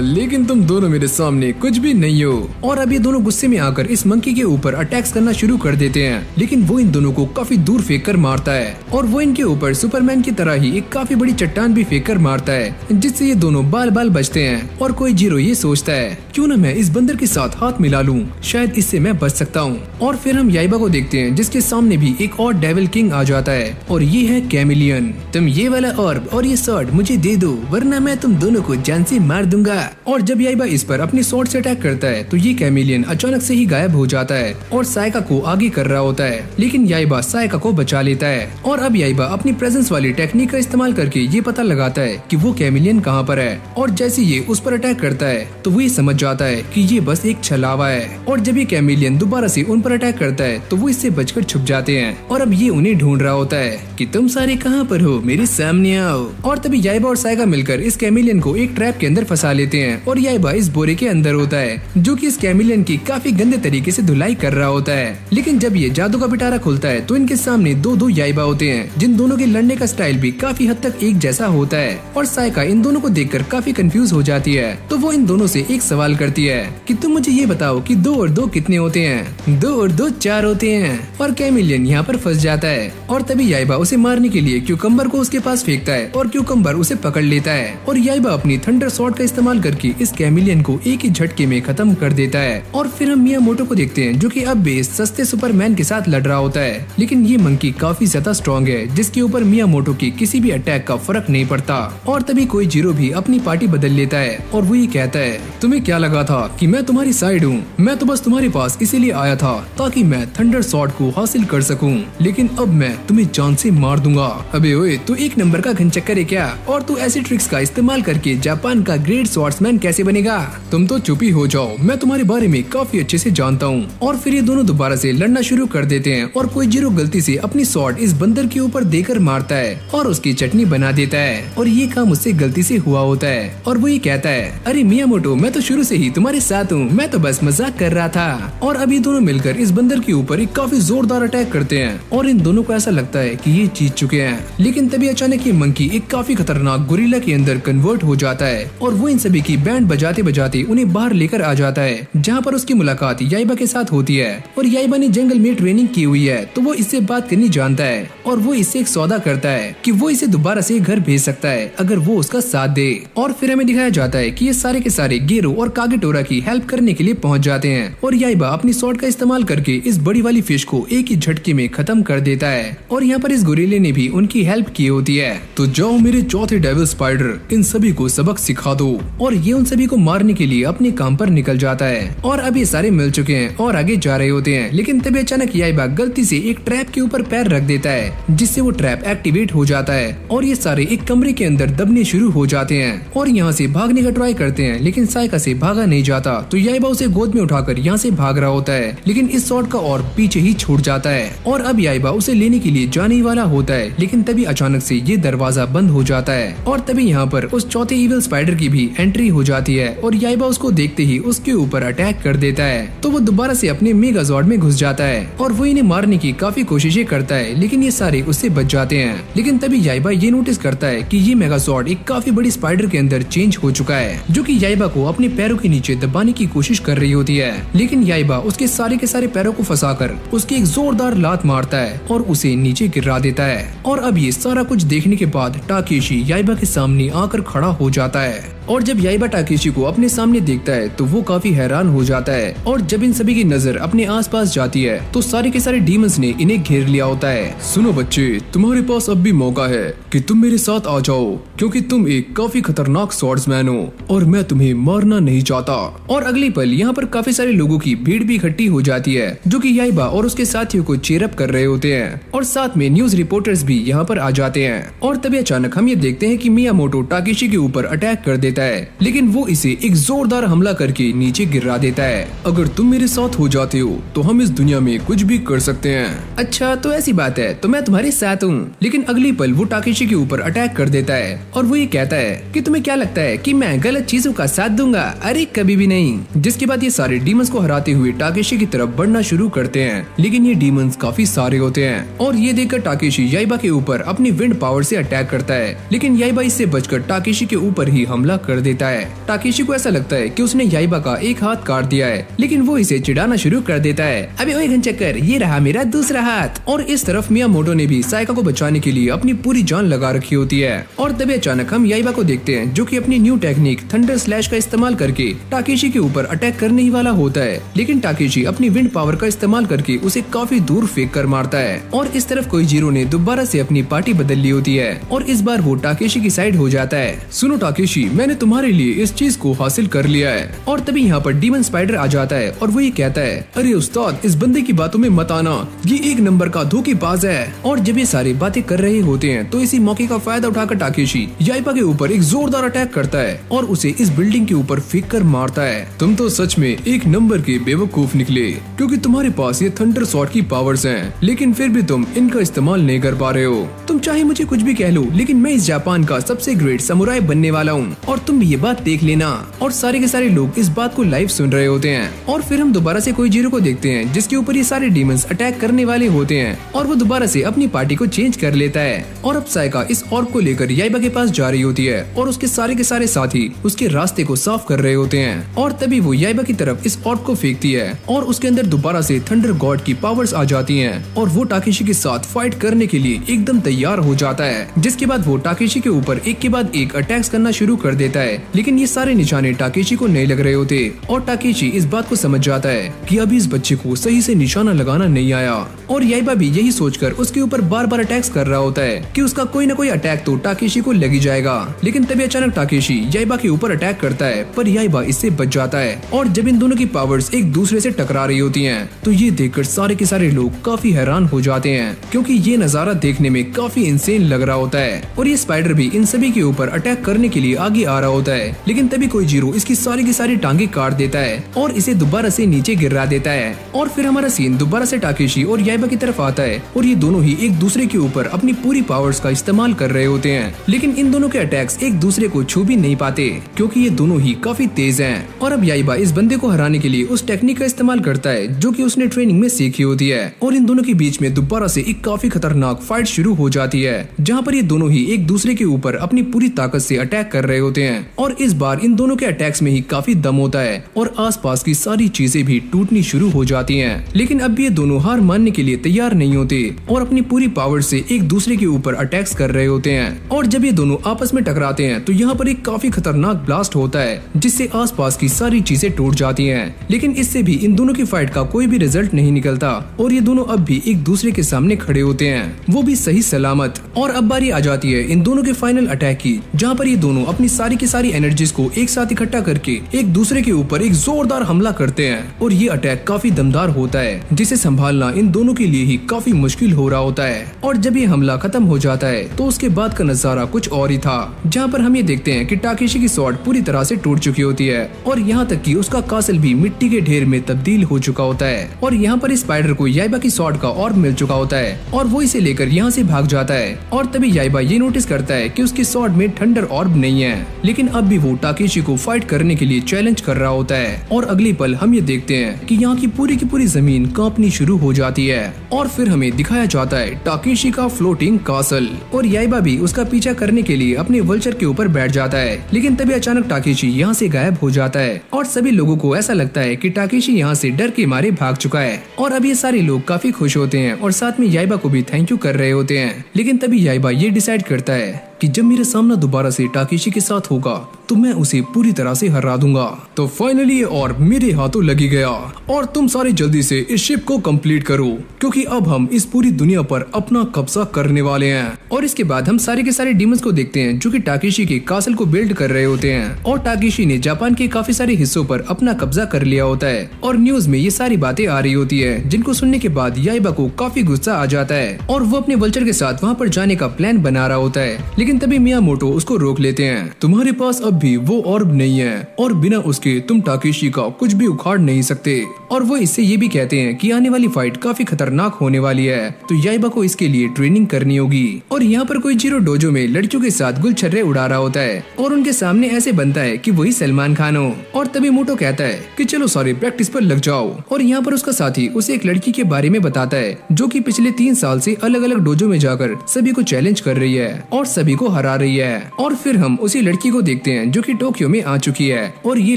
लेकिन तुम दोनों मेरे सामने कुछ भी नहीं हो। और अब ये दोनों गुस्से में आकर इस मंकी के ऊपर अटैक्स करना शुरू कर देते हैं। लेकिन वो इन दोनों को काफी दूर फेंक कर मारता है और वो इनके ऊपर सुपरमैन की तरह ही एक काफी बड़ी चट्टान भी फेंक कर मारता है, जिससे ये दोनों बाल बाल बचते हैं। और कोइजीरो ये सोचता है क्यों न मैं इस बंदर के साथ हाथ मिला लूं, शायद इससे मैं बच सकता हूँ। और फिर हम याइबा को देखते हैं जिसके सामने भी एक और डेविल किंग आ जाता है और ये है कैमिलियन। तुम ये वाला ऑर्ब और ये स्वॉर्ड मुझे दे दो, वरना मैं तुम दोनों को जान से मार दूंगा। और जब याइबा इस पर अपनी स्वॉर्ड से अटैक करता है तो ये कैमिलियन अचानक से ही गायब हो जाता है और साइका को आगे कर रहा होता है। लेकिन याइबा साइका को बचा लेता है। और अब याइबा अपनी प्रेजेंस वाली टेक्निक का इस्तेमाल करके ये पता लगाता है कि वो कैमिलियन कहाँ पर है। और जैसे ये उस पर अटैक करता है तो वो ये समझ जाता है कि ये बस एक छलावा है। और जब ये कैमिलियन दोबारा से उन पर अटैक करता है तो वो इससे बचकर छुप जाते हैं। और अब ये उन्हें ढूंढ रहा होता है कि तुम सारे कहाँ पर हो, मेरे सामने आओ। और तभी याइबा और साइका मिलकर इस कैमिलियन को एक ट्रैप के अंदर फंसा लेते हैं और याइबा इस बोरे के अंदर होता है जो कि इस कैमिलियन की काफी गंदे तरीके से धुलाई कर रहा होता है। लेकिन जब ये जादू का पिटारा खुलता है तो इनके सामने दो याइबा होते हैं, जिन दोनों के लड़ने का स्टाइल भी काफी हद तक एक जैसा होता है। और साइका इन दोनों को देखकर काफी कंफ्यूज हो जाती है, तो वो इन दोनों से एक सवाल करती है कि तुम मुझे ये बताओ कि 2 और 2 कितने होते हैं? 2 और 2 4 होते हैं। और कैमिलियन यहाँ पर फंस जाता है और तभी याइबा उसे मारने के लिए क्यूकम्बर को उसके पास फेंकता है और क्यूकम्बर उसे पकड़ लेता है। और याइबा अपनी थंडर स्वॉर्ड का इस्तेमाल करके इस कैमिलियन को एक ही झटके में खत्म कर देता है। और फिर हम मियामोटो को देखते हैं जो कि अब भी सस्ते सुपरमैन के साथ लड़ रहा होता है। लेकिन ये मंकी काफी ज्यादा स्ट्रॉन्ग है, जिसके ऊपर मियामोटो की किसी भी अटैक का फर्क नहीं पड़ता। और तभी कोइजीरो भी अपनी पार्टी बदल लेता है और वो ये कहता है तुम्हें क्या लगा था कि मैं तुम्हारी साइड हूँ? मैं तो बस तुम्हारे पास इसीलिए आया था ताकि मैं थंडर स्वॉर्ड को हासिल कर मर सकूं, लेकिन अब मैं तुम्हें जान से मार दूंगा। अबे ओए, तू एक नंबर का घनचक्कर है क्या? और तू ऐसी ट्रिक्स का इस्तेमाल करके जापान का ग्रेट स्वॉर्ड्समैन कैसे बनेगा? तुम तो चुप ही हो जाओ, मैं तुम्हारे बारे में काफी अच्छे से जानता हूँ। और फिर ये दोनों दोबारा से लड़ना शुरू कर देते हैं और कोइजीरो गलती से अपनी स्वॉर्ड इस बंदर के ऊपर देकर मारता है और उसकी चटनी बना देता है। और ये काम उससे गलती से हुआ होता है और वो ये कहता है, अरे मियामोटो, मैं तो शुरू से ही तुम्हारे साथ हूँ, मैं तो बस मजाक कर रहा था। और अभी दोनों मिलकर इस बंदर के ऊपर एक काफी जोरदार अटैक करते हैं और इन दोनों को ऐसा लगता है कि ये जीत चुके हैं। लेकिन तभी अचानक ये मंकी एक काफी खतरनाक गोरिल्ला के अंदर कन्वर्ट हो जाता है और वो इन सभी की बैंड बजाते बजाते उन्हें बाहर लेकर आ जाता है, जहाँ पर उसकी मुलाकात याइबा के साथ होती है। और याइबा ने जंगल में ट्रेनिंग की हुई है, तो वो इससे बात करनी जानता है और वो इससे एक सौदा करता है कि वो इसे दोबारा से घर भेज सकता है अगर वो उसका साथ दे। और फिर हमें दिखाया जाता है कि ये सारे के सारे गेरो और कागेटोरा की हेल्प करने के लिए पहुंच जाते हैं और याइबा अपनी स्वॉर्ड का इस्तेमाल करके इस बड़ी वाली फिश को एक ही झटके में खत्म कर देता है। और यहाँ पर इस गोरिल्ले ने भी उनकी हेल्प की होती है। तो जाओ मेरे चौथे डेविल स्पाइडर, इन सभी को सबक सिखा दो। और ये उन सभी को मारने के लिए अपने काम पर निकल जाता है और अब ये सारे मिल चुके हैं और आगे जा रहे होते हैं। लेकिन तभी अचानक याइबा गलती से एक ट्रैप के ऊपर पैर रख देता है, जिससे वो ट्रैप एक्टिवेट हो जाता है और ये सारे एक कमरे के अंदर दबने शुरू हो जाते हैं और यहाँ से भागने का ट्राई करते हैं, लेकिन साइका से भागा नहीं जाता। तो याइबा उसे गोद में उठाकर यहाँ से भाग रहा होता है, लेकिन इस शॉट का और पीछे ही छूट जाता है और अब याइबा उसे लेने के लिए जाने ही वाला होता है। लेकिन तभी अचानक से ये दरवाजा बंद हो जाता है और तभी यहाँ पर उस चौथे इविल स्पाइडर की भी एंट्री हो जाती है और याइबा उसको देखते ही उसके ऊपर अटैक कर देता है। तो वो दोबारा से अपने मेगाजॉर्ड में घुस जाता है और वो इन्हें मारने की काफी कोशिशें करता है, लेकिन ये सारे उससे बच जाते हैं। लेकिन तभी याइबा ये नोटिस करता है कि ये मेगाजॉर्ड एक काफी बड़ी स्पाइडर के अंदर चेंज हो चुका है, जो कि याइबा को अपने पैरों के नीचे दबाने की कोशिश कर रही होती है। लेकिन याइबा उसके सारे के सारे पैरों को फंसाकर उसकी एक जोरदार लात मारता है और उसे नीचे गिरा देता है। और अब ये सारा कुछ देखने के बाद टाकेशी याइबा के सामने आकर खड़ा हो जाता है और जब याइबा टाकेशी को अपने सामने देखता है तो वो काफी हैरान हो जाता है। और जब इन सभी की नजर अपने आसपास जाती है तो सारे के सारे डीमंस ने इन्हें घेर लिया होता है। सुनो बच्चे, तुम्हारे पास अब भी मौका है कि तुम मेरे साथ आ जाओ, क्योंकि तुम एक काफी खतरनाक स्वॉर्ड्समैन हो और मैं तुम्हें मारना नहीं चाहता। और अगले पल यहाँ पर काफी सारे लोगों की भीड़ भी इकट्ठी हो जाती है, जो कि याइबा और उसके साथियों को चीयर अप कर रहे होते हैं और साथ में न्यूज रिपोर्टर्स भी यहाँ पर आ जाते हैं। और तभी अचानक हम ये देखते हैं कि मियामोटो टाकेशी के ऊपर अटैक कर देता है, लेकिन वो इसे एक जोरदार हमला करके नीचे गिरा देता है। अगर तुम मेरे साथ हो जाते हो तो हम इस दुनिया में कुछ भी कर सकते हैं। अच्छा, तो ऐसी बात है, तो मैं तुम्हारे साथ हूँ। लेकिन अगली पल वो टाकेशी के ऊपर अटैक कर देता है और वो ये कहता है कि तुम्हें क्या लगता है कि मैं गलत चीजों का साथ दूंगा? अरे कभी भी नहीं। जिसके बाद ये सारे डीमंस को हराते हुए टाकेशी की तरफ बढ़ना शुरू करते हैं, लेकिन ये डीमंस काफी सारे होते हैं और ये देखकर टाकेशी याइबा के ऊपर अपनी विंड पावर से अटैक करता है, लेकिन याइबा इससे बचकर टाकेशी के ऊपर ही हमला कर देता है। टाकेशी को ऐसा लगता है कि उसने याइबा का एक हाथ काट दिया है, लेकिन वो इसे चिढ़ाना शुरू कर देता है। अबे ओए घनचक्कर, ये रहा मेरा दूसरा हाथ। और इस तरफ मियामोटो ने भी साइका को बचाने के लिए अपनी पूरी जान लगा रखी होती है। और तभी अचानक हम याइबा को देखते हैं, जो कि अपनी न्यू टेक्निक थंडर स्लैश का इस्तेमाल करके टाकेशी के ऊपर अटैक करने ही वाला होता है, लेकिन टाकेशी अपनी विंड पावर का इस्तेमाल करके उसे काफी दूर फेंक कर मारता है। और इस तरफ कोइजीरो ने दोबारा से अपनी पार्टी बदल ली होती है और इस बार वो टाकेशी की साइड हो जाता है। सुनो टाकेशी, मैंने तुम्हारे लिए इस चीज को हासिल कर लिया है। और तभी यहाँ पर डीमन स्पाइडर आ जाता है और वो ये कहता है, अरे उस्ताद, इस बंदे की बातों में मत आना, ये एक नंबर का धोखेबाज है। और जब ये सारी बातें कर रहे होते हैं तो इसी मौके का फायदा उठाकर टाकेशी याइबा के ऊपर एक जोरदार अटैक करता है और उसे इस बिल्डिंग के ऊपर फेंक कर मारता है। तुम तो सच में एक नंबर के बेवकूफ निकले, क्योंकि तुम्हारे पास ये थंडर शॉट की पावर्स हैं, लेकिन फिर भी तुम इनका इस्तेमाल नहीं कर पा रहे हो। तुम चाहे मुझे कुछ भी कह लो, लेकिन मैं इस जापान का सबसे ग्रेट समुराई बनने वाला हूँ और तुम भी ये बात देख लेना। और सारे के सारे लोग इस बात को लाइव सुन रहे होते हैं। और फिर हम दोबारा से कोइजीरो को देखते हैं, जिसके ऊपर ये सारे डीमंस अटैक करने वाले होते हैं और वो दोबारा से अपनी पार्टी को चेंज कर लेता है। और अब साइका इस ऑर्क को लेकर याइबा के पास जा रही होती है और उसके सारे के सारे साथी उसके रास्ते को साफ कर रहे होते हैं। और तभी वो याइबा की तरफ इस ऑर्क को फेंकती है और उसके अंदर दोबारा से थंडर गॉड की पावर्स आ जाती हैं और वो टाकेशी के साथ फाइट करने के लिए एकदम तैयार हो जाता है। जिसके बाद वो टाकेशी के ऊपर एक के बाद एक अटैक्स करना शुरू कर देता लेता है, लेकिन ये सारे निशाने टाकेशी को नहीं लग रहे होते और टाकेशी इस बात को समझ जाता है कि अभी इस बच्चे को सही से निशाना लगाना नहीं आया। और याइबा भी यही सोचकर उसके ऊपर बार बार अटैक्स कर रहा होता है कि उसका कोई न कोई अटैक तो टाकेशी को लग ही जाएगा। लेकिन तभी अचानक टाकेशी याइबा के ऊपर अटैक करता है, पर याइबा इससे बच जाता है। और जब इन दोनों की पावर्स एक दूसरे से टकरा रही होती हैं, तो ये देखकर सारे के सारे लोग काफी हैरान हो जाते हैं, क्योंकि ये नजारा देखने में काफी इंसेन लग रहा होता है। और ये स्पाइडर भी इन सभी के ऊपर अटैक करने के लिए आगे आ रहा होता है, लेकिन तभी कोइजीरो इसकी सारी की सारी टांगे काट देता है और इसे दोबारा से नीचे गिरा देता है। और फिर हमारा सीन दोबारा से टाकेशी और याइबा की तरफ आता है और ये दोनों ही एक दूसरे के ऊपर अपनी पूरी पावर्स का इस्तेमाल कर रहे होते हैं, लेकिन इन दोनों के अटैक्स एक दूसरे को छू भी नहीं पाते, क्योंकि ये दोनों ही काफी तेज हैं। और अब याइबा इस बंदे को हराने के लिए उस टेक्निक का इस्तेमाल करता है जो कि उसने ट्रेनिंग में सीखी होती है। और इन दोनों के बीच में दोबारा से एक काफी खतरनाक फाइट शुरू हो जाती है, जहाँ पर ये दोनों ही एक दूसरे के ऊपर अपनी पूरी ताकत से अटैक कर रहे होते हैं। और इस बार इन दोनों के अटैक्स में ही काफी दम होता है और आसपास की सारी चीजें भी टूटनी शुरू हो जाती हैं। लेकिन अब ये दोनों हार मानने के लिए तैयार नहीं होते और अपनी पूरी पावर से एक दूसरे के ऊपर अटैक्स कर रहे होते हैं। और जब ये दोनों आपस में टकराते हैं तो यहाँ पर एक काफी खतरनाक ब्लास्ट होता है, जिससे आसपास की सारी चीजें टूट जाती हैं। लेकिन इससे भी इन दोनों की फाइट का कोई भी रिजल्ट नहीं निकलता और ये दोनों अब भी एक दूसरे के सामने खड़े होते हैं, वो भी सही सलामत। और अब बारी आ जाती है इन दोनों के फाइनल अटैक की, जहाँ पर ये दोनों अपनी सारी की सारी एनर्जीज को एक साथ इकट्ठा करके एक दूसरे के ऊपर एक जोरदार हमला करते हैं। और ये अटैक काफी दमदार होता है, जिसे संभालना इन दोनों के लिए ही काफी मुश्किल हो रहा होता है। और जब ये हमला खत्म हो जाता है तो उसके बाद का नजारा कुछ और ही था, जहाँ पर हम ये देखते हैं कि टाकेशी की स्वॉर्ड पूरी तरह से टूट चुकी होती है और यहाँ तक कि उसका कासल भी मिट्टी के ढेर में तब्दील हो चुका होता है। और यहाँ पर स्पाइडर को याइबा की स्वॉर्ड का ऑर्ब मिल चुका होता है और वो इसे लेकर यहाँ से भाग जाता है। और तभी याइबा ये नोटिस करता है कि उसकी स्वॉर्ड में थंडर ऑर्ब नहीं है, लेकिन अब भी वो टाकेशी को फाइट करने के लिए चैलेंज कर रहा होता है। और अगली पल हम ये देखते हैं कि यहाँ की पूरी जमीन कांपनी शुरू हो जाती है और फिर हमें दिखाया जाता है टाकेशी का फ्लोटिंग कासल। और याइबा भी उसका पीछा करने के लिए अपने वल्चर के ऊपर बैठ जाता है, लेकिन तभी अचानक टाकेशी यहाँ से गायब हो जाता है और सभी लोगों को ऐसा लगता है कि टाकेशी यहाँ से डर के मारे भाग चुका है। और अब ये सारे लोग काफी खुश होते हैं और साथ में याइबा को भी थैंक यू कर रहे होते हैं। लेकिन तभी याइबा ये डिसाइड करता है कि जब मेरा सामना दोबारा से टाकेशी के साथ होगा तो मैं उसे पूरी तरह से हरा दूंगा। तो फाइनली ये ऑर्ब मेरे हाथों लगी गया और तुम सारे जल्दी से इस शिप को कंप्लीट करो, क्योंकि अब हम इस पूरी दुनिया पर अपना कब्जा करने वाले हैं। और इसके बाद हम सारे के सारे डीमंस को देखते हैं जो कि टाकेशी के कासल को बिल्ड कर रहे होते हैं। और टाकेशी ने जापान के काफी सारे हिस्सों पर अपना कब्जा कर लिया होता है और न्यूज में ये सारी बातें आ रही होती है, जिनको सुनने के बाद याइबा को काफी गुस्सा आ जाता है और वो अपने वल्चर के साथ वहाँ पर जाने का प्लान बना रहा होता है। लेकिन तभी मियामोटो उसको रोक लेते हैं। तुम्हारे पास अब भी वो ऑर्ब नहीं है और बिना उसके तुम टाकेशी का कुछ भी उखाड़ नहीं सकते। और वो इससे ये भी कहते हैं कि आने वाली फाइट काफी खतरनाक होने वाली है, तो याइबा को इसके लिए ट्रेनिंग करनी होगी। और यहाँ पर कोइजीरो डोजो में लड़कियों के साथ गुलछर्रे उड़ा रहा होता है और उनके सामने ऐसे बनता है कि वही सलमान खान हो। और तभी मोटो कहता है कि चलो सारे प्रैक्टिस पर लग जाओ। और यहाँ पर उसका साथी उसे एक लड़की के बारे में बताता है जो कि पिछले 3 साल से अलग अलग डोजो में जाकर सभी को चैलेंज कर रही है और सभी को हरा रही है। और फिर हम उसी लड़की को देखते हैं जो कि टोक्यो में आ चुकी है और ये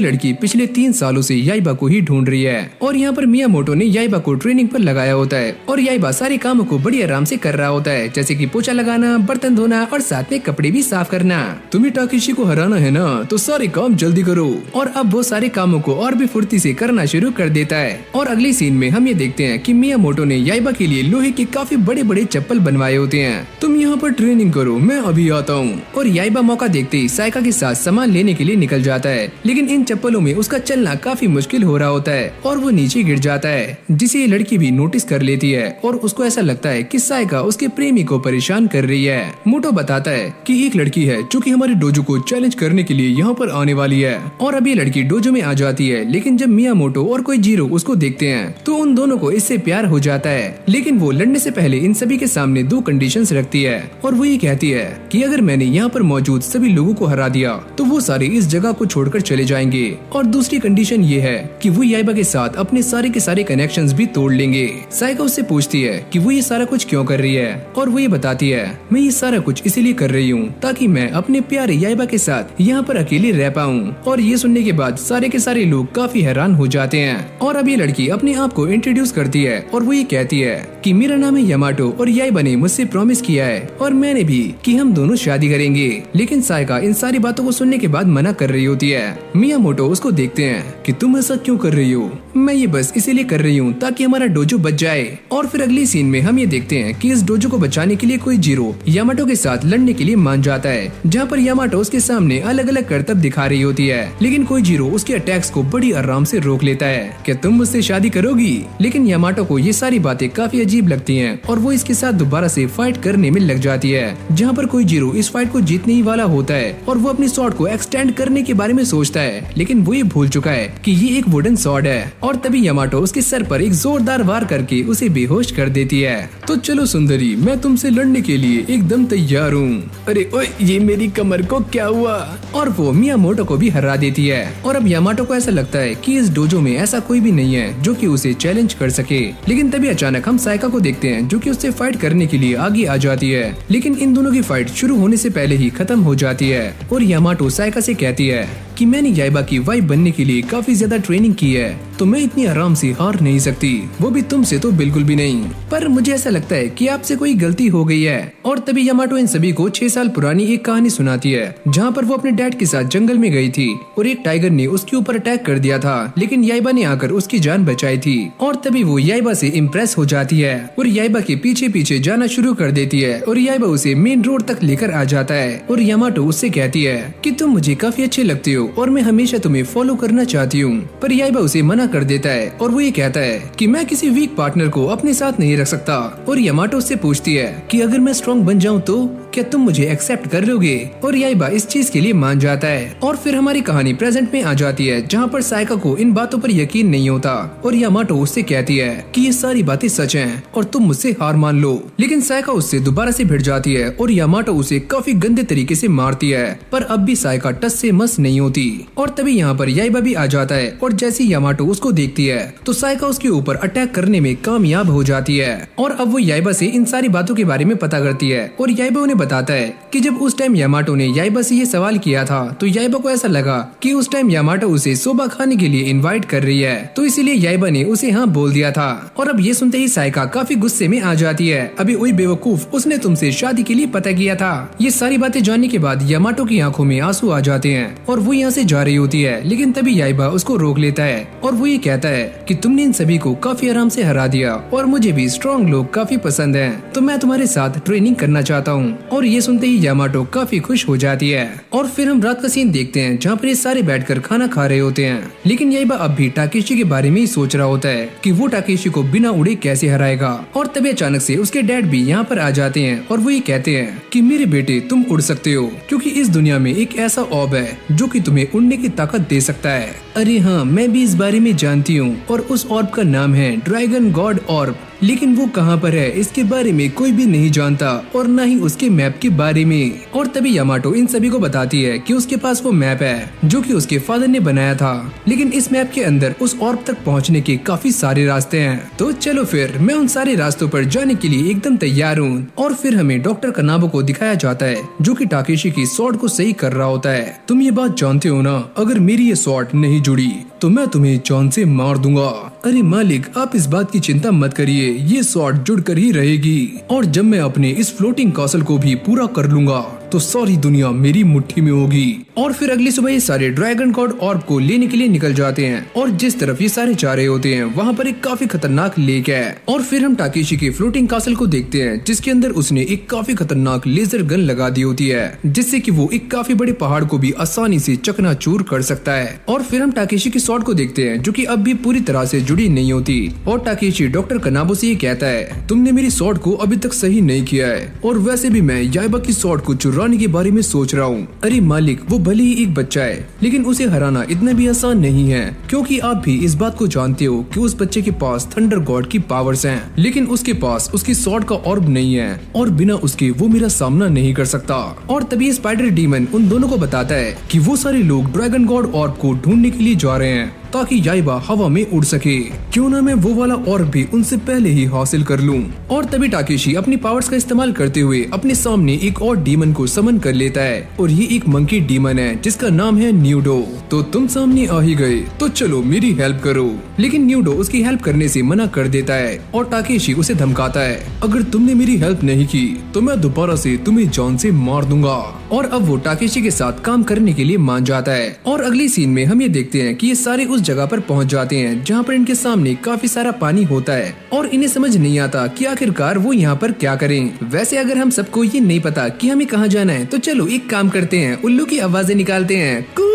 लड़की पिछले 3 सालों से याइबा को ही ढूंढ रही है। और यहाँ पर मियामोटो ने याइबा को ट्रेनिंग पर लगाया होता है और याइबा सारे कामों को बड़ी आराम से कर रहा होता है, जैसे कि पोछा लगाना, बर्तन धोना और साथ में कपड़े भी साफ करना। तुम्हें टाकेशी को हराना है ना, तो सारे काम जल्दी करो। और अब वो सारे कामों को और भी फुर्ती से करना शुरू कर देता है। और अगले सीन में हम ये देखते हैं कि मियामोटो ने याइबा के लिए लोहे के काफी बड़े बड़े चप्पल बनवाए होते हैं। तुम यहाँ पर ट्रेनिंग करो, मैं अभी आता हूँ। और याइबा मौका देखते ही साइका के साथ सामान लेने के लिए निकल जाता है, लेकिन इन चप्पलों में उसका चलना काफी मुश्किल हो रहा होता है और वो नीचे गिर जाता है, जिसे ये लड़की भी नोटिस कर लेती है और उसको ऐसा लगता है कि साइका उसके प्रेमी को परेशान कर रही है। मोटो बताता है कि एक लड़की है जो कि हमारे डोजो को चैलेंज करने के लिए यहाँ पर आने वाली है। और अब ये लड़की डोजो में आ जाती है, लेकिन जब मियामोटो और कोइजीरो उसको देखते हैं तो उन दोनों को इससे प्यार हो जाता है। लेकिन वो लड़ने से पहले इन सभी के सामने 2 कंडीशंस रखती है और वो ये कहती है कि अगर मैंने यहाँ पर मौजूद सभी लोगों को हरा दिया तो वो सारे इस जगह को छोड़कर चले जाएंगे। और दूसरी कंडीशन ये है कि वो याइबा के साथ अपने सारे के सारे कनेक्शंस भी तोड़ लेंगे। साइका उससे पूछती है कि वो ये सारा कुछ क्यों कर रही है और वो ये बताती है मैं ये सारा कुछ इसीलिए कर रही हूँ ताकि मैं अपने प्यारे याइबा के साथ यहाँ पर अकेले रह पाऊँ। और ये सुनने के बाद सारे के सारे लोग काफी हैरान हो जाते हैं। और अब ये लड़की अपने आप को इंट्रोड्यूस करती है और वो ये कहती है कि मेरा नाम है यामाटो और याइबा ने मुझसे प्रॉमिस किया है और मैंने भी कि हम दोनों शादी करेंगे। लेकिन साइका इन सारी बातों को सुनने समझाने के बाद मना कर रही होती है। मियामोटो उसको देखते हैं कि तुम ऐसा क्यों कर रही हो? मैं ये बस इसीलिए कर रही हूँ ताकि हमारा डोजो बच जाए। और फिर अगली सीन में हम ये देखते हैं कि इस डोजो को बचाने के लिए कोई जीरो यामाटो के साथ लड़ने के लिए मान जाता है, जहाँ पर यामाटो उसके सामने अलग अलग करतब दिखा रही होती है, लेकिन कोई जीरो उसके अटैक्स को बड़ी आराम से रोक लेता है। क्या तुम मुझसे शादी करोगी? लेकिन यामाटो को ये सारी बातें काफी अजीब लगती हैं और वो इसके साथ दोबारा से फाइट करने में लग जाती है, जहाँ पर कोई जीरो इस फाइट को जीतने ही वाला होता है और वो अपनी स्वॉर्ड को एक्सटेंड करने के बारे में सोचता है, लेकिन वो ये भूल चुका है कि ये एक वुडन स्वॉर्ड है। और तभी यामाटो उसके सर पर एक जोरदार वार करके उसे बेहोश कर देती है। तो चलो सुंदरी, मैं तुमसे लड़ने के लिए एकदम तैयार हूँ। अरे ओए, ये मेरी कमर को क्या हुआ? और वो मियामोटो को भी हरा देती है। और अब यामाटो को ऐसा लगता है कि इस डोजो में ऐसा कोई भी नहीं है जो कि उसे चैलेंज कर सके। लेकिन तभी अचानक हम साइका को देखते हैं जो कि उससे फाइट करने के लिए आगे आ जाती है, लेकिन इन दोनों की फाइट शुरू होने से पहले ही खत्म हो जाती है। और यामाटो साइका से कहती है कि मैंने याइबा की वाइफ बनने के लिए काफी ज्यादा ट्रेनिंग की है, तो मैं इतनी आराम से हार नहीं सकती, वो भी तुमसे तो बिल्कुल भी नहीं। पर मुझे ऐसा लगता है कि आपसे कोई गलती हो गई है। और तभी यामाटो इन सभी को 6 साल पुरानी एक कहानी सुनाती है, जहाँ पर वो अपने डैड के साथ जंगल में गई थी और एक टाइगर ने उसके ऊपर अटैक कर दिया था, लेकिन याइबा ने आकर उसकी जान बचाई थी। और तभी वो याइबा से इम्प्रेस हो जाती है और याइबा के पीछे पीछे जाना शुरू कर देती है और याइबा उसे मेन रोड तक लेकर आ जाता है। और यामाटो उससे कहती है कि तुम मुझे काफी अच्छे लगते हो और मैं हमेशा तुम्हें फॉलो करना चाहती हूँ। पर याइबा उसे मना कर देता है और वो ये कहता है कि मैं किसी वीक पार्टनर को अपने साथ नहीं रख सकता। और यामाटो उससे पूछती है कि अगर मैं स्ट्रॉन्ग बन जाऊँ तो क्या तुम मुझे एक्सेप्ट कर लोगे? और याइबा इस चीज के लिए मान जाता है। और फिर हमारी कहानी प्रेजेंट में आ जाती है, जहाँ पर साइका को इन बातों पर यकीन नहीं होता और यामाटो उससे कहती है कि ये सारी बातें सच हैं और तुम मुझसे हार मान लो। लेकिन साइका उससे दोबारा से भिड़ जाती है और यामाटो उसे काफी गंदे तरीके से मारती है, पर अब भी साइका टस से मस नहीं होती। और तभी यहाँ पर याइबा भी आ जाता है और जैसे यामाटो उसको देखती है तो साइका उसके ऊपर अटैक करने में कामयाब हो जाती है। और अब वो याइबा से इन सारी बातों के बारे में पता करती है और याइबा उन्हें बताता है कि जब उस टाइम यामाटो ने याइबा से ये सवाल किया था तो याइबा को ऐसा लगा कि उस टाइम यामाटो उसे सोबा खाने के लिए इनवाइट कर रही है, तो इसीलिए याइबा ने उसे हाँ बोल दिया था। और अब ये सुनते ही साइका काफी गुस्से में आ जाती है, अभी वही बेवकूफ, उसने तुमसे शादी के लिए पता किया था। ये सारी बातें जानने के बाद यामाटो की आंखों में आंसू आ जाते हैं और वो यहाँ से जा रही होती है, लेकिन तभी याइबा उसको रोक लेता है और वो ये कहता है कि तुमने इन सभी को काफी आराम से हरा दिया और मुझे भी स्ट्रॉन्ग लोग काफी पसंद हैं, तो मैं तुम्हारे साथ ट्रेनिंग करना चाहता हूँ। और ये सुनते ही यामाटो काफी खुश हो जाती है। और फिर हम रात का सीन देखते हैं, जहाँ पर ये सारे बैठकर खाना खा रहे होते हैं, लेकिन याइबा अब भी टाकेशी के बारे में ही सोच रहा होता है कि वो टाकेशी को बिना उड़े कैसे हराएगा। और तभी अचानक से उसके डैड भी यहाँ पर आ जाते हैं और वो ये कहते हैं कि मेरे बेटे तुम उड़ सकते हो, क्योंकि इस दुनिया में एक ऐसा ऑर्ब है जो कि तुम्हें उड़ने की ताकत दे सकता है। अरे हाँ, मैं भी इस बारे में जानती हूँ और उस ऑर्ब का नाम है ड्रैगन गॉड ऑर्ब, लेकिन वो कहाँ पर है इसके बारे में कोई भी नहीं जानता और न ही उसके मैप के बारे में। और तभी यामाटो इन सभी को बताती है कि उसके पास वो मैप है जो कि उसके फादर ने बनाया था, लेकिन इस मैप के अंदर उस ऑर्ब तक पहुँचने के काफी सारे रास्ते हैं। तो चलो फिर मैं उन सारे रास्तों पर जाने के लिए एकदम तैयार हूँ। और फिर हमें डॉक्टर कनाबो को दिखाया जाता है जो कि टाकेशी की स्वॉर्ड को सही कर रहा होता है। तुम ये बात जानते हो ना, अगर मेरी ये स्वॉर्ड नहीं जुड़ी तो मैं तुम्हें जान से मार दूंगा। अरे मालिक, आप इस बात की चिंता मत करिए, ये स्वॉर्ड जुड़कर ही रहेगी और जब मैं अपने इस फ्लोटिंग कासल को भी पूरा कर लूंगा तो सारी दुनिया मेरी मुट्ठी में होगी। और फिर अगली सुबह ये सारे ड्रैगन गॉड ऑर्ब को लेने के लिए निकल जाते हैं और जिस तरफ ये सारे जा रहे होते हैं वहाँ पर एक काफी खतरनाक लेक है। और फिर हम टाकेशी के फ्लोटिंग कासल को देखते हैं जिसके अंदर उसने एक काफी खतरनाक लेजर गन लगा दी होती है, जिससे कि वो एक काफी बड़े पहाड़ को भी आसानी से चकनाचूर कर सकता है। और फिर हम टाकेशी की स्वॉर्ड को देखते हैं जो कि अब भी पूरी तरह से जुड़ी नहीं होती और टाकेशी डॉक्टर कनाबो से ये कहता है तुमने मेरी स्वॉर्ड को अभी तक सही नहीं किया है और वैसे भी मैं याइबा की स्वॉर्ड को चुराने के बारे में सोच रहा हूँ। अरे मालिक, वो भले ही एक बच्चा है लेकिन उसे हराना इतना भी आसान नहीं है, क्योंकि आप भी इस बात को जानते हो कि उस बच्चे के पास थंडर गॉड की पावर्स हैं, लेकिन उसके पास उसकी स्वॉर्ड का ऑर्ब नहीं है और बिना उसके वो मेरा सामना नहीं कर सकता। और तभी स्पाइडर डीमन उन दोनों को बताता है कि वो सारे लोग ड्रैगन गॉड ऑर्ब को ढूंढने के लिए जा रहे हैं ताकि याइबा हवा में उड़ सके, क्यों ना मैं वो वाला ऑर्ब भी उनसे पहले ही हासिल कर लूं। और तभी टाकेशी अपनी पावर्स का इस्तेमाल करते हुए अपने सामने एक और डीमन को समन कर लेता है और ये एक मंकी डीमन है जिसका नाम है न्यूडो। तो तुम सामने आ ही गए तो चलो मेरी हेल्प करो। लेकिन न्यूडो उसकी हेल्प करने से मना कर देता है और टाकेशी उसे धमकाता है अगर तुमने मेरी हेल्प नहीं की तो मैं दोबारा से तुम्हें जान से मार दूंगा। और अब वो टाकेशी के साथ काम करने के लिए मान जाता है। और अगली सीन में हम ये देखते हैं कि ये सारे उस जगह पर पहुंच जाते हैं जहाँ पर इनके सामने काफी सारा पानी होता है और इन्हें समझ नहीं आता कि आखिरकार वो यहाँ पर क्या करें। वैसे अगर हम सबको ये नहीं पता कि हमें कहाँ जाना है तो चलो एक काम करते हैं, उल्लू की आवाजें निकालते हैं, कू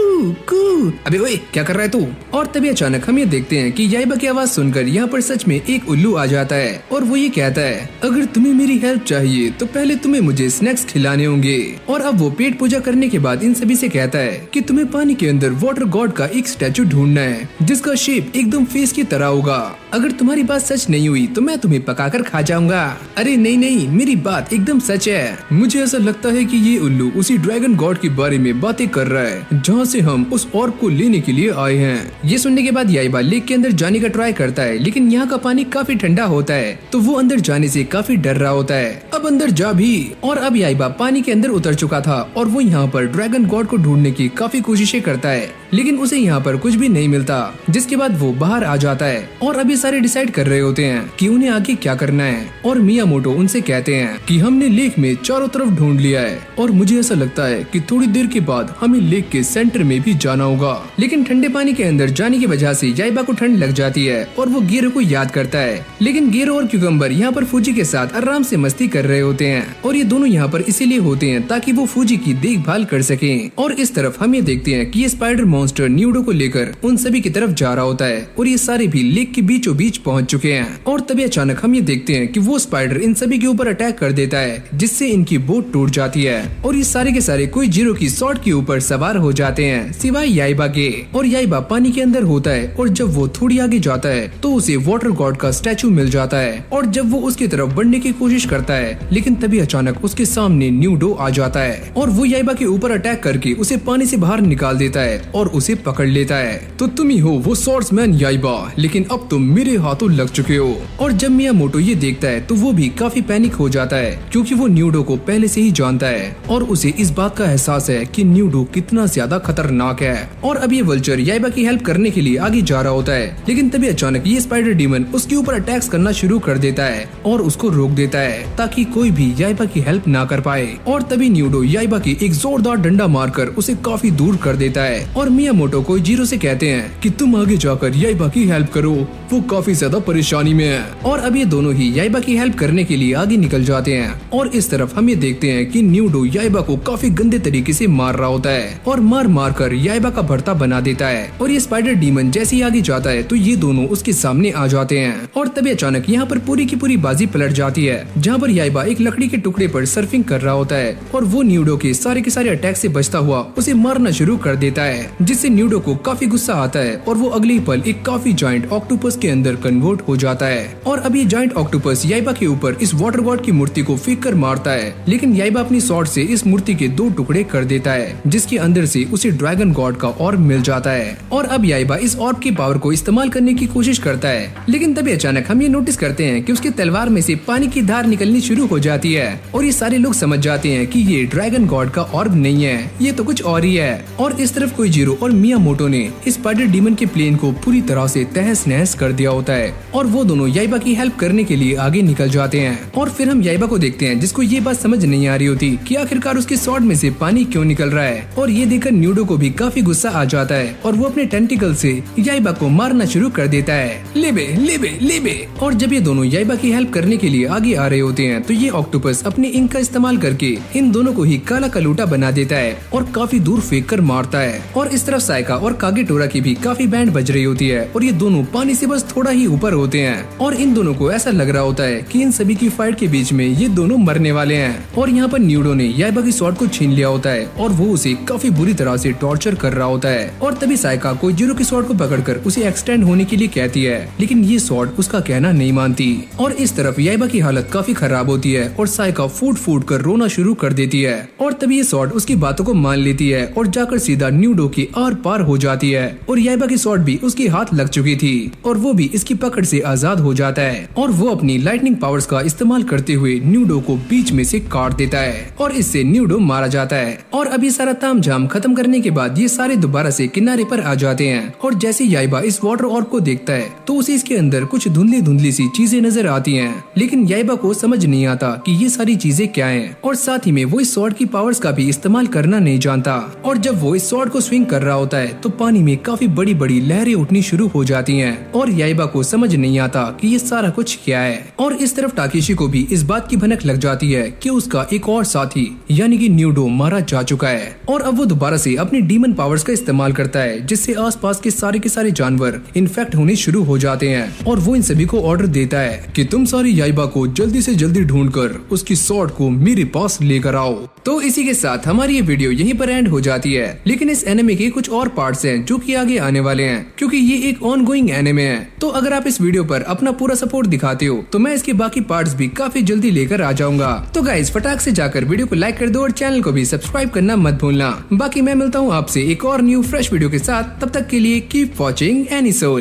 कू। अबे ओए क्या कर रहा है तू? और तभी अचानक हम ये देखते हैं कि याइबा की आवाज सुनकर यहाँ पर सच में एक उल्लू आ जाता है और वो ये कहता है, अगर तुम्हें मेरी हेल्प चाहिए तो पहले तुम्हें मुझे स्नैक्स खिलाने होंगे। और अब वो पेट पूजा करने के बाद इन सभी से कहता है कि तुम्हें पानी के अंदर वाटर गॉड का एक स्टैचू ढूंढना है जिसका शेप एकदम फेस की तरह होगा। अगर तुम्हारी बात सच नहीं हुई तो मैं तुम्हें पकाकर खा जाऊंगा। अरे नहीं नहीं, मेरी बात एकदम सच है। मुझे ऐसा लगता है कि ये उल्लू उसी ड्रैगन गॉड के बारे में बातें कर रहा है जहाँ से हम उस ऑर्ब को लेने के लिए आए हैं। ये सुनने के बाद याइबा लेक के अंदर जाने का ट्राई करता है, लेकिन यहाँ का पानी काफी ठंडा होता है तो वो अंदर जाने से काफी डर रहा होता है। अब अंदर जा भी। और अब याइबा पानी के अंदर उतर चुका था और वो यहाँ पर ड्रैगन गॉड को ढूंढने की काफी कोशिशें करता है, लेकिन उसे यहाँ पर कुछ भी नहीं मिलता। जिसके बाद वो बाहर आ जाता है और अभी सारे डिसाइड कर रहे होते हैं कि उन्हें आगे क्या करना है। और मियामोटो उनसे कहते हैं कि हमने लेक में चारों तरफ ढूंढ लिया है और मुझे ऐसा लगता है कि थोड़ी देर के बाद हमें लेक के सेंटर में भी जाना होगा। लेकिन ठंडे पानी के अंदर जाने की वजह से याइबा को ठंड लग जाती है और वो गेरो को याद करता है। लेकिन गेरो और क्यूकम्बर यहाँ पर फूजी के साथ आराम से मस्ती कर रहे होते हैं और ये दोनों यहाँ पर इसीलिए होते हैं ताकि वो फूजी की देखभाल कर सकें। और इस तरफ हम ये देखते हैं कि ये स्पाइडर मॉन्स्टर न्यूडो को लेकर उन सभी की तरफ जा रहा होता है और ये सारे भी लेक के बीचों बीच पहुंच चुके हैं। और तभी अचानक हम ये देखते हैं कि वो स्पाइडर इन सभी के ऊपर अटैक कर देता है जिससे इनकी बोट टूट जाती है और ये सारे के सारे कोई जीरो की शॉर्ट के ऊपर सवार हो जाते हैं सिवाय याइबा के। और याइबा पानी के अंदर होता है और जब वो थोड़ी आगे जाता है तो उसे वाटर गॉड का स्टैचू मिल जाता है और जब वो उसकी तरफ बढ़ने की कोशिश करता है लेकिन तभी अचानक उसके सामने न्यूडो आ जाता है और वो याइबा के ऊपर अटैक करके उसे पानी से बाहर निकाल देता है और उसे पकड़ लेता है। तो तुम ही हो वो स्वॉर्ड्समैन याइबा, लेकिन अब तुम मेरे हाथों लग चुके हो। और जब मियामोटो ये देखता है तो वो भी काफी पैनिक हो जाता है क्योंकि वो न्यूडो को पहले से ही जानता है और उसे इस बात का एहसास है कि न्यूडो कितना ज्यादा खतरनाक है। और अब ये वल्चर याइबा की हेल्प करने के लिए आगे जा रहा होता है, लेकिन तभी अचानक ये स्पाइडर डीमन उसके ऊपर अटैक्स करना शुरू कर देता है और उसको रोक देता है ताकि कोई भी याइबा की हेल्प ना कर पाए। और तभी न्यूडो याइबा की एक जोरदार डंडा मारकर उसे काफी दूर कर देता है और मियामोटो को जीरो से कहते हैं कि तुम आगे जाकर याइबा की हेल्प करो, वो काफी ज्यादा परेशानी में है। और अब ये दोनों ही याइबा की हेल्प करने के लिए आगे निकल जाते हैं और इस तरफ हम ये देखते हैं कि न्यूडो याइबा को काफी गंदे तरीके से मार रहा होता है और मार मार कर याइबा का भरता बना देता है। और ये स्पाइडर डीमन जैसे ही आगे जाता है तो ये दोनों उसके सामने आ जाते हैं और तभी अचानक यहाँ पर पूरी की पूरी बाजी पलट जाती है जहाँ पर याइबा एक लकड़ी के टुकड़े पर सर्फिंग कर रहा होता है और वो न्यूडो के सारे अटैक से बचता हुआ उसे मारना शुरू कर देता है जिससे न्यूडो को काफी गुस्सा आता है और वो अगले पल एक काफी जायंट ऑक्टोपस के अंदर कन्वर्ट हो जाता है। और अब ये जायंट ऑक्टोपस याइबा के ऊपर इस वाटर गॉड की मूर्ति को फेंक कर मारता है, लेकिन याइबा अपनी स्वॉर्ड से इस मूर्ति के 2 टुकड़े कर देता है जिसके अंदर से उसे ड्रैगन गॉड का ऑर्ब मिल जाता है। और अब याइबा इस ऑर्ब की पावर को इस्तेमाल करने की कोशिश करता है, लेकिन तभी अचानक हम ये नोटिस करते हैं कि उसकी तलवार में से पानी की धार निकलनी शुरू हो जाती है और ये सारे लोग समझ जाते हैं कि ये ड्रैगन गॉड का ऑर्ब नहीं है, ये तो कुछ और ही है। और इस तरफ कोइजीरो और मियामोटो ने इस स्पाइडर डीमन के प्लेन को पूरी तरह से तहस नहस कर दिया होता है और वो दोनों याइबा की हेल्प करने के लिए आगे निकल जाते हैं। और फिर हम याइबा को देखते हैं जिसको ये बात समझ नहीं आ रही होती कि आखिरकार उसके स्वॉर्ड में से पानी क्यों निकल रहा है और ये देखकर न्यूडो को भी काफी गुस्सा आ जाता है और वो अपने टेंटिकल से याइबा को मारना शुरू कर देता है, लेबे लेबे लेबे। और जब ये दोनों याइबा की हेल्प करने के लिए आगे आ रहे होते हैं तो ये ऑक्टोपस अपने इंक का इस्तेमाल करके इन दोनों को ही काला कलूटा बना देता है और काफी दूर फेंक कर मारता है। और इस तरफ साइका और कागेटोरा की भी काफी बैंड बज रही होती है और ये दोनों पानी से बस थोड़ा ही ऊपर होते हैं और इन दोनों को ऐसा लग रहा होता है कि इन सभी की फाइट के बीच में ये दोनों मरने वाले हैं। और यहाँ पर न्यूडो ने याइबा की स्वॉर्ड को छीन लिया होता है और वो उसे काफी बुरी तरह से टॉर्चर कर रहा होता है। और तभी साइका कोइजीरो की स्वॉर्ड को पकड़कर उसे एक्सटेंड होने के लिए कहती है, लेकिन ये स्वॉर्ड उसका कहना नहीं मानती। और इस तरफ याइबा की हालत काफी खराब होती है और साइका फूट फूट कर रोना शुरू कर देती है। और तभी ये स्वॉर्ड उसकी बातों को मान लेती है और जाकर सीधा न्यूडो की आर पार हो जाती है और याइबा की स्वॉर्ड भी उसके हाथ लग चुकी थी और वो वो भी इसकी पकड़ से आजाद हो जाता है और वो अपनी लाइटनिंग पावर्स का इस्तेमाल करते हुए न्यूडो को बीच में से काट देता है और इससे न्यूडो मारा जाता है। और अभी सारा तामझाम खत्म करने के बाद ये सारे दोबारा से किनारे पर आ जाते हैं और जैसे याइबा इस वाटर ऑर्ब को देखता है तो उसे इसके अंदर कुछ धुंधली धुंधली सी चीजें नजर आती हैं, लेकिन याइबा को समझ नहीं आता कि ये सारी चीजें क्या हैं और साथ ही में वो इस स्वॉर्ड की पावर्स का भी इस्तेमाल करना नहीं जानता। और जब वो इस स्वॉर्ड को स्विंग कर रहा होता है तो पानी में काफी बड़ी बड़ी लहरें उठनी शुरू हो जाती हैं और याइबा को समझ नहीं आता कि ये सारा कुछ क्या है। और इस तरफ टाकेशी को भी इस बात की भनक लग जाती है कि उसका एक और साथी यानी कि न्यूडो मारा जा चुका है और अब वो दोबारा से अपनी डीमन पावर्स का इस्तेमाल करता है जिससे आसपास के सारे जानवर इन्फेक्ट होने शुरू हो जाते हैं और वो इन सभी को ऑर्डर देता है कि तुम सारी याइबा को जल्दी से जल्दी ढूंढकर उसकी स्वॉर्ड को मेरे पास लेकर आओ। तो इसी के साथ हमारी ये वीडियो यहीं पर एंड हो जाती है, लेकिन इस एनिमे के कुछ और पार्ट्स हैं जो कि आगे आने वाले हैं क्योंकि ये एक ऑनगोइंग एनिमे है। तो अगर आप इस वीडियो पर अपना पूरा सपोर्ट दिखाते हो तो मैं इसके बाकी पार्ट्स भी काफी जल्दी लेकर आ जाऊंगा। तो गाइस फटाक से जाकर वीडियो को लाइक कर दो और चैनल को भी सब्सक्राइब करना मत भूलना। बाकी मैं मिलता हूँ आपसे एक और न्यू फ्रेश वीडियो के साथ, तब तक के लिए कीप वॉचिंग एनीसोल।